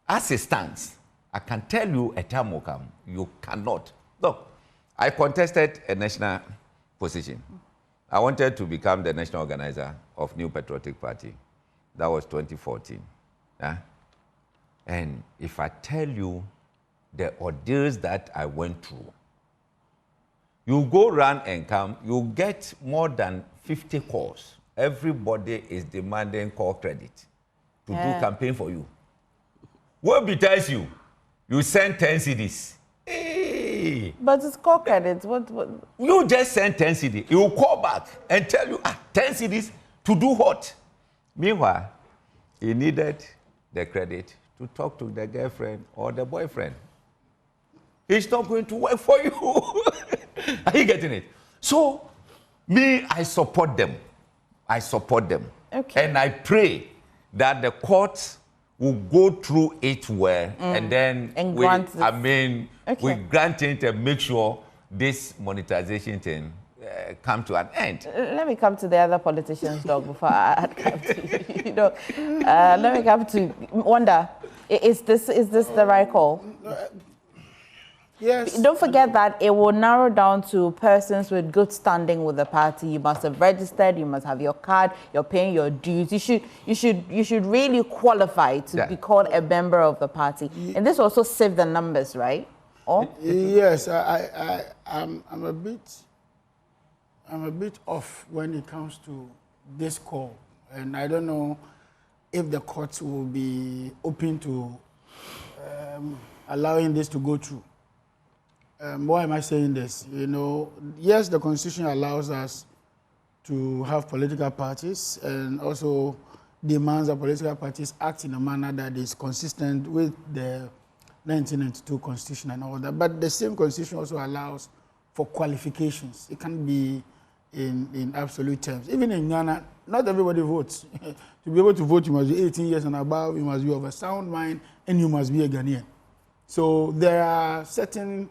as it stands, I can tell you a time will come, you cannot. Look, I contested a national position. I wanted to become the national organizer of New Patriotic Party. That was 2014. And if I tell you the ordeals that I went through, you go run and come, you get more than 50 calls. Everybody is demanding call credit to do campaign for you. What betides you? You send 10 CDs. Hey.
But it's call credit. What?
You just send 10 CDs. He will call back and tell you, 10 CDs to do what? Meanwhile, he needed the credit to talk to the girlfriend or the boyfriend. He's not going to work for you. Are you getting it? So, I support them. I support them.
Okay.
And I pray that the courts will go through it well and then we grant it and make sure this monetization thing come to an end.
Let me come to the other politicians, Doc, before I come to you. Let me come to Wanda. Is this the right call?
Yes.
Don't forget that it will narrow down to persons with good standing with the party. You must have registered. You must have your card. You're paying your dues. You should really qualify to be called a member of the party. And this also saves the numbers, right? Oh?
Yes, I'm a bit off when it comes to this call, and I don't know if the courts will be open to allowing this to go through. Why am I saying this? Yes, the Constitution allows us to have political parties and also demands that political parties act in a manner that is consistent with the 1992 Constitution and all that. But the same Constitution also allows for qualifications. It can be in absolute terms. Even in Ghana, not everybody votes. To be able to vote, you must be 18 years and above, you must be of a sound mind, and you must be a Ghanaian. So there are certain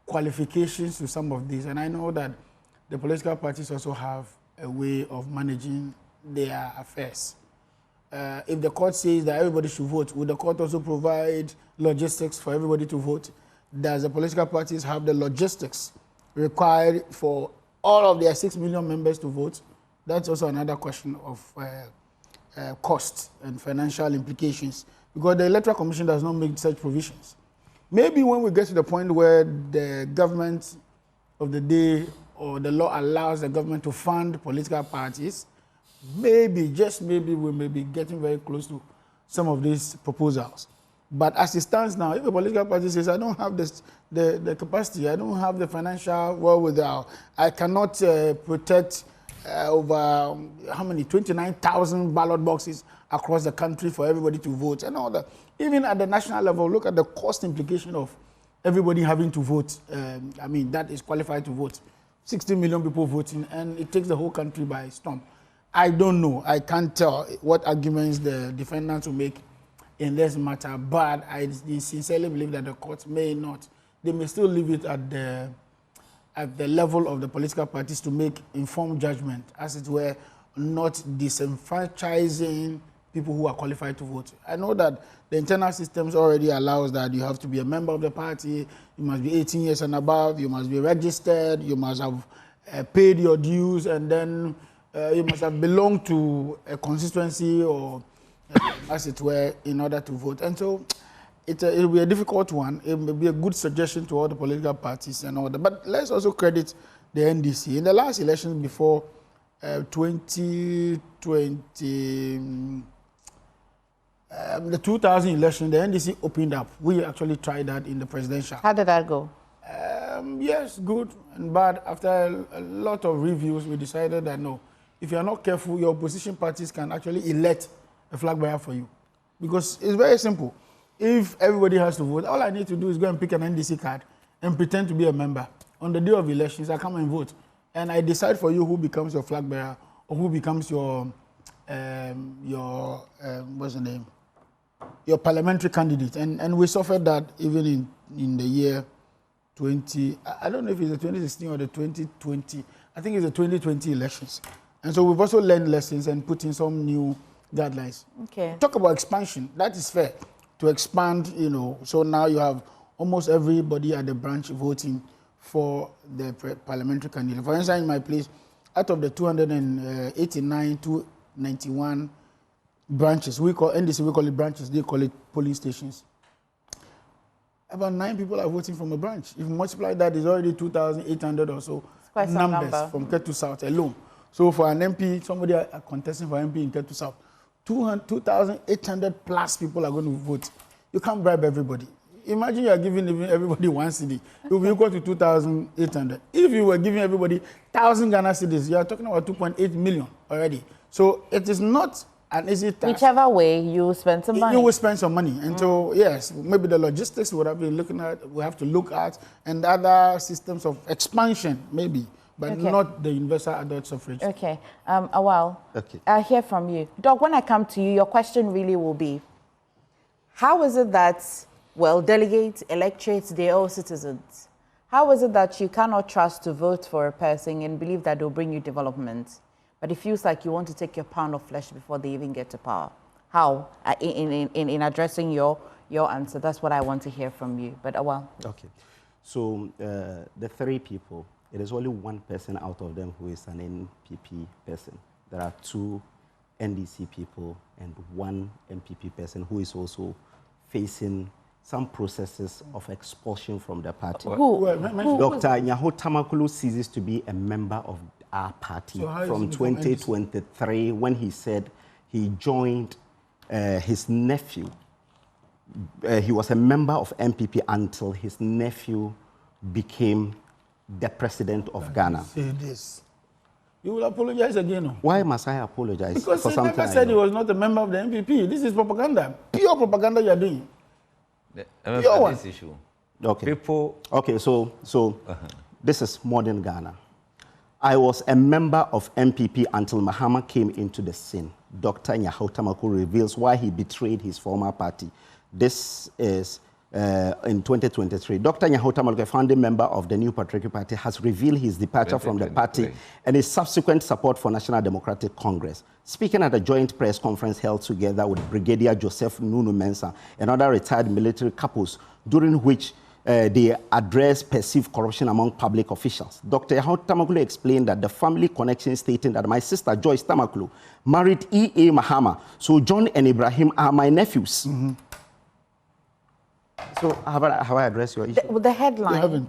qualifications to some of these, and I know that the political parties also have a way of managing their affairs. If the court says that everybody should vote, would the court also provide logistics for everybody to vote? Does the political parties have the logistics required for all of their 6 million members to vote? That's also another question of cost and financial implications, because the Electoral Commission does not make such provisions. Maybe when we get to the point where the government of the day or the law allows the government to fund political parties, maybe, just maybe, we may be getting very close to some of these proposals. But as it stands now, if a political party says, I don't have the capacity, I don't have the financial wherewithal, I cannot protect over, 29,000 ballot boxes across the country for everybody to vote and all that. Even at the national level, look at the cost implication of everybody having to vote. That is qualified to vote. 60 million people voting, and it takes the whole country by storm. I don't know. I can't tell what arguments the defendants will make in this matter, but I sincerely believe that the courts may not. They may still leave it at the level of the political parties to make informed judgment, as it were, not disenfranchising people who are qualified to vote. I know that the internal systems already allows that you have to be a member of the party, you must be 18 years and above, you must be registered, you must have paid your dues, and then you must have belonged to a constituency or, as it were, in order to vote. And so it will be a difficult one. It may be a good suggestion to all the political parties and all that. But let's also credit the NDC. In the last election before 2020, the 2000 election, the NDC opened up. We actually tried that in the presidential.
How did that go?
Yes, good and bad. After a lot of reviews, we decided that no, if you are not careful, your opposition parties can actually elect a flag bearer for you. Because it's very simple. If everybody has to vote, all I need to do is go and pick an NDC card and pretend to be a member. On the day of elections, I come and vote. And I decide for you who becomes your flag bearer or who becomes your what's the name? Your parliamentary candidate. And we suffered that even in the year I don't know if it's the 2016 or the 2020. I think it's the 2020 elections. And so we've also learned lessons and put in some new guidelines.
Okay.
Talk about expansion. That is fair to expand, you know. So now you have almost everybody at the branch voting for the parliamentary candidate. For instance, in my place, out of the 289 to 91 branches, we call NDC, we call it branches, they call it polling stations. About 9 people are voting from a branch. If you multiply that, it's already 2,800 or so numbers from Ketu South alone. So for an MP, somebody are contesting for MP in Ketu South, 2,800 plus people are going to vote. You can't bribe everybody. Imagine you are giving everybody 1 cedi. It will be equal to 2,800. If you were giving everybody 1,000 Ghana cedis, you are talking about 2.8 million already. So it is not an easy task.
Whichever way, you spend some money.
You will spend some money. And so, yes, maybe the logistics we have been looking at, we have to look at, and other systems of expansion, maybe, but not the universal adult suffrage.
Okay. Awal, I hear from you. Doc, when I come to you, your question really will be, how is it that, well, delegates, electorates, they're all citizens. How is it that you cannot trust to vote for a person and believe that they'll bring you development, but it feels like you want to take your pound of flesh before they even get to power? How? In addressing your answer, that's what I want to hear from you. But Awal.
Okay. So the 3 people, it is only 1 person out of them who is an NPP person. There are 2 NDC people and 1 MPP person who is also facing some processes of expulsion from the party. Dr. Nyaho Tamakulu ceases to be a member of our party from 2023 when he said he joined his nephew. He was a member of MPP until his nephew became the president of Ghana.
Say this. You will apologize again. No?
Why must I apologize?
Because
for
he
something
never said he was not a member of the MPP. This is propaganda. Pure propaganda you are doing.
This issue.
Okay.
People.
Okay, so this is modern Ghana. I was a member of MPP until Mahama came into the scene. Dr. Nyaho Tamakulu reveals why he betrayed his former party. This is in 2023. Dr. Nyaho Tamakulu, a founding member of the New Patriotic Party, has revealed his departure from the party and his subsequent support for National Democratic Congress. Speaking at a joint press conference held together with Brigadier Joseph Nunu Mensah and other retired military couples, during which they addressed perceived corruption among public officials. Dr. Nyaho Tamakulu explained that the family connection, stating that my sister Joyce Tamakulu married E.A. Mahama, so John and Ibrahim are my nephews. Mm-hmm. So have I addressed your issue?
The headline.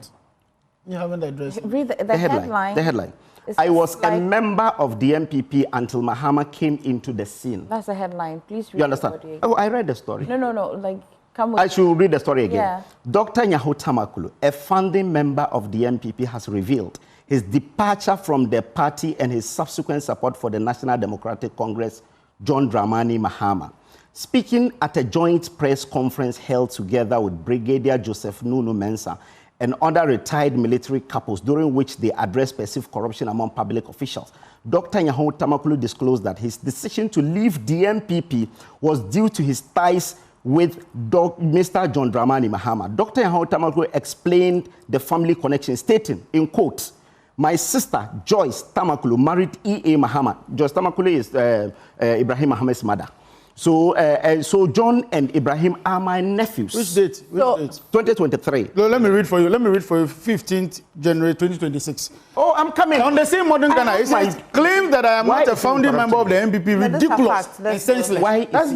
You haven't addressed it.
Read the headline.
The headline. I was a member of the MPP until Mahama came into the scene.
That's the headline. Please read.
You understand? Oh, I read the story.
No. Like, come with.
I should read the story again.
Yeah.
Dr. Nyaho Tamakulu, a founding member of the MPP, has revealed his departure from the party and his subsequent support for the National Democratic Congress, John Dramani Mahama. Speaking at a joint press conference held together with Brigadier Joseph Nunu Mensah and other retired military couples, during which they addressed perceived corruption among public officials, Dr. Nyaho Tamakulu disclosed that his decision to leave the MPP was due to his ties with Mr. John Dramani Mahama. Dr. Nyaho Tamakulu explained the family connection, stating, in quote, my sister, Joyce Tamakulu, married E.A. Mahama. Joyce Tamakulu is Ibrahim Mahama's mother. So John and Ibrahim are my nephews.
Which date?
2023.
No, let me read for you. 15th January 2026.
Oh, I'm coming.
On the same modern Ghana, it's my claim that I am not a founding member of the MPP. Ridiculous and senseless.
Why? That's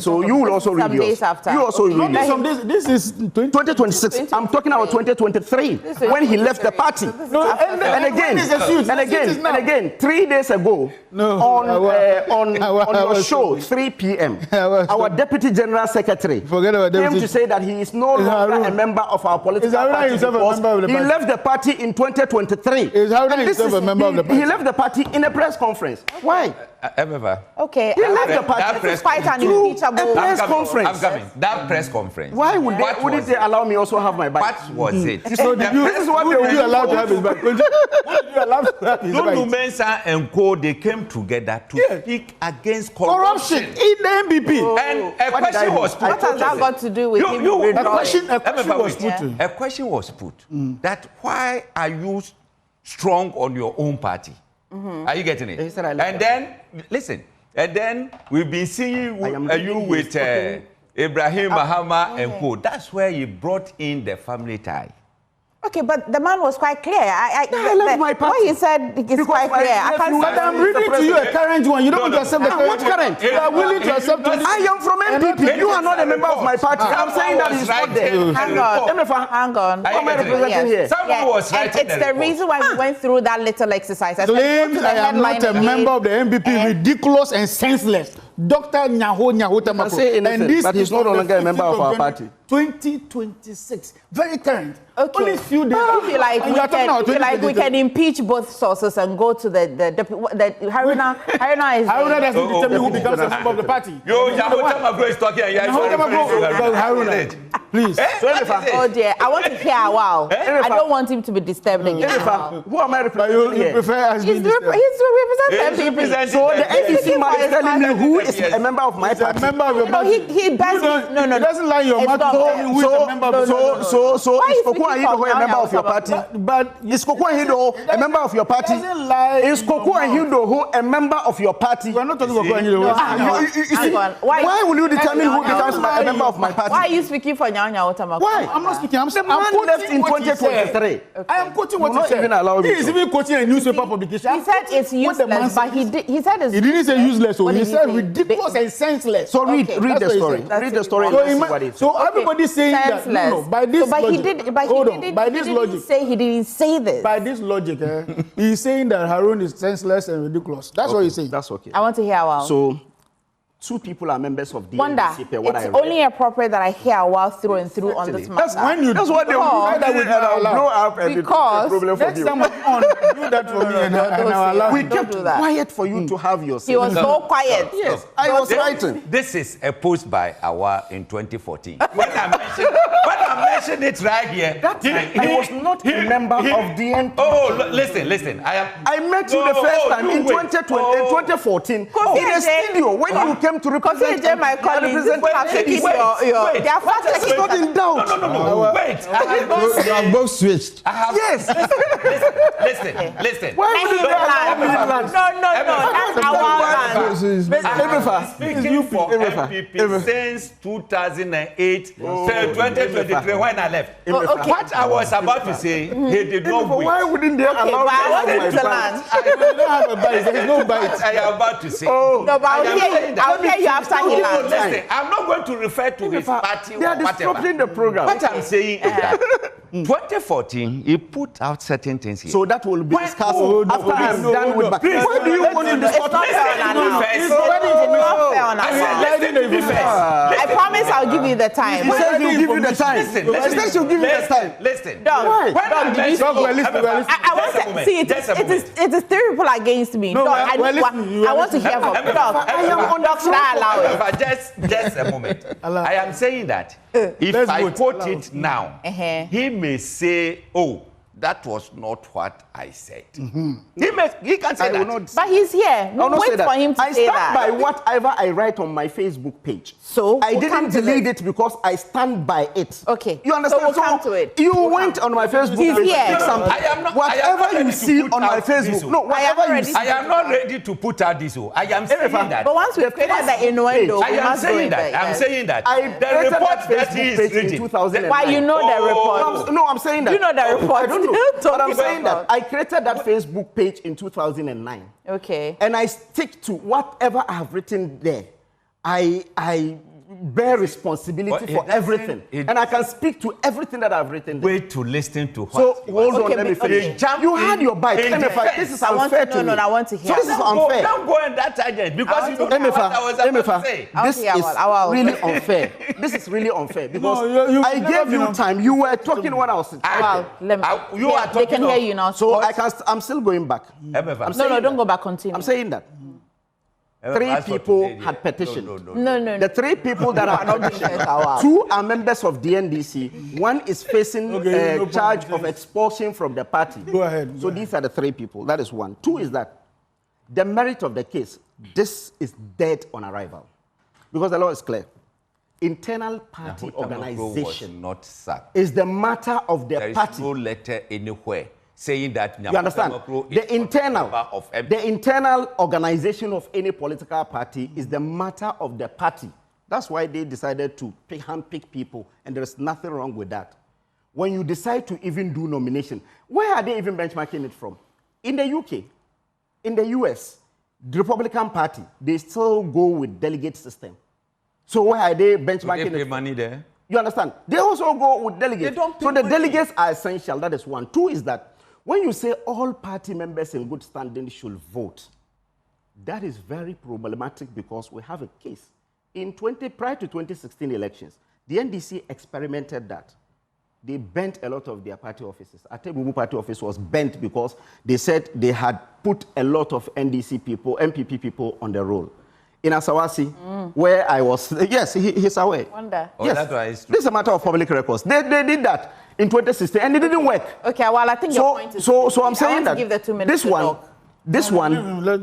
so you will also read yours. You also read yours.
This is
2026. I'm talking about 2023 when he left the party. And again, 3 days ago on your show, 3 p.m., our Deputy General Secretary came to say that he is no longer a member of our political party because he left the party in 2023.
He left the party
in a press conference. Why?
Okay,
that
this is quite an impeachable
press conference.
I'm coming. That press conference.
Why wouldn't they allow me also have my bike?
What was it?
So this is what they will allow to have his bike. What did you allow to have his bike?
Lulu Mensah and Co. They came together to speak against corruption
in the MBP.
And a question was put.
What has that got to do with him?
A question was put that why are you strong on your own party? Are you getting it? And then, listen, and then we've been seeing you with Ibrahim Mahama and Co. That's where you brought in the family tie.
Okay, but the man was quite clear. I
left my party.
What he said is quite clear. I can't
but I'm reading to you a current one. You don't want to accept the current. What current? You are willing to accept it. I am from MPP. You are not a member of my party. I'm saying that he's not there.
Hang on.
Who am I representing here?
Someone was writing
it's the reason why we went through that little exercise.
Claims I am not a member of the MPP, ridiculous and senseless. Dr. Nyaho Tamako.
And this but he's no longer a member of our party.
2026. Very current.
Okay.
Only few days.
I feel like we can impeach both sources and go to the Haruna is
Haruna doesn't determine who becomes a member of the party.
Yo, Nyaho Tamako is talking and
Haruna. Please.
Oh dear, I want to hear a while. I don't want him to be disturbed again.
Who am I representing?
You prefer as
he's representing MPP.
So the APC man is telling me who is a member of my party.
Member of your party.
He doesn't. No.
He doesn't lie your mouth.
So is Koku Ahido a member of your party? But is Koku Ahido a member of your party? Is Koku Ahido a member of your party?
We are not talking about Koku Ahido.
Why will you determine who becomes a member of my party?
Why are you speaking for Nyaho Tamako?
Why? I'm not speaking. I'm
left in 2023.
I am quoting what he said. He is even quoting a newspaper publication.
He said it's useless, but he said it's.
He didn't say useless. So he said ridiculous and senseless.
So read the story. Read the story.
So
everybody's saying that by this logic. Hold on. By this logic.
He didn't say this.
By this logic, he's saying that Harun is senseless and ridiculous. That's what he's saying.
That's okay.
I want to hear a while.
So, two people are members of the
Wanda, it's only appropriate that I hear a while through and through on this matter.
That's what they will do. That will blow up and
because
problem for you.
Someone do that for me and I'll allow
we kept quiet for you to have your say.
He was so quiet.
Yes, I was writing.
This is a post by Awa in 2014. When I mentioned it right here,
I was not a member of the NPP.
Oh, listen.
I met you the first time in 2014 in a studio when you came to represent
my colleagues. They are
fact not in doubt.
No. Wait.
You have both switched.
Yes. Listen.
Why would you allow me
No. That's our
man. Speaking for MPP since 2008 till 2023 when I left. What I was about to say, he did not wait.
Why wouldn't they allow me to land?
I don't have a bite. There is no bite.
I am about to say.
No, but I'll hear you after he lands.
Listen, I'm not going to refer to his party or
whatever. They are disrupting the program.
What I'm saying is that 2014, he put out certain things here.
So that will be discussed after I'm done with my... Why do you want to discuss?
I promise I'll give you the time.
He says he'll give you the time. He says he'll give you the time.
Listen.
I want to see it is three people against me. I want to hear from Doc.
Just a moment. I am saying that if I quote it now, he may say, oh, that was not what I said. He can say that.
But he's here. Wait for him to say that.
I stand by whatever I write on my Facebook page.
So
I didn't delete it because I stand by it.
Okay.
You understand?
So we'll come to it.
You went on my Facebook page.
He's here.
Whatever you see on my Facebook. No, whatever you see.
I am not ready to put out this. I am saying that.
But once we've created the innuendo,
I am saying that. I'm saying that. The report that he is reading.
Why you know the report?
No, I'm saying that.
You know the report.
I don't know. But I'm saying that I created that Facebook page in 2009.
Okay.
And I stick to whatever I have written there. I bear responsibility for everything. And I can speak to everything that I've written there.
Wait to listen to what.
So hold on, let me finish. You had your bite. This is unfair to me.
No, I want to hear.
So this is unfair.
Don't go in that tangent because you don't know what I was about to say.
This is really unfair. This is really unfair because I gave you time. You were talking when I was sitting.
They can hear you now.
So I'm still going back.
No, don't go back. Continue.
I'm saying that
3 people had petitioned.
No.
The 3 people that are not petitioned, 2 are members of the NDC. 1 is facing charge of expulsion from the party.
Go ahead.
So these are the 3 people. That is 1. 2 is that the merit of the case, this is dead on arrival. Because the law is clear. Internal party organization
not sacked.
is the matter of the
there
party.
There is no letter anywhere saying that
you understand? The internal organization of any political party is the matter of the party. That's why they decided to handpick people, and there is nothing wrong with that. When you decide to even do nomination, where are they even benchmarking it from? In the UK, in the US, the Republican Party, they still go with delegate system. So where are they benchmarking
it? They pay money there.
You understand? They also go with delegates. So the delegates are essential. That is 1. 2 is that when you say all party members in good standing should vote, that is very problematic because we have a case. Prior to 2016 elections, the NDC experimented that. They bent a lot of their party offices. Atebubu party office was bent because they said they had put a lot of NDC people, MPP people on the roll. In Asawasi, where I was, yes, he's aware.
Wonder.
Yes,
that's why
this is a matter of public records. They did that in 2016 and it didn't work.
Okay, well, I think your point is...
So I'm saying that
give the 2 minutes
this one,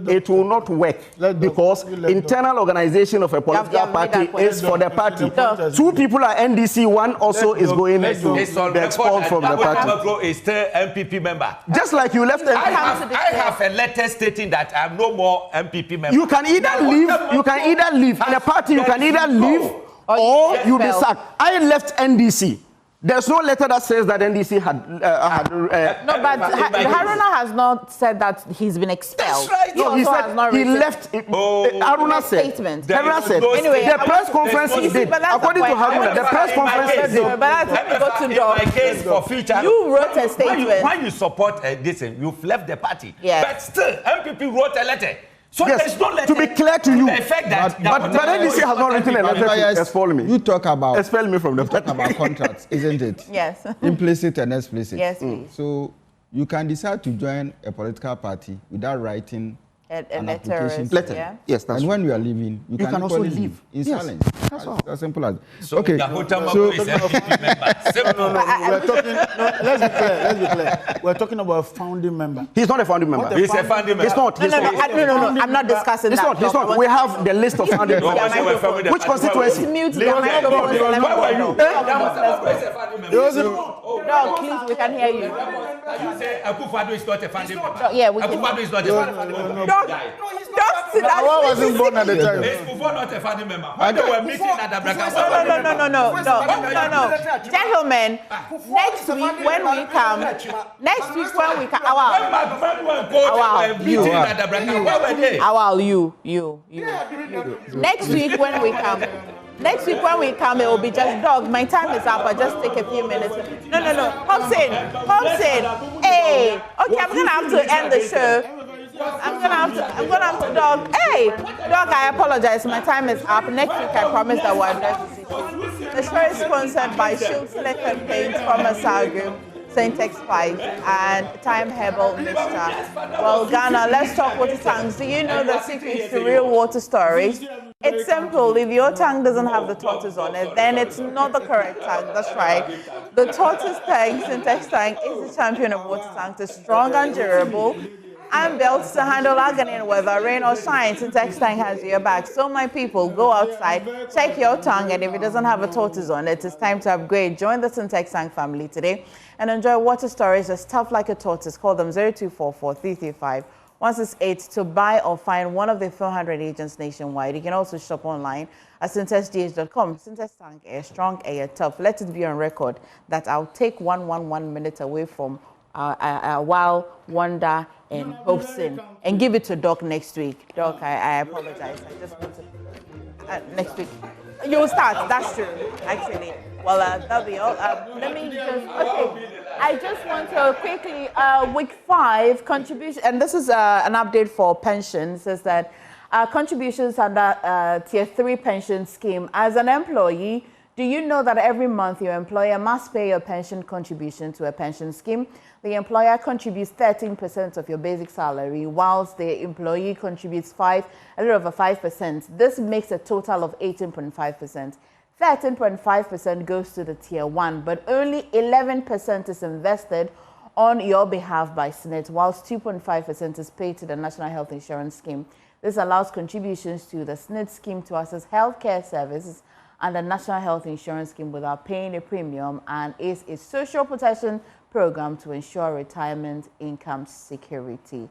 it will not work because internal organization of a political party is for the party. 2 people are NDC, 1 also is going to be expelled from the party.
Is still MPP member.
Just like you left.
I have a letter stating that I'm no more MPP member.
You can either leave. You can either leave in a party. You can either leave or you be sacked. I left NDC. There's no letter that says that NDC had...
no, but Haruna has not said that he's been expelled.
That's right. No, he said he left... Haruna said... Haruna said... Anyway, the press conference he did. According to Haruna, the press conference he did.
But let me go to Doc.
My case for future...
You wrote a statement.
Why you support this? You've left the party.
Yes.
But still, MPP wrote a letter. So
yes,
there's no letter.
to be clear to you,
the effect that
but NDC has not written a letter to expel me.
You talk about
expel me from the
party. About contracts, isn't it?
Yes.
Implicit and explicit.
Yes, please.
So you can decide to join a political party without writing an application
letter. Yeah? Yes, that's
and when you are leaving, you can
also leave
in
yes.
silence.
That's all.
As simple as.
So
okay.
Is MPP member.
We're talking. No, let's be clear. Let's be clear. We're talking about a founding member.
He's not a founding member.
He's a founding member.
He's not.
No. I'm not discussing that.
He's not. We have the list of founding members. Which constituency?
Mute the microphone.
Where were you?
No, please, we can hear you.
You say Akufo-Addo is not a founding member.
Yeah, we can.
Akufo-Addo is not a founding member.
I wasn't born at the time.
Is Akufo not a founding member? When they were meeting at the
No. Gentlemen, next week when we come, Next week when we come, it will be just dogs. My time is up. I'll just take a few minutes. No. Hobson. Hey. Okay, I'm gonna have to end the show. I'm gonna have to dog. Hey, dog, I apologize. My time is up. Next week I promise that we'll address this. The show is sponsored by Shield Silicon Paints from Asare Group, Syntex 5, and Time Herbal Mixture. Well, Ghana, let's talk water tanks. Do you know the secrets to real water stories? It's simple. If your tank doesn't have the tortoise on it, then it's not the correct tank. That's right. The tortoise tank, Syntex tank, is the champion of water tanks. It's strong and durable, and built to handle agony in weather, rain or shine. Syntex tank has your back. So my people, go outside, check your tank, and if it doesn't have a tortoise on it, it's time to upgrade. Join the Syntex tank family today and enjoy water stories as tough like a tortoise. Call them 0244-335-168 to buy or find one of the 400 agents nationwide. You can also shop online at syntexdh.com. Syntex tank, air strong, air tough. Let it be on record that I'll take 1 minute away from Wild Wonder and Hobson and give it to Doc next week. Doc, I apologize. I just want to next week. You'll start. That's true, actually. Well, that'll be all. Let me just. Okay. I just want to quickly. Week 5 contribution, and this is an update for pensions. Says that contributions under Tier 3 pension scheme as an employee Do you know that every month your employer must pay your pension contribution to a pension scheme? The employer contributes 13% of your basic salary, whilst the employee contributes a little over 5%. This makes a total of 18.5%. 13.5% goes to the Tier 1, but only 11% is invested on your behalf by SNIT, whilst 2.5% is paid to the National Health Insurance Scheme. This allows contributions to the SNIT scheme to access healthcare services and the National Health Insurance Scheme without paying a premium, and is a social protection program to ensure retirement income security.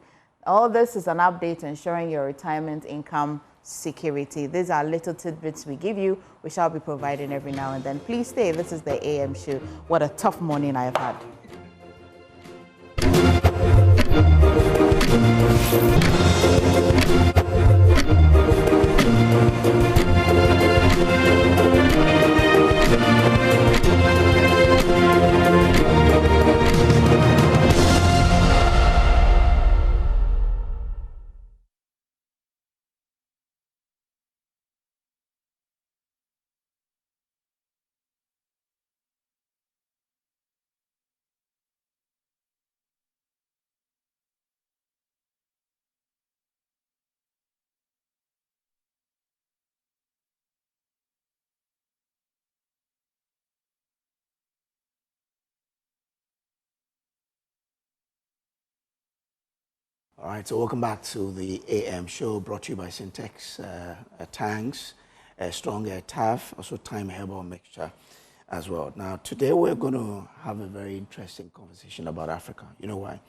All this is an update ensuring your retirement income security. These are little tidbits we give you. We shall be providing every now and then. Please stay. This is the AM show. What a tough morning I have had.
All right, so welcome back to the AM show brought to you by Syntex Tanks, Strong Air Tough, also Time Herbal Mixture as well. Now, today we're going to have a very interesting conversation about Africa. You know why?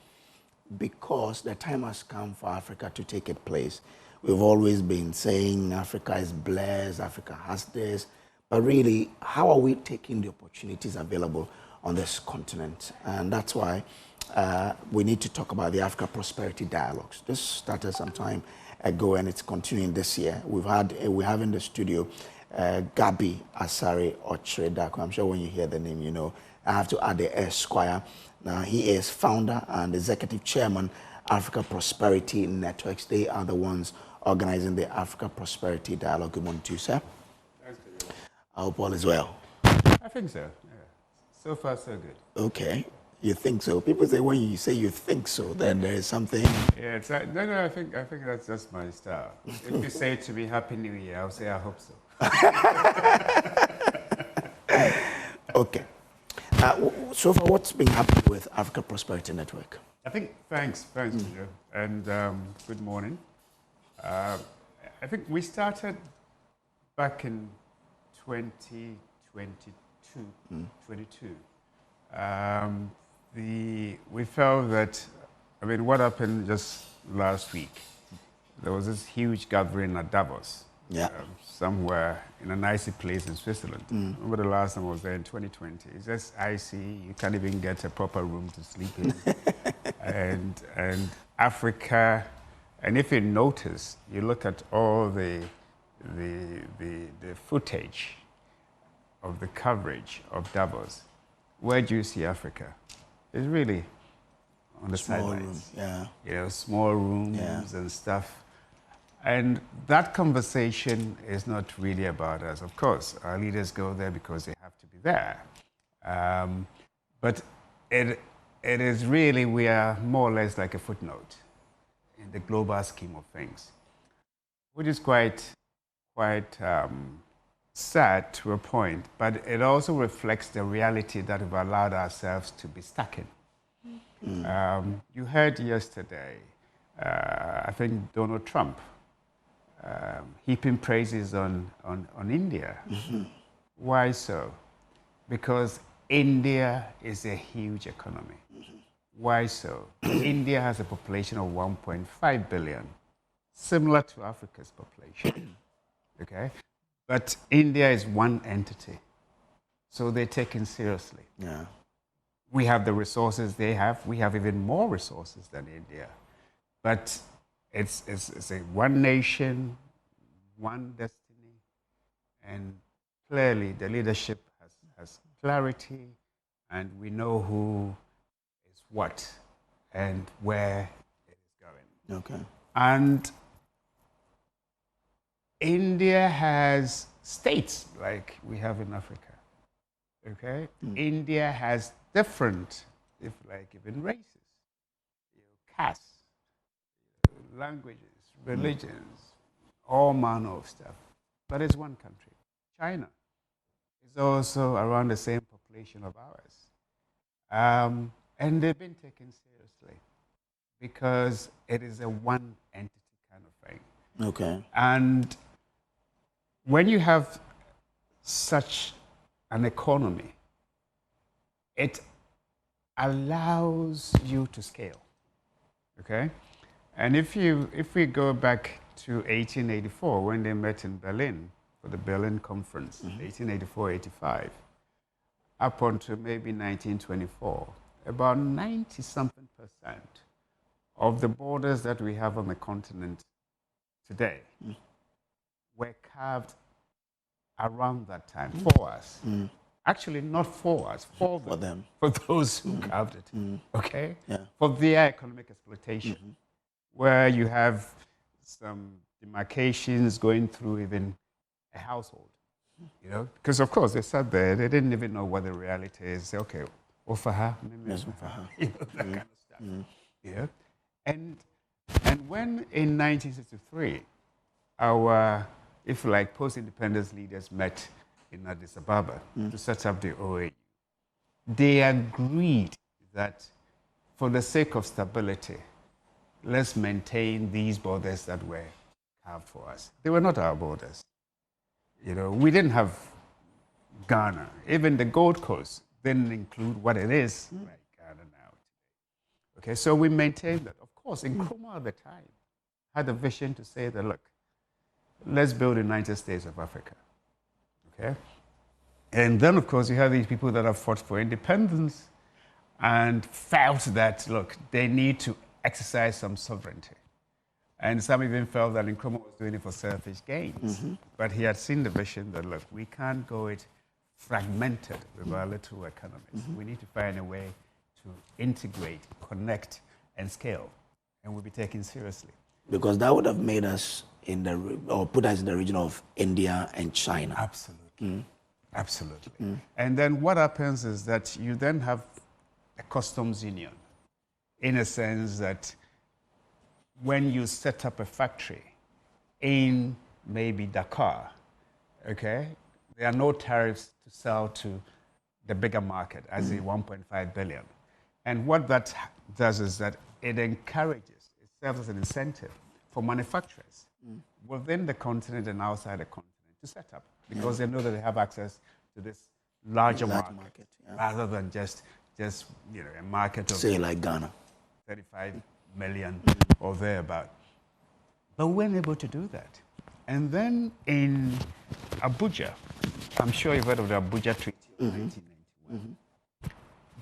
Because the time has come for Africa to take its place. We've always been saying Africa is blessed, Africa has this, but really, how are we taking the opportunities available on this continent? And that's why we need to talk about the Africa Prosperity Dialogues. This started some time ago and it's continuing this year. We have in the studio Gabby Asare Otchere-Darko. I'm sure when you hear the name, you know. I have to add the Esquire. Now, he is founder and executive chairman, Africa Prosperity Networks. They are the ones organizing the Africa Prosperity Dialogue. Good morning to you, sir.
Thanks, good.
I hope all is well.
I think so. Yeah. So far, so good.
Okay. You think so? People say when you say you think so, then there is something.
Yeah, it's like, no. I think that's just my style. If you say to me Happy New Year, I'll say I hope so.
Okay. So far, what's been happening with Africa Prosperity Network?
I think thanks, Joe, and good morning. I think we started back in 2022. We felt that, I mean, what happened just last week? There was this huge gathering at Davos, somewhere in an icy place in Switzerland. Remember the last time I was there in 2020? It's just icy. You can't even get a proper room to sleep in. and Africa, and if you notice, you look at all the footage of the coverage of Davos. Where do you see Africa? It's really on the sidelines. You know, small rooms and stuff. And that conversation is not really about us. Of course, our leaders go there because they have to be there. But it is really, we are more or less like a footnote in the global scheme of things, which is quite sad to a point, but it also reflects the reality that we've allowed ourselves to be stuck in. You heard yesterday, I think Donald Trump heaping praises on India. Why so? Because India is a huge economy. Why so? India has a population of 1.5 billion, similar to Africa's population. Okay? But India is one entity, so they're taken seriously. We have the resources they have. We have even more resources than India. But it's a one nation, one destiny, and clearly the leadership has clarity, and we know who is what and where it is going.
Okay.
And India has states like we have in Africa. Okay? India has different, if like even races, castes, languages, religions, all manner of stuff. But it's one country. China is also around the same population of ours. And they've been taken seriously because it is a one entity kind of thing.
Okay.
And when you have such an economy, it allows you to scale. Okay? And if we go back to 1884, when they met in Berlin for the Berlin Conference, 1884-85, up until maybe 1924, about 90-something% of the borders that we have on the continent today were carved around that time for us. Actually, not for us, for them. For those who carved it, okay?
Yeah.
For their economic exploitation, where you have some demarcations going through even a household, you know? Because, of course, they sat there, they didn't even know what the reality is. Okay, Ofaha, you know, that kind of stuff. Yeah? And when in 1963, our, if you like, post-independence leaders met in Addis Ababa to set up the OAU, they agreed that for the sake of stability, let's maintain these borders that were carved for us. They were not our borders. You know, we didn't have Ghana. Even the Gold Coast didn't include what it is like Ghana now. Okay, so we maintained that. Of course, Nkrumah at the time had a vision to say that, look, let's build the United States of Africa. Okay? And then, of course, you have these people that have fought for independence and felt that, look, they need to exercise some sovereignty. And some even felt that Nkrumah was doing it for selfish gains. But he had seen the vision that, look, we can't go it fragmented with our little economies. We need to find a way to integrate, connect, and scale. And we'll be taken seriously.
Because that would have made us or put us in the region of India and China.
Absolutely. Absolutely. And then what happens is that you then have a customs union, in a sense that when you set up a factory in maybe Dakar, okay, there are no tariffs to sell to the bigger market, as the 1.5 billion. And what that does is that it encourages, it serves as an incentive for manufacturers within the continent and outside the continent to set up, because they know that they have access to this larger market rather than just you know, a market of,
say, like Ghana,
35 million or thereabout. But we weren't able to do that. And then in Abuja, I'm sure you've heard of the Abuja Treaty of 1991,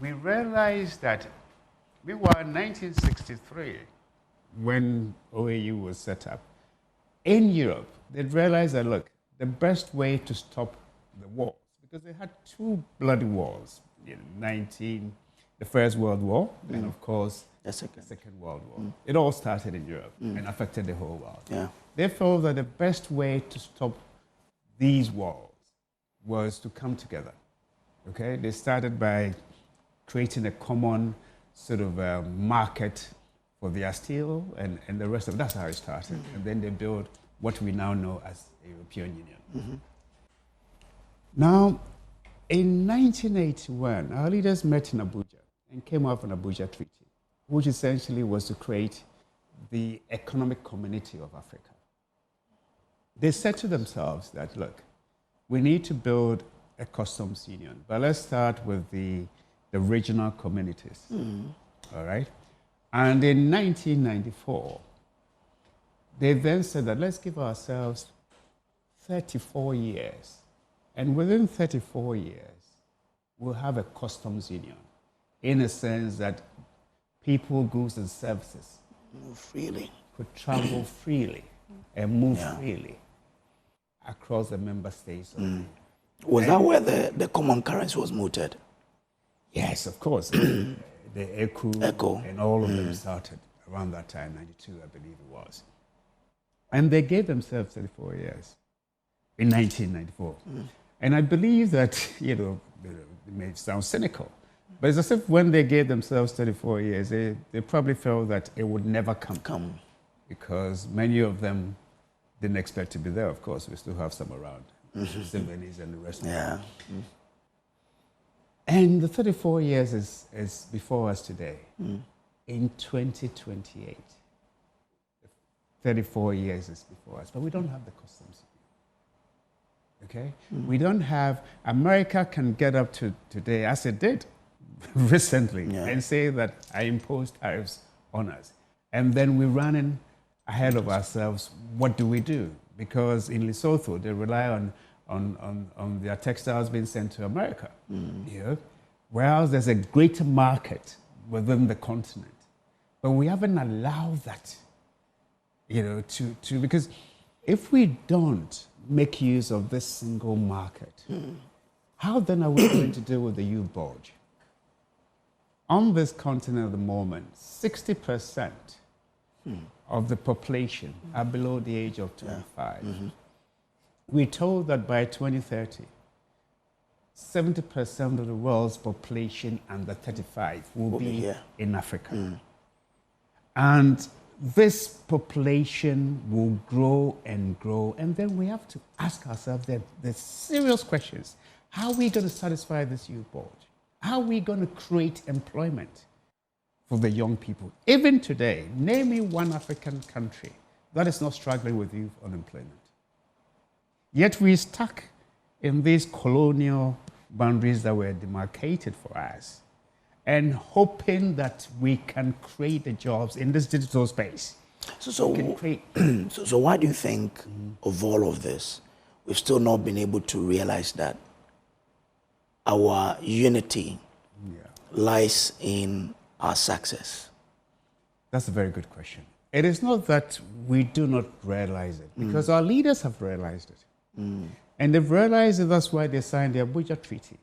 we realized that we were in 1963 when OAU was set up. In Europe, they realized that, look, the best way to stop the wars, because they had two bloody wars, the First World War, and of course, the Second World War. It all started in Europe and affected the whole world.
Yeah.
They felt that the best way to stop these wars was to come together. Okay? They started by creating a common sort of market for their steel and the rest of that's how it started. And then they built what we now know as the European Union. Now, in 1981, our leaders met in Abuja and came up with an Abuja Treaty, which essentially was to create the economic community of Africa. They said to themselves that, look, we need to build a customs union, but let's start with the regional communities, all right? And in 1994, they then said that let's give ourselves 34 years. And within 34 years, we'll have a customs union, in a sense that people, goods, and services
move freely,
could travel freely and move freely across the member states.
Was that where the common currency was mooted?
Yes, of course. The ECU and all of them started around that time, 92, I believe it was. And they gave themselves 34 years. in 1994. And I believe that, you know, it may sound cynical, but it's as if when they gave themselves 34 years, they probably felt that it would never come. Because many of them didn't expect to be there, of course. We still have some around, Simmons and the rest of them. And the 34 years is before us today. In 2028, 34 years is before us, but we don't have the customs. Okay? We don't have, America can get up to today, as it did recently, and say that I imposed tariffs on us. And then we're running ahead of ourselves. What do we do? Because in Lesotho, they rely on their textiles being sent to America. You know? Whereas there's a greater market within the continent. But we haven't allowed that, you know, to because if we don't make use of this single market, how then are we going to deal with the youth bulge? On this continent at the moment, 60% of the population are below the age of 25. We're told that by 2030, 70% of the world's population under 35 will be in Africa. And this population will grow and grow, and then we have to ask ourselves the serious questions. How are we going to satisfy this youth bulge? How are we going to create employment for the young people? Even today, name me one African country that is not struggling with youth unemployment. Yet we're stuck in these colonial boundaries that were demarcated for us and hoping that we can create the jobs in this digital space.
So why do you think of all of this, we've still not been able to realize that our unity lies in our success?
That's a very good question. It is not that we do not realize it, because our leaders have realized it. And they've realized that that's why they signed the Abuja Treaty.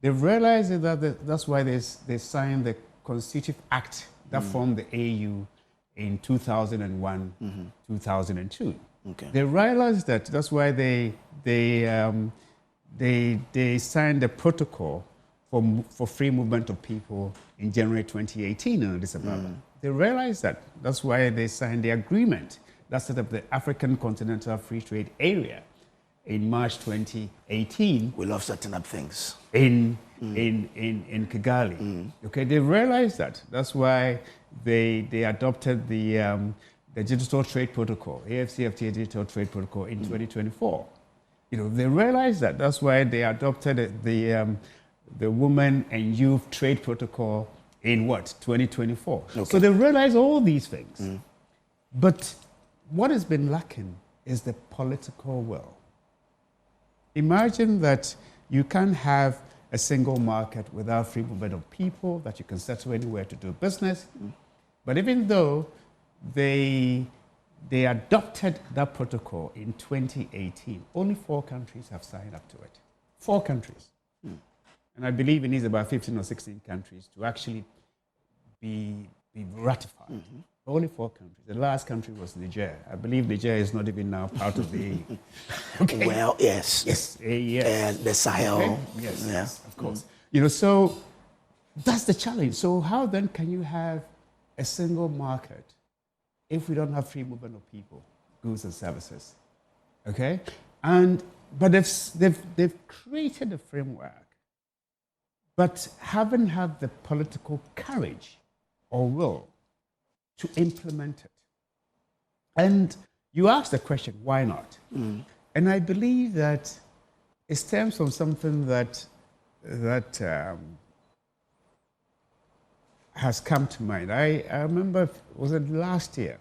They've realized that that's why they signed the Constitutive Act that formed the AU in 2001, 2002. They realized that that's why they signed the protocol for free movement of people in January 2018 in Addis Ababa. They realized that that's why they signed the agreement that set up the African Continental Free Trade Area in March 2018.
We love setting up things.
In Kigali. Okay, they realized that. That's why they adopted the Digital Trade Protocol, AFCFTA Digital Trade Protocol in 2024. You know, they realized that. That's why they adopted the Women and Youth Trade Protocol in what, 2024. So they realized all these things. But what has been lacking is the political will. Imagine that you can't have a single market without free movement of people, that you can settle anywhere to do business. But even though they adopted that protocol in 2018, only 4 countries have signed up to it. 4 countries. And I believe it needs about 15 or 16 countries to actually be ratified. Only 4 countries. The last country was Niger. I believe Niger is not even now part of the EU.
Well, yes.
Yes.
And the Sahel.
Yes, of course. You know, so that's the challenge. So how then can you have a single market if we don't have free movement of people, goods and services? Okay? But they've created a framework, but haven't had the political courage or will to implement it. And you asked the question, why not? And I believe that it stems from something that has come to mind. I remember, was it last year?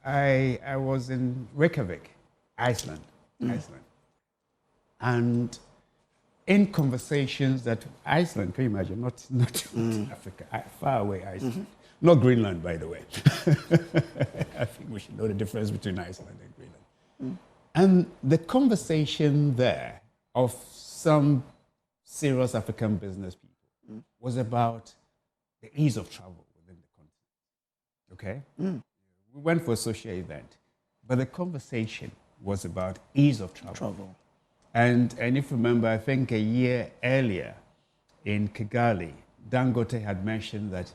I was in Reykjavik, Iceland. And in conversations that Iceland, can you imagine, not Africa, far away Iceland. Not Greenland, by the way. I think we should know the difference between Iceland and Greenland. And the conversation there of some serious African business people was about the ease of travel within the continent. Okay? We went for a social event, but the conversation was about ease of travel. And if you remember, I think a year earlier in Kigali, Dangote had mentioned that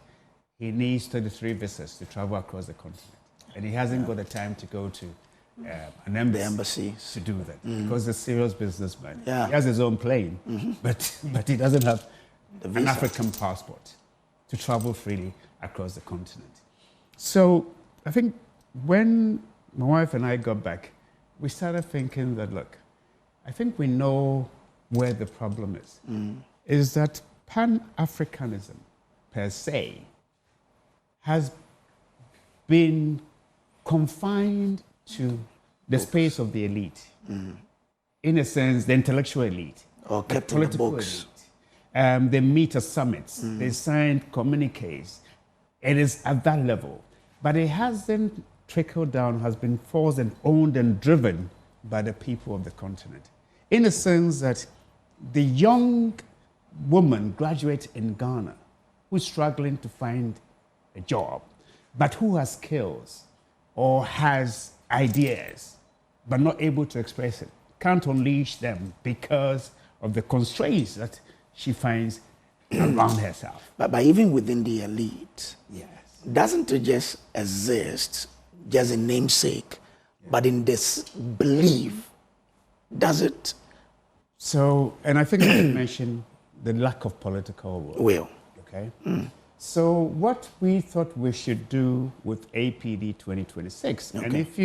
he needs 33 visas to travel across the continent. And he hasn't got the time to go to an embassy to do that because he's a serious businessman. He has his own plane, but he doesn't have an African passport to travel freely across the continent. So I think when my wife and I got back, we started thinking that, look, I think we know where the problem is. Is that Pan-Africanism per se has been confined to the space of the elite. In a sense, the intellectual elite.
Or kept in the books.
Elite. They meet at summits. They sign communiques. It is at that level. But it hasn't trickled down, has been forced and owned and driven by the people of the continent. In a sense that the young woman graduate in Ghana who's struggling to find a job, but who has skills or has ideas, but not able to express it, can't unleash them because of the constraints that she finds around herself.
But even within the elite, doesn't it just exist just in namesake, but in this belief, does it?
So, and I think you mentioned the lack of political will. Okay. So what we thought we should do with APD 2026, and if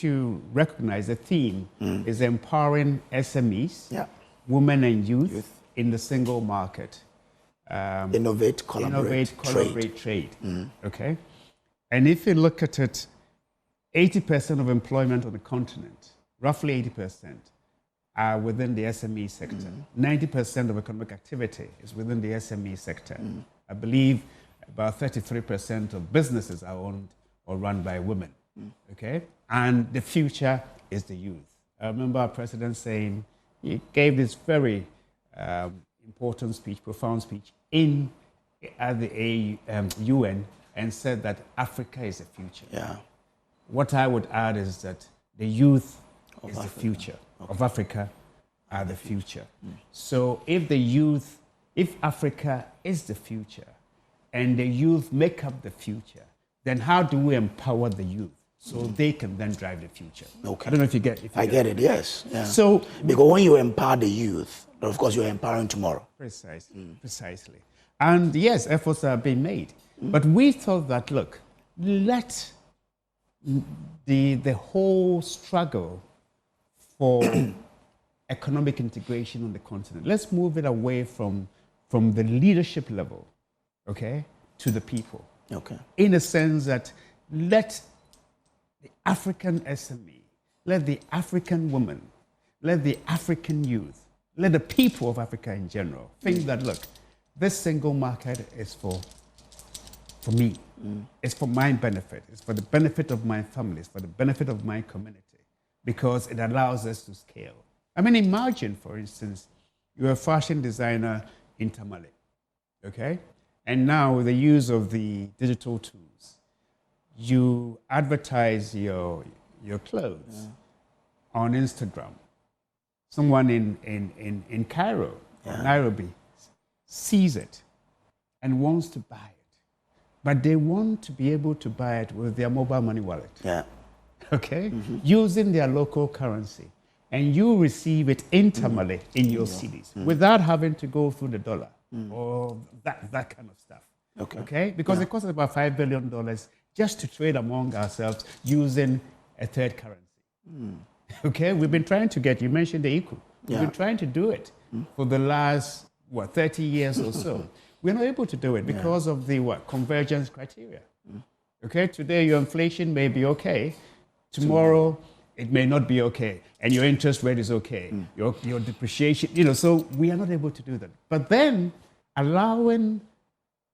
you recognize the theme is empowering SMEs, women and youth in the single market.
Innovate, collaborate,
trade. Okay. And if you look at it, 80% of employment on the continent, roughly 80%, are within the SME sector. 90% of economic activity is within the SME sector. I believe about 33% of businesses are owned or run by women. Okay? And the future is the youth. I remember our president saying, he gave this very important speech, profound speech at the UN and said that Africa is the future. What I would add is that the youth is the future of Africa, are the future. So if Africa is the future and the youth make up the future, then how do we empower the youth so they can then drive the future? I don't know if you get it.
I get it, yes.
So,
because when you empower the youth, of course you're empowering tomorrow.
Precisely. And yes, efforts are being made. But we thought that, look, let the whole struggle for economic integration on the continent, let's move it away from the leadership level, okay, to the people. In a sense that let the African SME, let the African woman, let the African youth, let the people of Africa in general think that, look, this single market is for me. It's for my benefit. It's for the benefit of my family. It's for the benefit of my community because it allows us to scale. I mean, imagine, for instance, you're a fashion designer in Tamale, okay? And now with the use of the digital tools, you advertise your clothes on Instagram. Someone in Cairo, Nairobi, sees it and wants to buy it. But they want to be able to buy it with their mobile money wallet. Okay? Using their local currency. And you receive it in Tamale in your cities without having to go through the dollar or that kind of stuff. Okay? Because it costs about $5 billion just to trade among ourselves using a third currency. Okay? We've been trying to get, you mentioned the ICU. We've been trying to do it for the last, 30 years or so. We're not able to do it because of the convergence criteria. Okay? Today your inflation may be okay. Tomorrow it may not be okay. And your interest rate is okay. Your depreciation, so we are not able to do that. But then allowing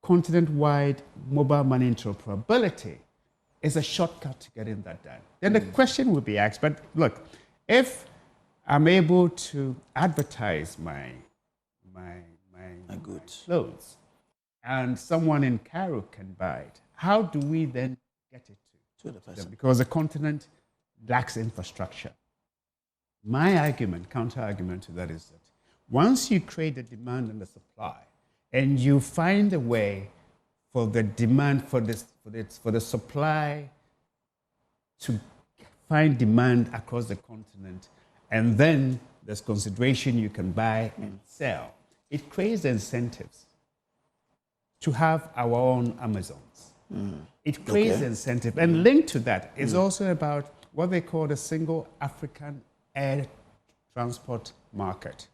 continent-wide mobile money interoperability is a shortcut to getting that done. Then the question will be asked, but look, if I'm able to advertise my
goods,
clothes, and someone in Cairo can buy it, how do we then get it to the person? Because the continent lacks infrastructure. My argument, counter-argument to that is that once you create the demand and the supply, and you find a way for the demand, for the supply to find demand across the continent, and then there's consideration you can buy and sell, it creates incentives to have our own Amazons. It creates incentive. And linked to that is also about what they call the single African air transport market.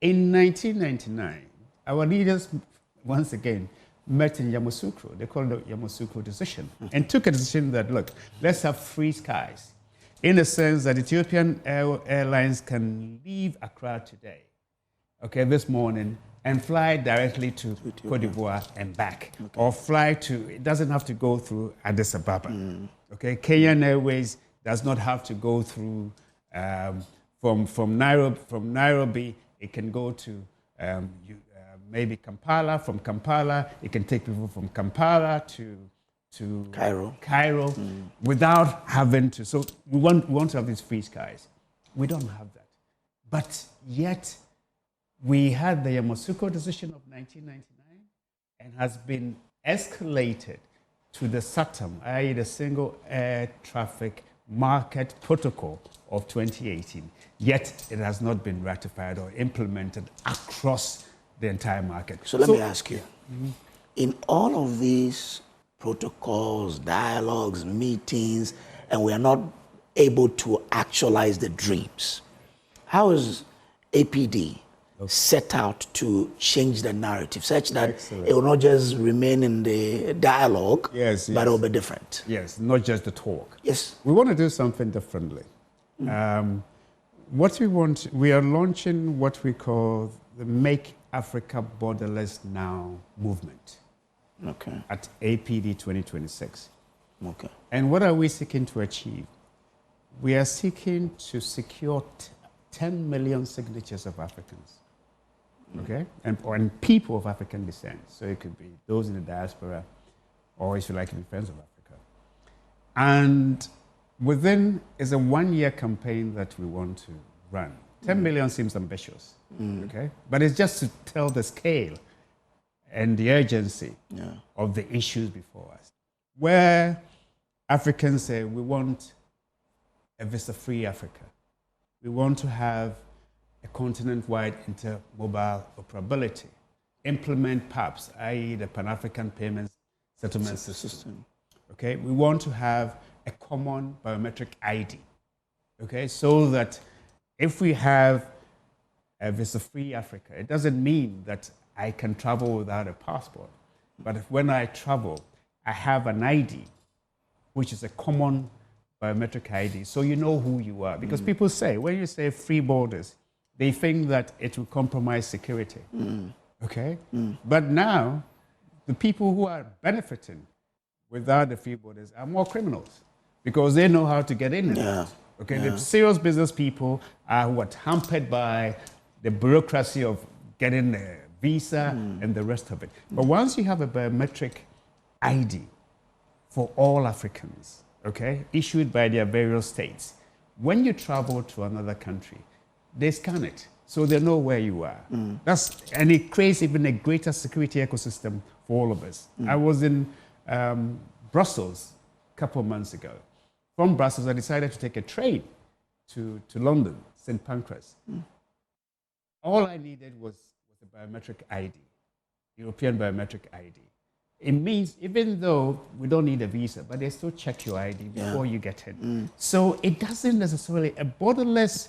In 1999, our leaders, once again, met in Yamoussoukro. They called it the Yamoussoukro decision and took a decision that, look, let's have free skies, in the sense that Ethiopian Airlines can leave Accra today, this morning, and fly directly to Cote d'Ivoire and back, or fly to, it doesn't have to go through Addis Ababa. Kenyan Airways does not have to go through, from Nairobi, it can go to maybe Kampala. From Kampala, it can take people from Kampala to Cairo without having to. So we want to have these free skies. We don't have that. But yet, we had the Yamoussoukro decision of 1999 and has been escalated to the SATAM, i.e. the Single Air Traffic Market Protocol of 2018. Yet it has not been ratified or implemented across the entire market.
So let me ask you, in all of these protocols, dialogues, meetings, and we are not able to actualize the dreams, how is APD set out to change the narrative such that it will not just remain in the dialogue, but it will be different?
Yes, not just the talk.
Yes.
We want to do something differently. What we want, we are launching what we call the Make Africa Borderless Now movement at APD 2026. And what are we seeking to achieve? We are seeking to secure 10 million signatures of Africans. And people of African descent. So it could be those in the diaspora, or if you like, be friends of Africa. And within is a 1-year campaign that we want to run. 10 million seems ambitious, but it's just to tell the scale and the urgency of the issues before us. Where Africans say we want a visa-free Africa. We want to have a continent-wide intermobile operability, implement PAPS, i.e. the Pan-African Payments Settlement System. We want to have a common biometric ID, so that if we have a visa-free Africa, it doesn't mean that I can travel without a passport, but if when I travel, I have an ID, which is a common biometric ID, so you know who you are. Because people say, when you say free borders, they think that it will compromise security. But now, the people who are benefiting without the free borders are more criminals because they know how to get in. The serious business people are hampered by the bureaucracy of getting a visa and the rest of it. But once you have a biometric ID for all Africans, issued by their various states, when you travel to another country, they scan it, so they know where you are. And it creates even a greater security ecosystem for all of us. I was in Brussels a couple of months ago. From Brussels, I decided to take a train to London, St. Pancras. All I needed was a biometric ID, European biometric ID. It means even though we don't need a visa, but they still check your ID before you get in. So it doesn't necessarily, a borderless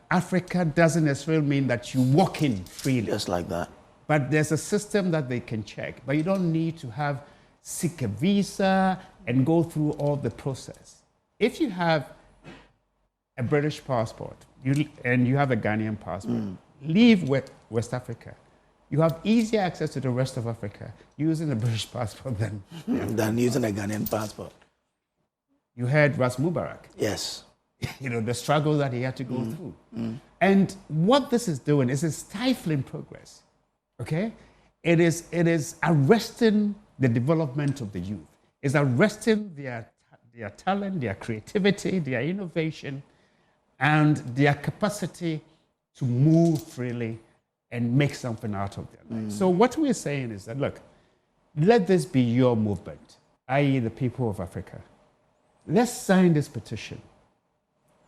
Africa doesn't necessarily mean that you walk in freely.
Just like that.
But there's a system that they can check. But you don't need to seek a visa and go through all the process. If you have a British passport and you have a Ghanaian passport, leave West Africa. You have easier access to the rest of Africa using a British passport than
using a Ghanaian passport.
You heard Ras Mubarak.
Yes.
The struggle that he had to go through. And what this is doing is it's stifling progress. It is arresting the development of the youth. It's arresting their talent, their creativity, their innovation, and their capacity to move freely and make something out of their lives. So what we're saying is that, look, let this be your movement, i.e. the people of Africa. Let's sign this petition.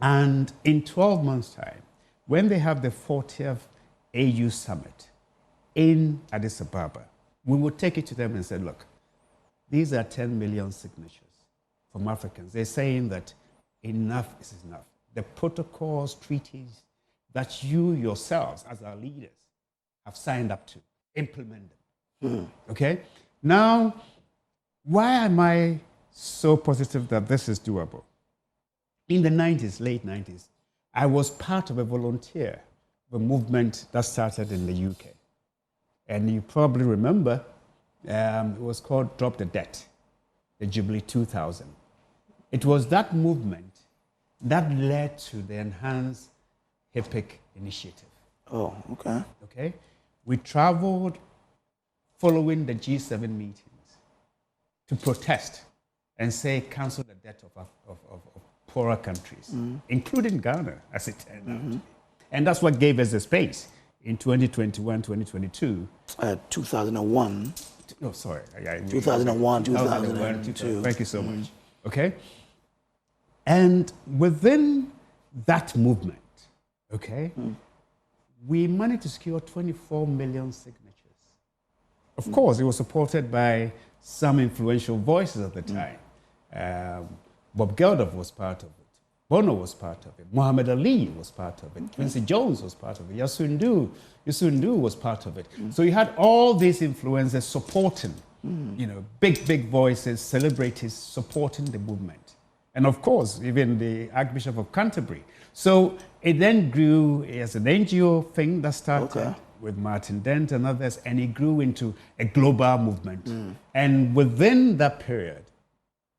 And in 12 months' time, when they have the 40th AU Summit in Addis Ababa, we will take it to them and say, look, these are 10 million signatures from Africans. They're saying that enough is enough. The protocols, treaties that you yourselves, as our leaders, have signed up to, implement them. Okay? Now, why am I so positive that this is doable? In the 90s, late 90s, I was part of a volunteer, a movement that started in the UK. And you probably remember, it was called Drop the Debt, the Jubilee 2000. It was that movement that led to the Enhanced HIPIC initiative.
Oh, okay.
Okay? We traveled following the G7 meetings to protest and say, cancel the debt of poorer countries, including Ghana, as it turned out. And that's what gave us the space in 2021, 2022.
2001.
No, sorry.
2001, 2002.
Thank you so much. Okay? And within that movement, okay, we managed to secure 24 million signatures. Of course, it was supported by some influential voices at the time. Bob Geldof was part of it. Bono was part of it. Muhammad Ali was part of it. Quincy Jones was part of it. Yasundu was part of it. So you had all these influencers supporting, big voices, celebrities supporting the movement. And of course, even the Archbishop of Canterbury. So it then grew as an NGO thing that started with Martin Dent and others, and it grew into a global movement. And within that period,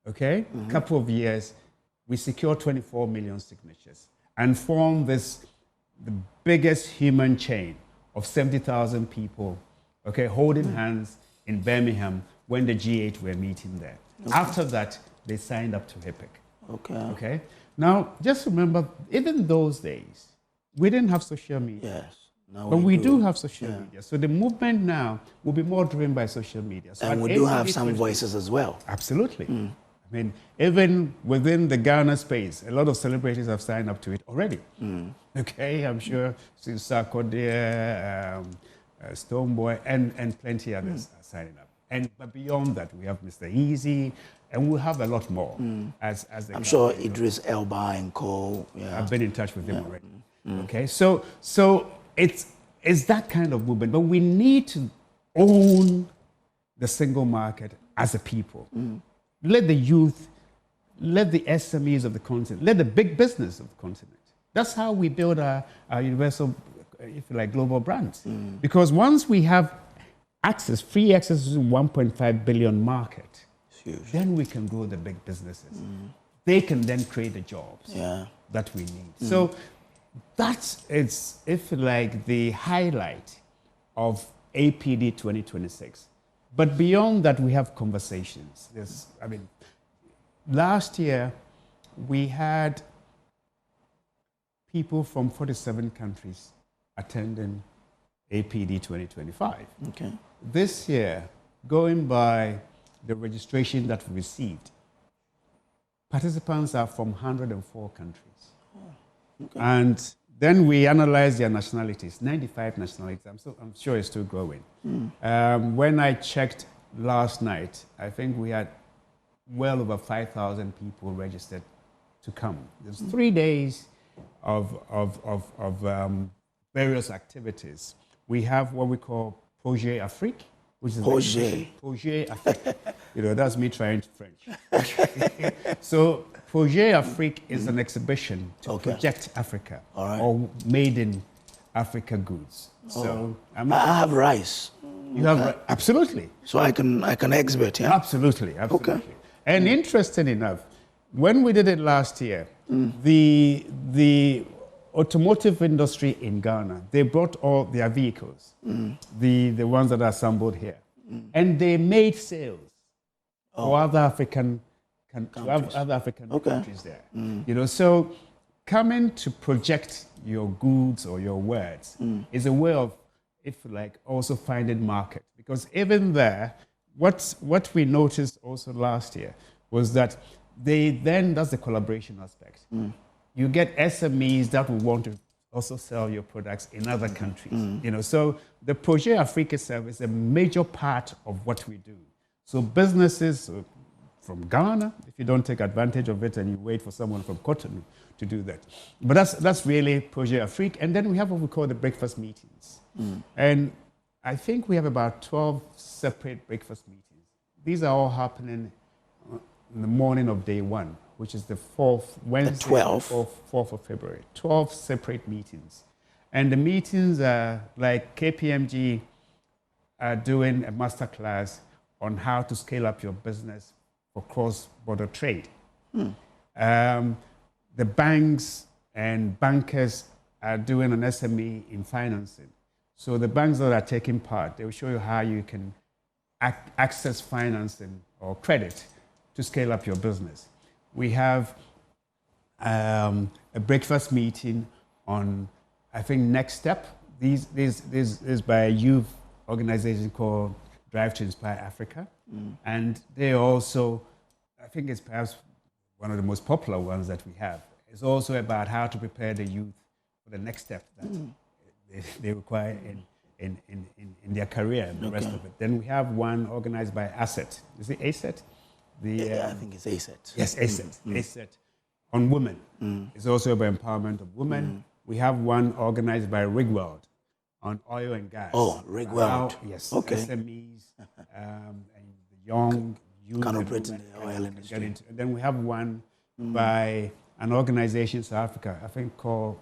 a couple of years, we secured 24 million signatures and formed the biggest human chain of 70,000 people, holding hands in Birmingham when the G8 were meeting there. After that, they signed up to HIPIC. Okay. Now, just remember, even those days, we didn't have social media.
Yes.
But we do have social media. So the movement now will be more driven by social media. So
and we do have some voices as well.
Absolutely. I mean, even within the Ghana space, a lot of celebrities have signed up to it already. Okay, I'm sure Sarkodie, Stoneboy, and plenty others are signing up. But beyond that, we have Mr. Easy, and we'll have a lot more. I'm
sure Idris Elba and co.
I've been in touch with them already. Okay, so it's that kind of movement, but we need to own the single market as a people. Let the youth, let the SMEs of the continent, let the big business of the continent. That's how we build our universal, if you like, global brands. Because once we have access, free access to 1.5 billion market, then we can grow the big businesses. They can then create the jobs that we need. So that's, if you like, the highlight of APD 2026. But beyond that, we have conversations. Last year, we had people from 47 countries attending APD 2025. This year, going by the registration that we received, participants are from 104 countries. And then we analyzed their nationalities, 95 nationalities. I'm sure it's still growing. When I checked last night, I think we had well over 5,000 people registered to come. There's 3 days of various activities. We have what we call Projet Afrique, which is Projet Afrique. That's me trying French. So Projet Afrique is an exhibition to project Africa or made in Africa goods. So
I have rice.
You have absolutely.
So I can exhibit, yeah.
Absolutely. And interesting enough, when we did it last year, the automotive industry in Ghana, they brought all their vehicles, the ones that are assembled here, and they made sales for other African other African countries there. You know, so coming to project your goods or your words is a way of, if you like, also finding market. Because even there, what we noticed also last year was that that's the collaboration aspect. You get SMEs that will want to also sell your products in other countries. You know, so the Projet Afrique service is a major part of what we do. So businesses from Ghana, if you don't take advantage of it and you wait for someone from Cotonou to do that. But that's really Projet Afrique. And then we have what we call the breakfast meetings. And I think we have about 12 separate breakfast meetings. These are all happening in the morning of day one, which is the 4th Wednesday, 4th of February. 12 separate meetings. And the meetings are like KPMG are doing a masterclass on how to scale up your business for cross-border trade. The banks and bankers are doing an SME in financing. So the banks that are taking part, they will show you how you can access financing or credit to scale up your business. We have a breakfast meeting on, I think, Next Step. This is by a youth organization called Drive to Inspire Africa. And they also, I think it's perhaps one of the most popular ones that we have. It's also about how to prepare the youth for the next step that they require in their career and the rest of it. Then we have one organized by ASET. Is it ASET?
I think it's ASET.
Yes, ASET. ASET on women. It's also about empowerment of women. We have one organized by Rigworld on oil and gas.
Oh, Rigworld.
Yes,
SMEs
and the young youth
can operate in the oil industry.
And then we have one by an organization in South Africa, I think called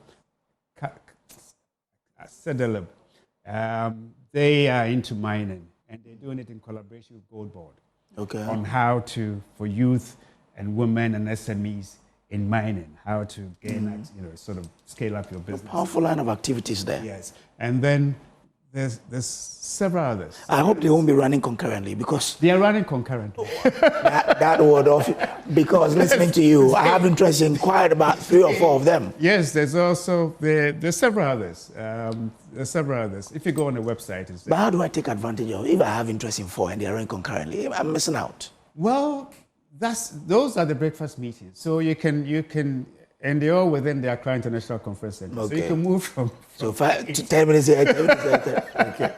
Sedelib. They are into mining, and they're doing it in collaboration with Gold Board. On how to, for youth and women and SMEs in mining, how to gain, sort of scale up your business.
A powerful line of activities there.
Yes, and then there's several others.
I hope they won't be running concurrently because
they are running concurrently.
that word of, because listening to you, I have interest in quite about 3 or 4 of them.
Yes, there's also there's several others. There's several others. If you go on the website, it's there.
But how do I take advantage of if I have interest in 4 and they are running concurrently? I'm missing out.
Well, those are the breakfast meetings. So you can, and they're all within the Accra International Conference Center. So you can move from
so 5 to 10 minutes here, 10 minutes there. Okay.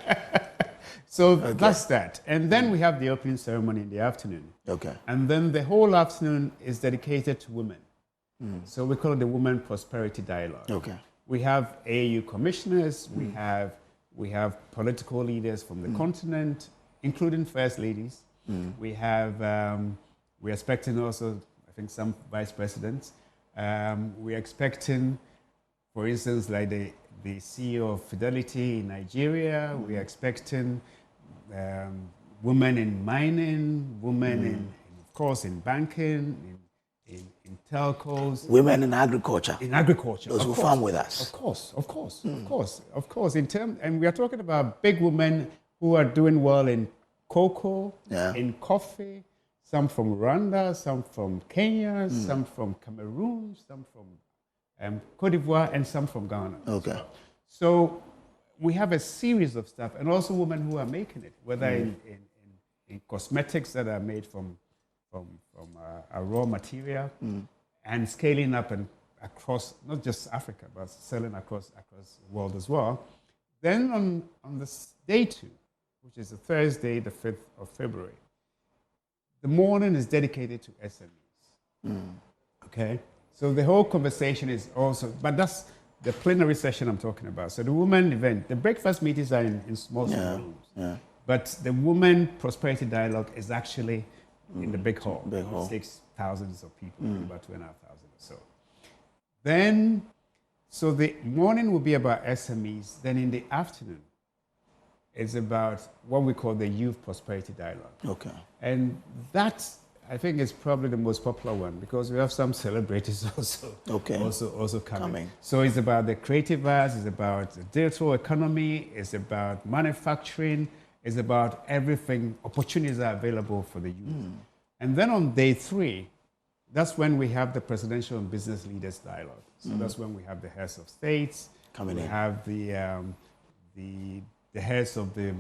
So that's that. And then we have the opening ceremony in the afternoon. And then the whole afternoon is dedicated to women. So we call it the Women Prosperity Dialogue. We have AU commissioners, we have political leaders from the continent, including first ladies. We're expecting also, I think, some vice presidents. We're expecting, for instance, like the CEO of Fidelity in Nigeria. We're expecting women in mining, women in, of course, in banking, in telcos.
Women in agriculture.
In agriculture.
Those who farm with us.
Of course. And we are talking about big women who are doing well in cocoa, in coffee, some from Rwanda, some from Kenya, some from Cameroon, some from Cote d'Ivoire, and some from Ghana. So we have a series of stuff, and also women who are making it, whether in cosmetics that are made from a raw material, and scaling up and across, not just Africa, but selling across the world as well. Then on this day 2, which is a Thursday, the 5th of February, the morning is dedicated to SMEs. Okay? So the whole conversation is also, but that's the plenary session I'm talking about. So the women event, the breakfast meetings are in small rooms. But the Women Prosperity Dialogue is actually in the big hall. 6,000 of people, about 2,500 or so. Then, so the morning will be about SMEs. Then in the afternoon, it's about what we call the Youth Prosperity Dialogue. And that, I think, is probably the most popular one because we have some celebrities also coming. So it's about the creative arts, it's about the digital economy, it's about manufacturing, it's about everything, opportunities are available for the youth. And then on day 3, that's when we have the presidential and business leaders dialogue. So that's when we have the heads of states.
Coming in.
We have the heads of the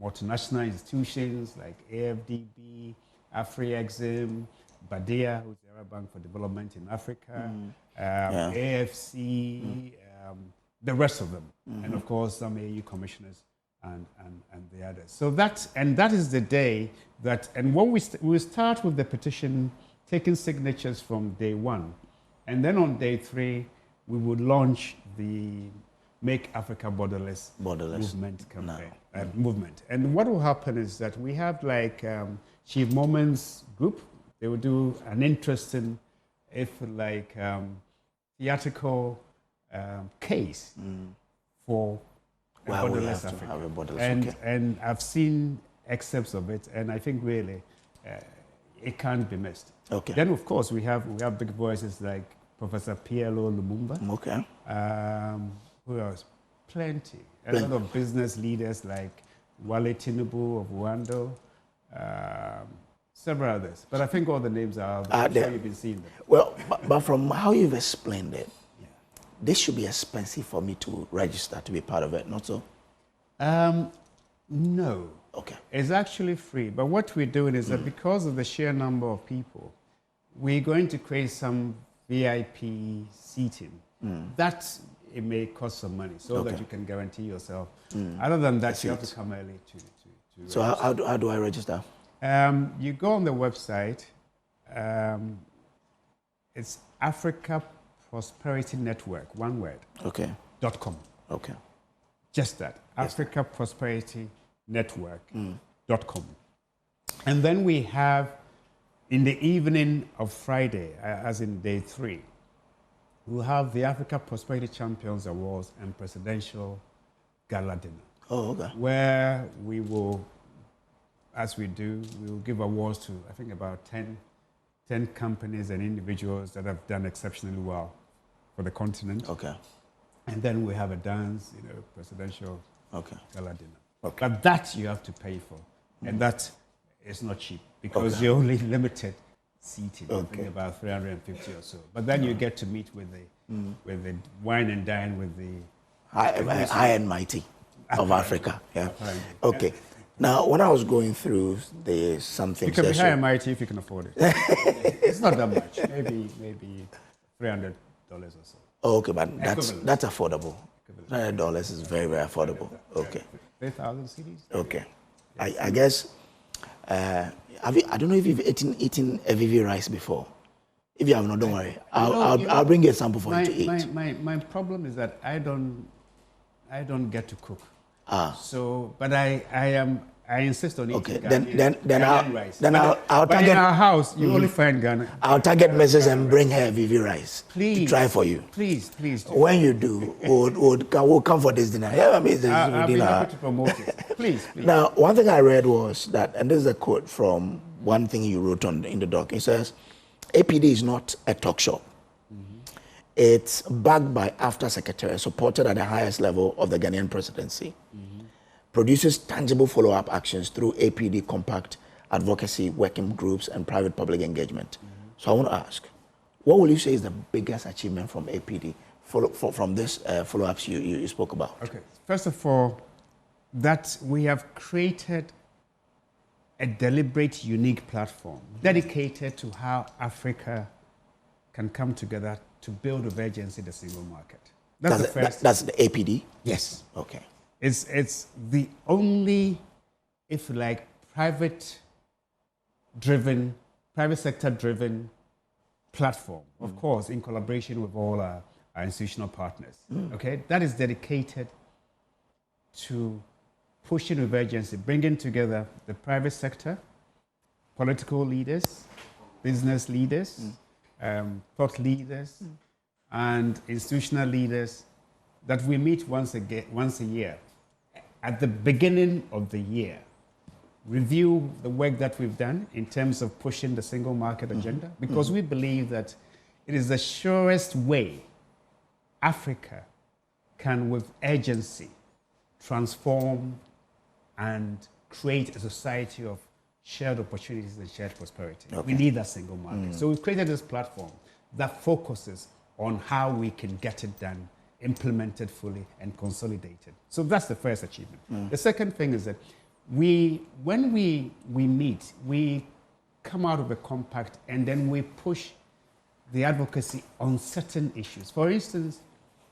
multinational institutions like AFDB, AfriExim, BADEA, who's the Arab Bank for Development in Africa, AFC, the rest of them, and of course some AU commissioners and the others. So that is the day that, and when we start with the petition, taking signatures from day one, and then on day 3 we would launch the Make Africa Borderless movement campaign, movement. And what will happen is that we have like Chief Moments group. They will do an interesting, theatrical case for borderless Africa. And I've seen excerpts of it, and I think really it can't be missed.
Okay.
Then of course we have big voices like Professor PLO Lumumba.
Okay.
Who else? Plenty. A lot of business leaders like Wale Tinubu of Rwanda, several others. But I think all the names are I'm sure you've been seeing them.
Well, but from how you've explained it, this should be expensive for me to register to be part of it, not so?
No.
Okay.
It's actually free. But what we're doing is that because of the sheer number of people, we're going to create some VIP seating. That it may cost some money so that you can guarantee yourself. Other than that, you have to come early to
So how do I register?
You go on the website. It's Africa Prosperity Network, one word.
Okay.
.com.
Okay.
Just that. Africa Prosperity Network.com. And then we have, in the evening of Friday, as in day 3, we'll have the Africa Prosperity Champions Awards and Presidential Gala Dinner.
Oh, okay.
Where we will, as we do, we will give awards to, I think, about 10 companies and individuals that have done exceptionally well for the continent.
Okay.
And then we have a dance, presidential gala dinner.
Okay.
But that you have to pay for. And that is not cheap because you're only limited seating, I think about 350 or so. But then you get to meet with the wine and dine with the
high and mighty of Africa. Yeah. Okay. Now, when I was going through something,
you can be high and mighty if you can afford it. It's not that much. Maybe $300 or so.
Okay, but that's affordable. $300 is very, very affordable. Okay.
3,000 CDs.
Okay. I guess. I don't know if you've eaten AVV rice before. If you have not, don't worry. I'll bring you a sample for you to eat.
My problem is that I don't get to cook. So, but I insist on eating.
Okay,
Ghanaian rice.
Then I'll
but
target
in our house. You only find Ghana.
I'll target Mrs. and bring her AVV rice to try for you.
Please do.
When you do, we'll come for this dinner. Yeah, I mean,
I'll be happy to promote it. Please.
Now, one thing I read was that, and this is a quote from one thing you wrote in the doc. It says, APD is not a talk shop. It's backed by AFTA Secretary, supported at the highest level of the Ghanaian presidency. Produces tangible follow-up actions through APD compact advocacy, working groups, and private-public engagement. So I want to ask, what will you say is the biggest achievement from APD from this follow-ups you spoke about?
Okay. First of all, that we have created a deliberate, unique platform dedicated to how Africa can come together to build with urgency the single market. That's the first.
That's the APD?
Yes.
Okay.
It's the only, if you like, private sector-driven platform, of course, in collaboration with all our institutional partners. Okay, that is dedicated to pushing with urgency, bringing together the private sector, political leaders, business leaders, thought leaders, and institutional leaders that we meet once a year. At the beginning of the year, review the work that we've done in terms of pushing the single market agenda, because we believe that it is the surest way Africa can, with urgency, transform and create a society of shared opportunities and shared prosperity.
Okay.
We need that single market. So we've created this platform that focuses on how we can get it done, implemented fully, and consolidated. So that's the first achievement. The second thing is that when we meet, we come out of a compact and then we push the advocacy on certain issues. For instance,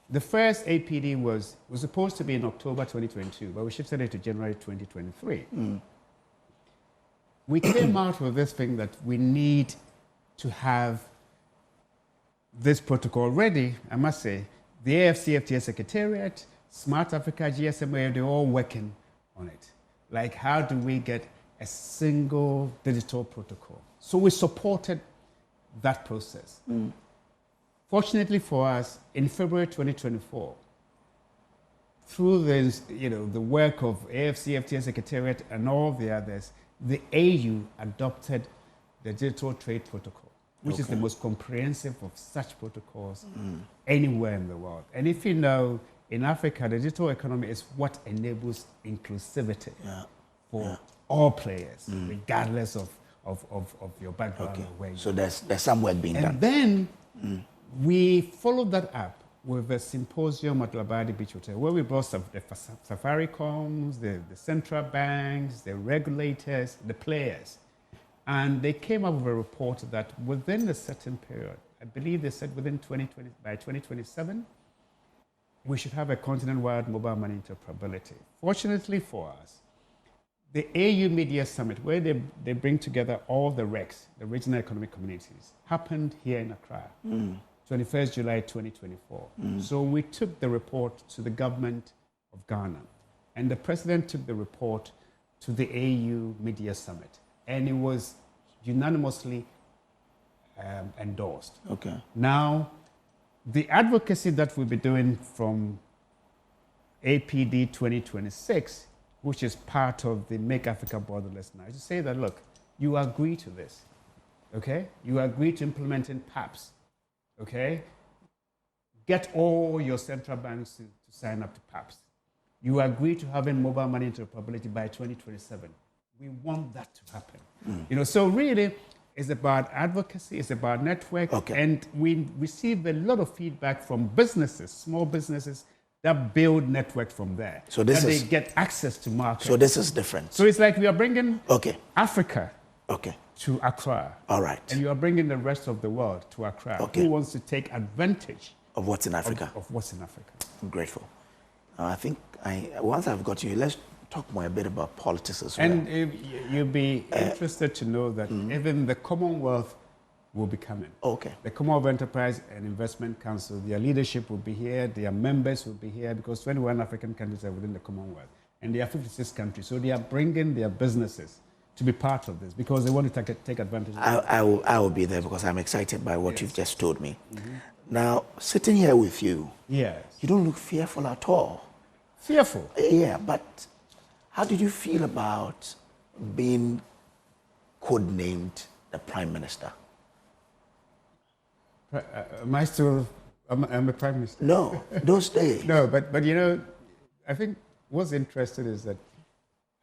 the first APD was supposed to be in October 2022, but we shifted it to January 2023. We came out with this thing that we need to have this protocol ready. I must say, the AFCFTA Secretariat, Smart Africa, GSMA, they're all working on it. Like, how do we get a single digital protocol? So we supported that process. Fortunately for us, in February 2024, through this, the work of AFCFTA Secretariat and all the others, the AU adopted the Digital Trade Protocol, which is the most comprehensive of such protocols anywhere in the world. And if you know, in Africa, the digital economy is what enables inclusivity for all players, regardless of your background or where you
So there's some work being done.
And then we followed that up with a symposium at Labadi Beach Hotel, where we brought the Safaricoms, the central banks, the regulators, the players. And they came up with a report that within a certain period, I believe they said by 2027, we should have a continent-wide mobile money interoperability. Fortunately for us, the AU Media Summit, where they bring together all the RECs, the regional economic communities, happened here in Accra, 21st July 2024. So we took the report to the government of Ghana, and the president took the report to the AU Media Summit, and it was unanimously endorsed. Now, the advocacy that we'll be doing from APD 2026, which is part of the Make Africa Borderless now, is to say that, look, you agree to this, okay? You agree to implementing PAPs, okay? Get all your central banks to sign up to PAPs. You agree to having mobile money interoperability by 2027. We want that to happen. So really, it's about advocacy, it's about network, and we receive a lot of feedback from businesses, small businesses, that build network from there. So this is, they get access to markets.
So this is different.
So it's like we are bringing Africa to Accra.
All right.
And you are bringing the rest of the world to Accra. Who wants to take advantage
of what's in Africa?
Of what's in Africa.
I'm grateful. I think once I've got you, let's talk more a bit about politics as well.
And you'll be interested to know that even the Commonwealth will be coming. The Commonwealth Enterprise and Investment Council, their leadership will be here, their members will be here, because 21 African countries are within the Commonwealth, and there are 56 countries. So they are bringing their businesses to be part of this because they want to take advantage of it.
I will be there because I'm excited by what you've just told me. Now, sitting here with you, you don't look fearful at all.
Fearful?
Yeah, but how did you feel about being codenamed the Prime Minister?
Am I still, I'm a Prime Minister?
No, those days.
No, but I think what's interesting is that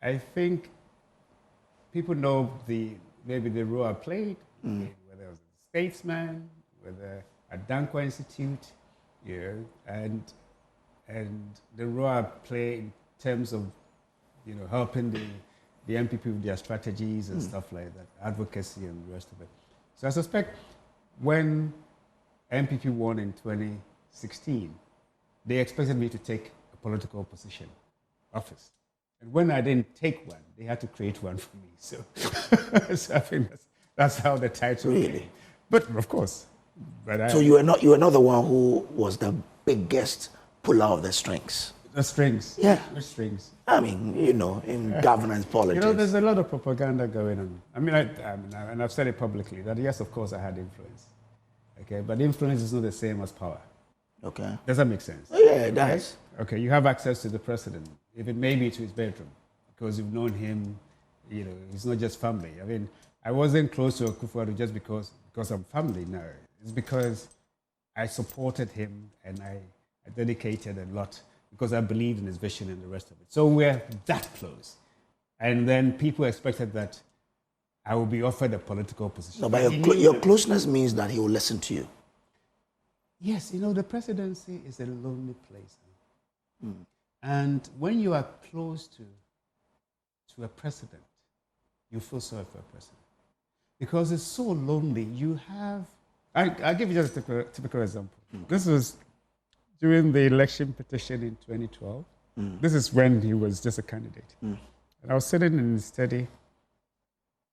I think people know maybe the role I played, whether I was a statesman, whether at Danko Institute, and the role I play in terms of, helping the MPP with their strategies and stuff like that, advocacy and the rest of it. So I suspect when MPP won in 2016, they expected me to take a political position, office. And when I didn't take one, they had to create one for me. So, so I think that's how the title came. But of course.
So you were not the one who was the biggest puller of the strings.
The strings.
Yeah.
The strings.
I mean, in governance politics.
There's a lot of propaganda going on. I mean, and I've said it publicly, that yes, of course, I had influence. Okay, but influence is not the same as power.
Okay.
Does that make sense?
Yeah, it does.
Okay, you have access to the president, even maybe to his bedroom, because you've known him, he's not just family. I mean, I wasn't close to Akufo-Addo just because I'm family, no. It's because I supported him and I dedicated a lot because I believed in his vision and the rest of it. So we're that close. And then people expected that I will be offered a political position.
No, but your closeness means that he will listen to you.
Yes, you know, the presidency is a lonely place. And when you are close to a president, you feel sorry for a president. Because it's so lonely. You have, I'll give you just a typical example. This was during the election petition in 2012. This is when he was just a candidate. And I was sitting in his study,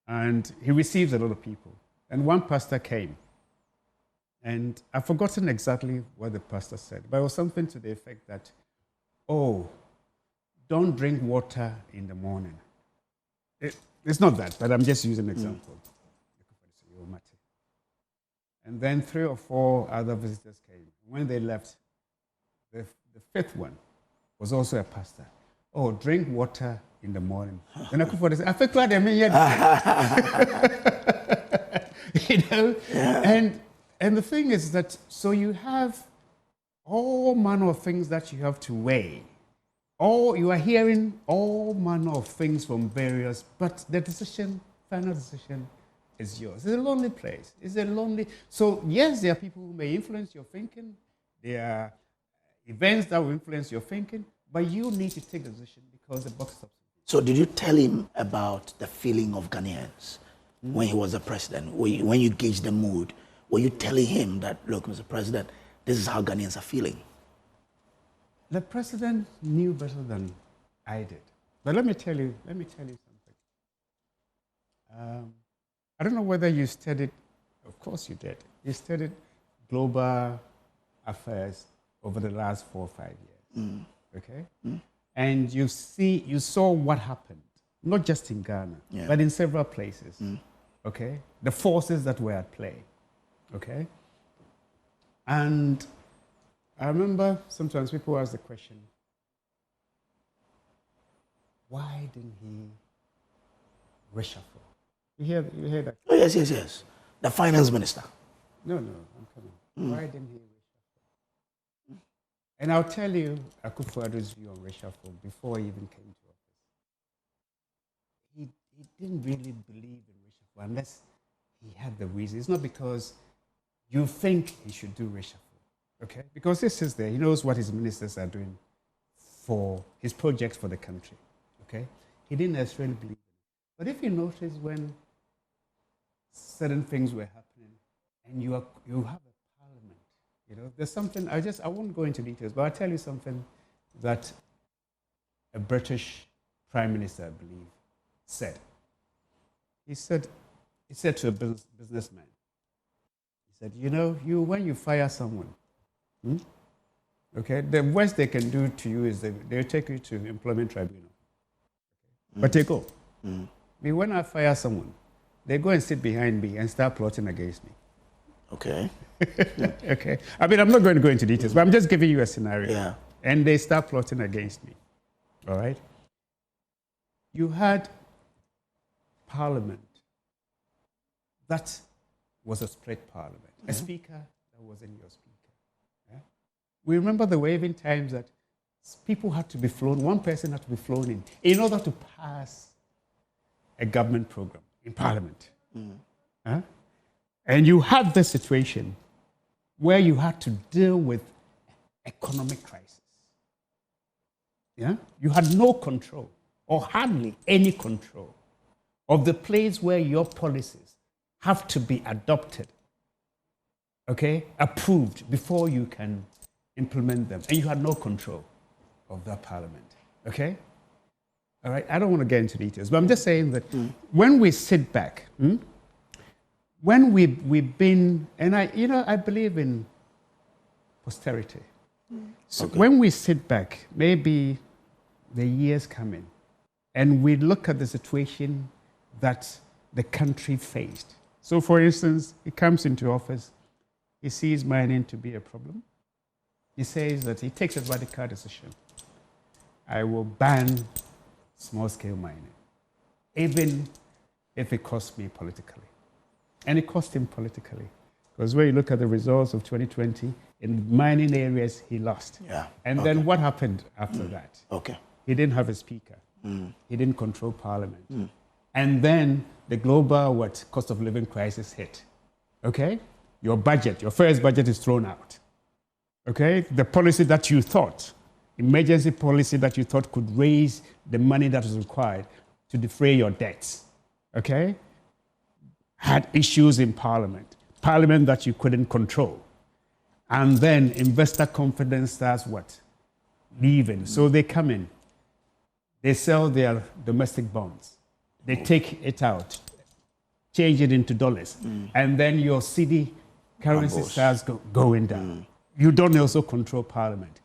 and he received a lot of people. And one pastor came. And I've forgotten exactly what the pastor said, but it was something to the effect that, oh, don't drink water in the morning. It's not that, but I'm just using an example. And then 3 or 4 other visitors came. When they left, the 5th one was also a pastor. Oh, drink water in the morning. And I could say, I feel glad I'm here. You know? Yeah. And the thing is that, so you have all manner of things that you have to weigh. You are hearing all manner of things from various, but the decision, final decision, is yours. It's a lonely place. It's a lonely. So yes, there are people who may influence your thinking. There are events that will influence your thinking, but you need to take the decision because the box stops.
So did you tell him about the feeling of Ghanaians when he was the president? When you gauge the mood, were you telling him that, look, Mr. President, this is how Ghanaians are feeling?
The president knew better than I did. But let me tell you something. I don't know whether you studied, of course you did. You studied global affairs over the last 4 or 5 years. Okay? And you saw what happened, not just in Ghana, but in several places. Okay? The forces that were at play. Okay? And I remember sometimes people ask the question, why didn't he reshuffle? You hear that?
Oh, yes. The finance minister.
No, I'm coming. Why didn't he reshuffle? And I'll tell you Akufo-Addo's view on reshuffle before he even came to office. He didn't really believe in reshuffle unless he had the reason. It's not because you think he should do reshuffle. Okay? Because he sits there, he knows what his ministers are doing for his projects for the country. Okay? He didn't necessarily believe in it. But if you notice when certain things were happening and you have a parliament, you know, there's something, I won't go into details, but I'll tell you something that a British Prime Minister, I believe, said. He said to a businessman, he said, you know, when you fire someone, okay, the worst they can do to you is they'll take you to employment tribunal. Okay? But they go. Me, when I fire someone, they go and sit behind me and start plotting against me.
Okay.
Okay. I mean, I'm not going to go into details, but I'm just giving you a scenario. Yeah. And they start plotting against me. All right? You had Parliament. That was a split Parliament. A speaker that wasn't your speaker. Yeah? We remember the waving times that people had to be flown, one person had to be flown in order to pass a government program in Parliament. Huh? And you had this situation where you had to deal with economic crisis. Yeah? You had no control, or hardly any control, of the place where your policies have to be adopted, okay, approved before you can implement them. And you had no control of that Parliament, okay? All right, I don't want to get into details, but I'm just saying that when we sit back, when we've been, and I believe in posterity. So when we sit back, maybe the years come in, and we look at the situation that the country faced. So for instance, he comes into office, he sees mining to be a problem. He says that he takes a radical decision. I will ban small-scale mining, even if it costs me politically. And it cost him politically. Because when you look at the results of 2020, in mining areas, he lost.
Yeah.
And then what happened after that?
Okay.
He didn't have a speaker. He didn't control Parliament. And then the global cost of living crisis hit. Okay? Your budget, your first budget is thrown out. Okay? The policy that you thought, emergency policy that you thought could raise the money that was required to defray your debts, okay, had issues in Parliament that you couldn't control. And then investor confidence starts what? Leaving. So they come in, they sell their domestic bonds, they take it out, change it into dollars, and then your cedi currency starts going down. You don't also control Parliament.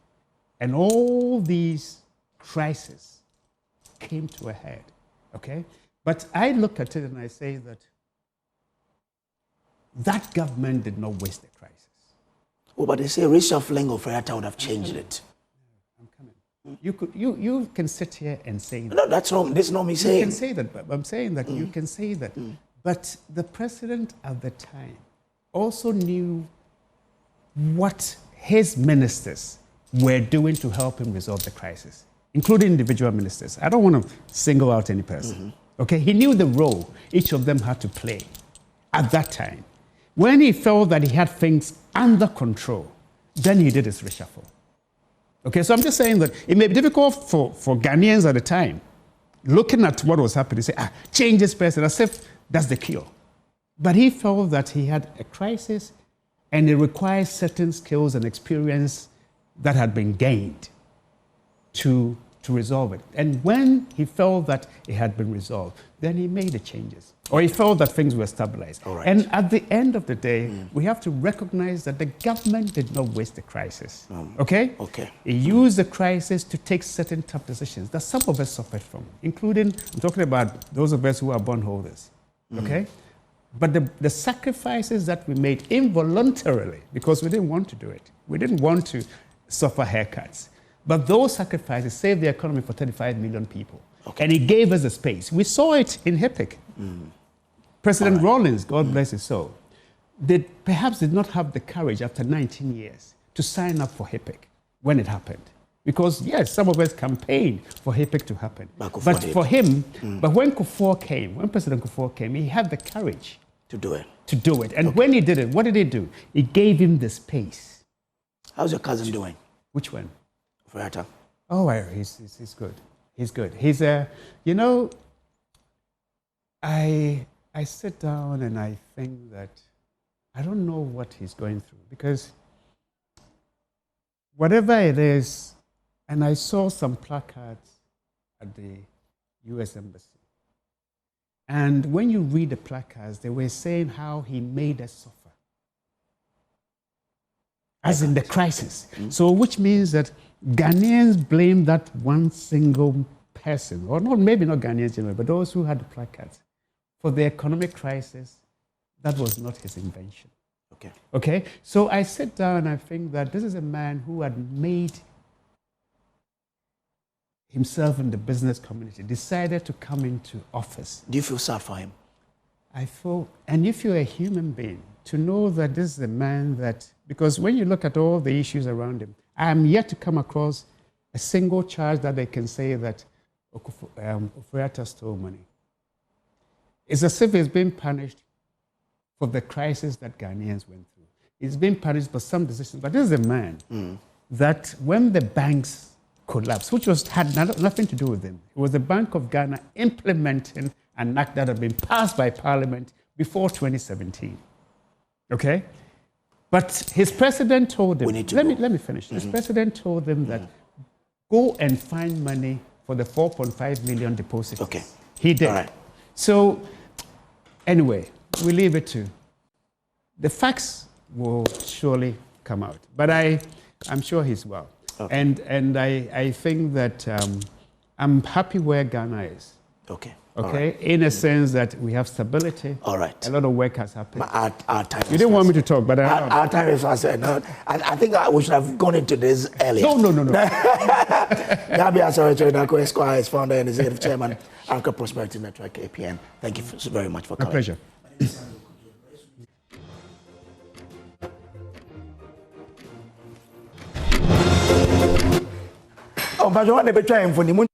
And all these crises came to a head, okay? But I look at it and I say that government did not waste the crisis.
Oh, but they say reshuffling of Oforiatta would have changed it.
I'm coming. You can sit here and say that.
No, that's wrong. This is not me saying.
You can say that, but I'm saying that you can say that. But the president at the time also knew what his ministers were doing to help him resolve the crisis, including individual ministers. I don't want to single out any person. Okay, he knew the role each of them had to play at that time. When he felt that he had things under control, then he did his reshuffle. Okay, so I'm just saying that it may be difficult for Ghanaians at the time, looking at what was happening, say, change this person, as if that's the cure. But he felt that he had a crisis and it requires certain skills and experience that had been gained to resolve it. And when he felt that it had been resolved, then he made the changes. Or he felt that things were stabilized.
All right.
And at the end of the day, we have to recognize that the government did not waste the crisis. Okay?
Okay.
It used the crisis to take certain tough decisions that some of us suffered from, including, I'm talking about those of us who are bondholders. Okay? But the sacrifices that we made involuntarily, because we didn't want to do it. We didn't want to suffer haircuts. But those sacrifices saved the economy for 35 million people. Okay. And it gave us a space. We saw it in HIPIC. President Rawlings, God bless his soul, perhaps did not have the courage after 19 years to sign up for HIPIC when it happened. Because, yes, some of us campaigned for HIPIC to happen. But for him, but when President Kufuor came, he had the courage
to do it.
And when he did it, what did he do? It gave him the space.
How's your cousin doing?
Which one?
Oforiatta.
Oh, he's good. He's good. He's I sit down and I think that I don't know what he's going through, because whatever it is, and I saw some placards at the U.S. Embassy. And when you read the placards, they were saying how he made us suffer. As in the crisis. So which means that Ghanaians blame that one single person, or not, maybe not Ghanaians generally, but those who had the placards, for the economic crisis. That was not his invention. Okay? So I sit down and I think that this is a man who had made himself in the business community, decided to come into office.
Do you feel sad for him?
I feel, and if you're a human being, to know that this is a man that, because when you look at all the issues around him, I am yet to come across a single charge that they can say that Oforiatta stole money. It's as if he's been punished for the crisis that Ghanaians went through. He's been punished for some decisions, but this is a man that when the banks collapsed, which had nothing to do with him, it was the Bank of Ghana implementing an act that had been passed by Parliament before 2017. Okay? But his president told him, let me finish. His president told them that go and find money for the 4.5 million deposits.
Okay.
He did.
All right.
So, anyway, we leave it to. The facts will surely come out. But I'm sure he's well. Okay. And I think that I'm happy where Ghana is.
Okay.
Okay, right. In a sense that we have stability.
All right.
A lot of work has happened.
Our time
you didn't want me to talk, but
our time is fast. No, I think we should have gone into this earlier.
No.
Gabby Asare Otchere-Darko, Esquire, is founder and executive chairman, Africa Prosperity Network, APN. Thank you very much for coming.
My pleasure.
Oh, but you want to be trying for the moon?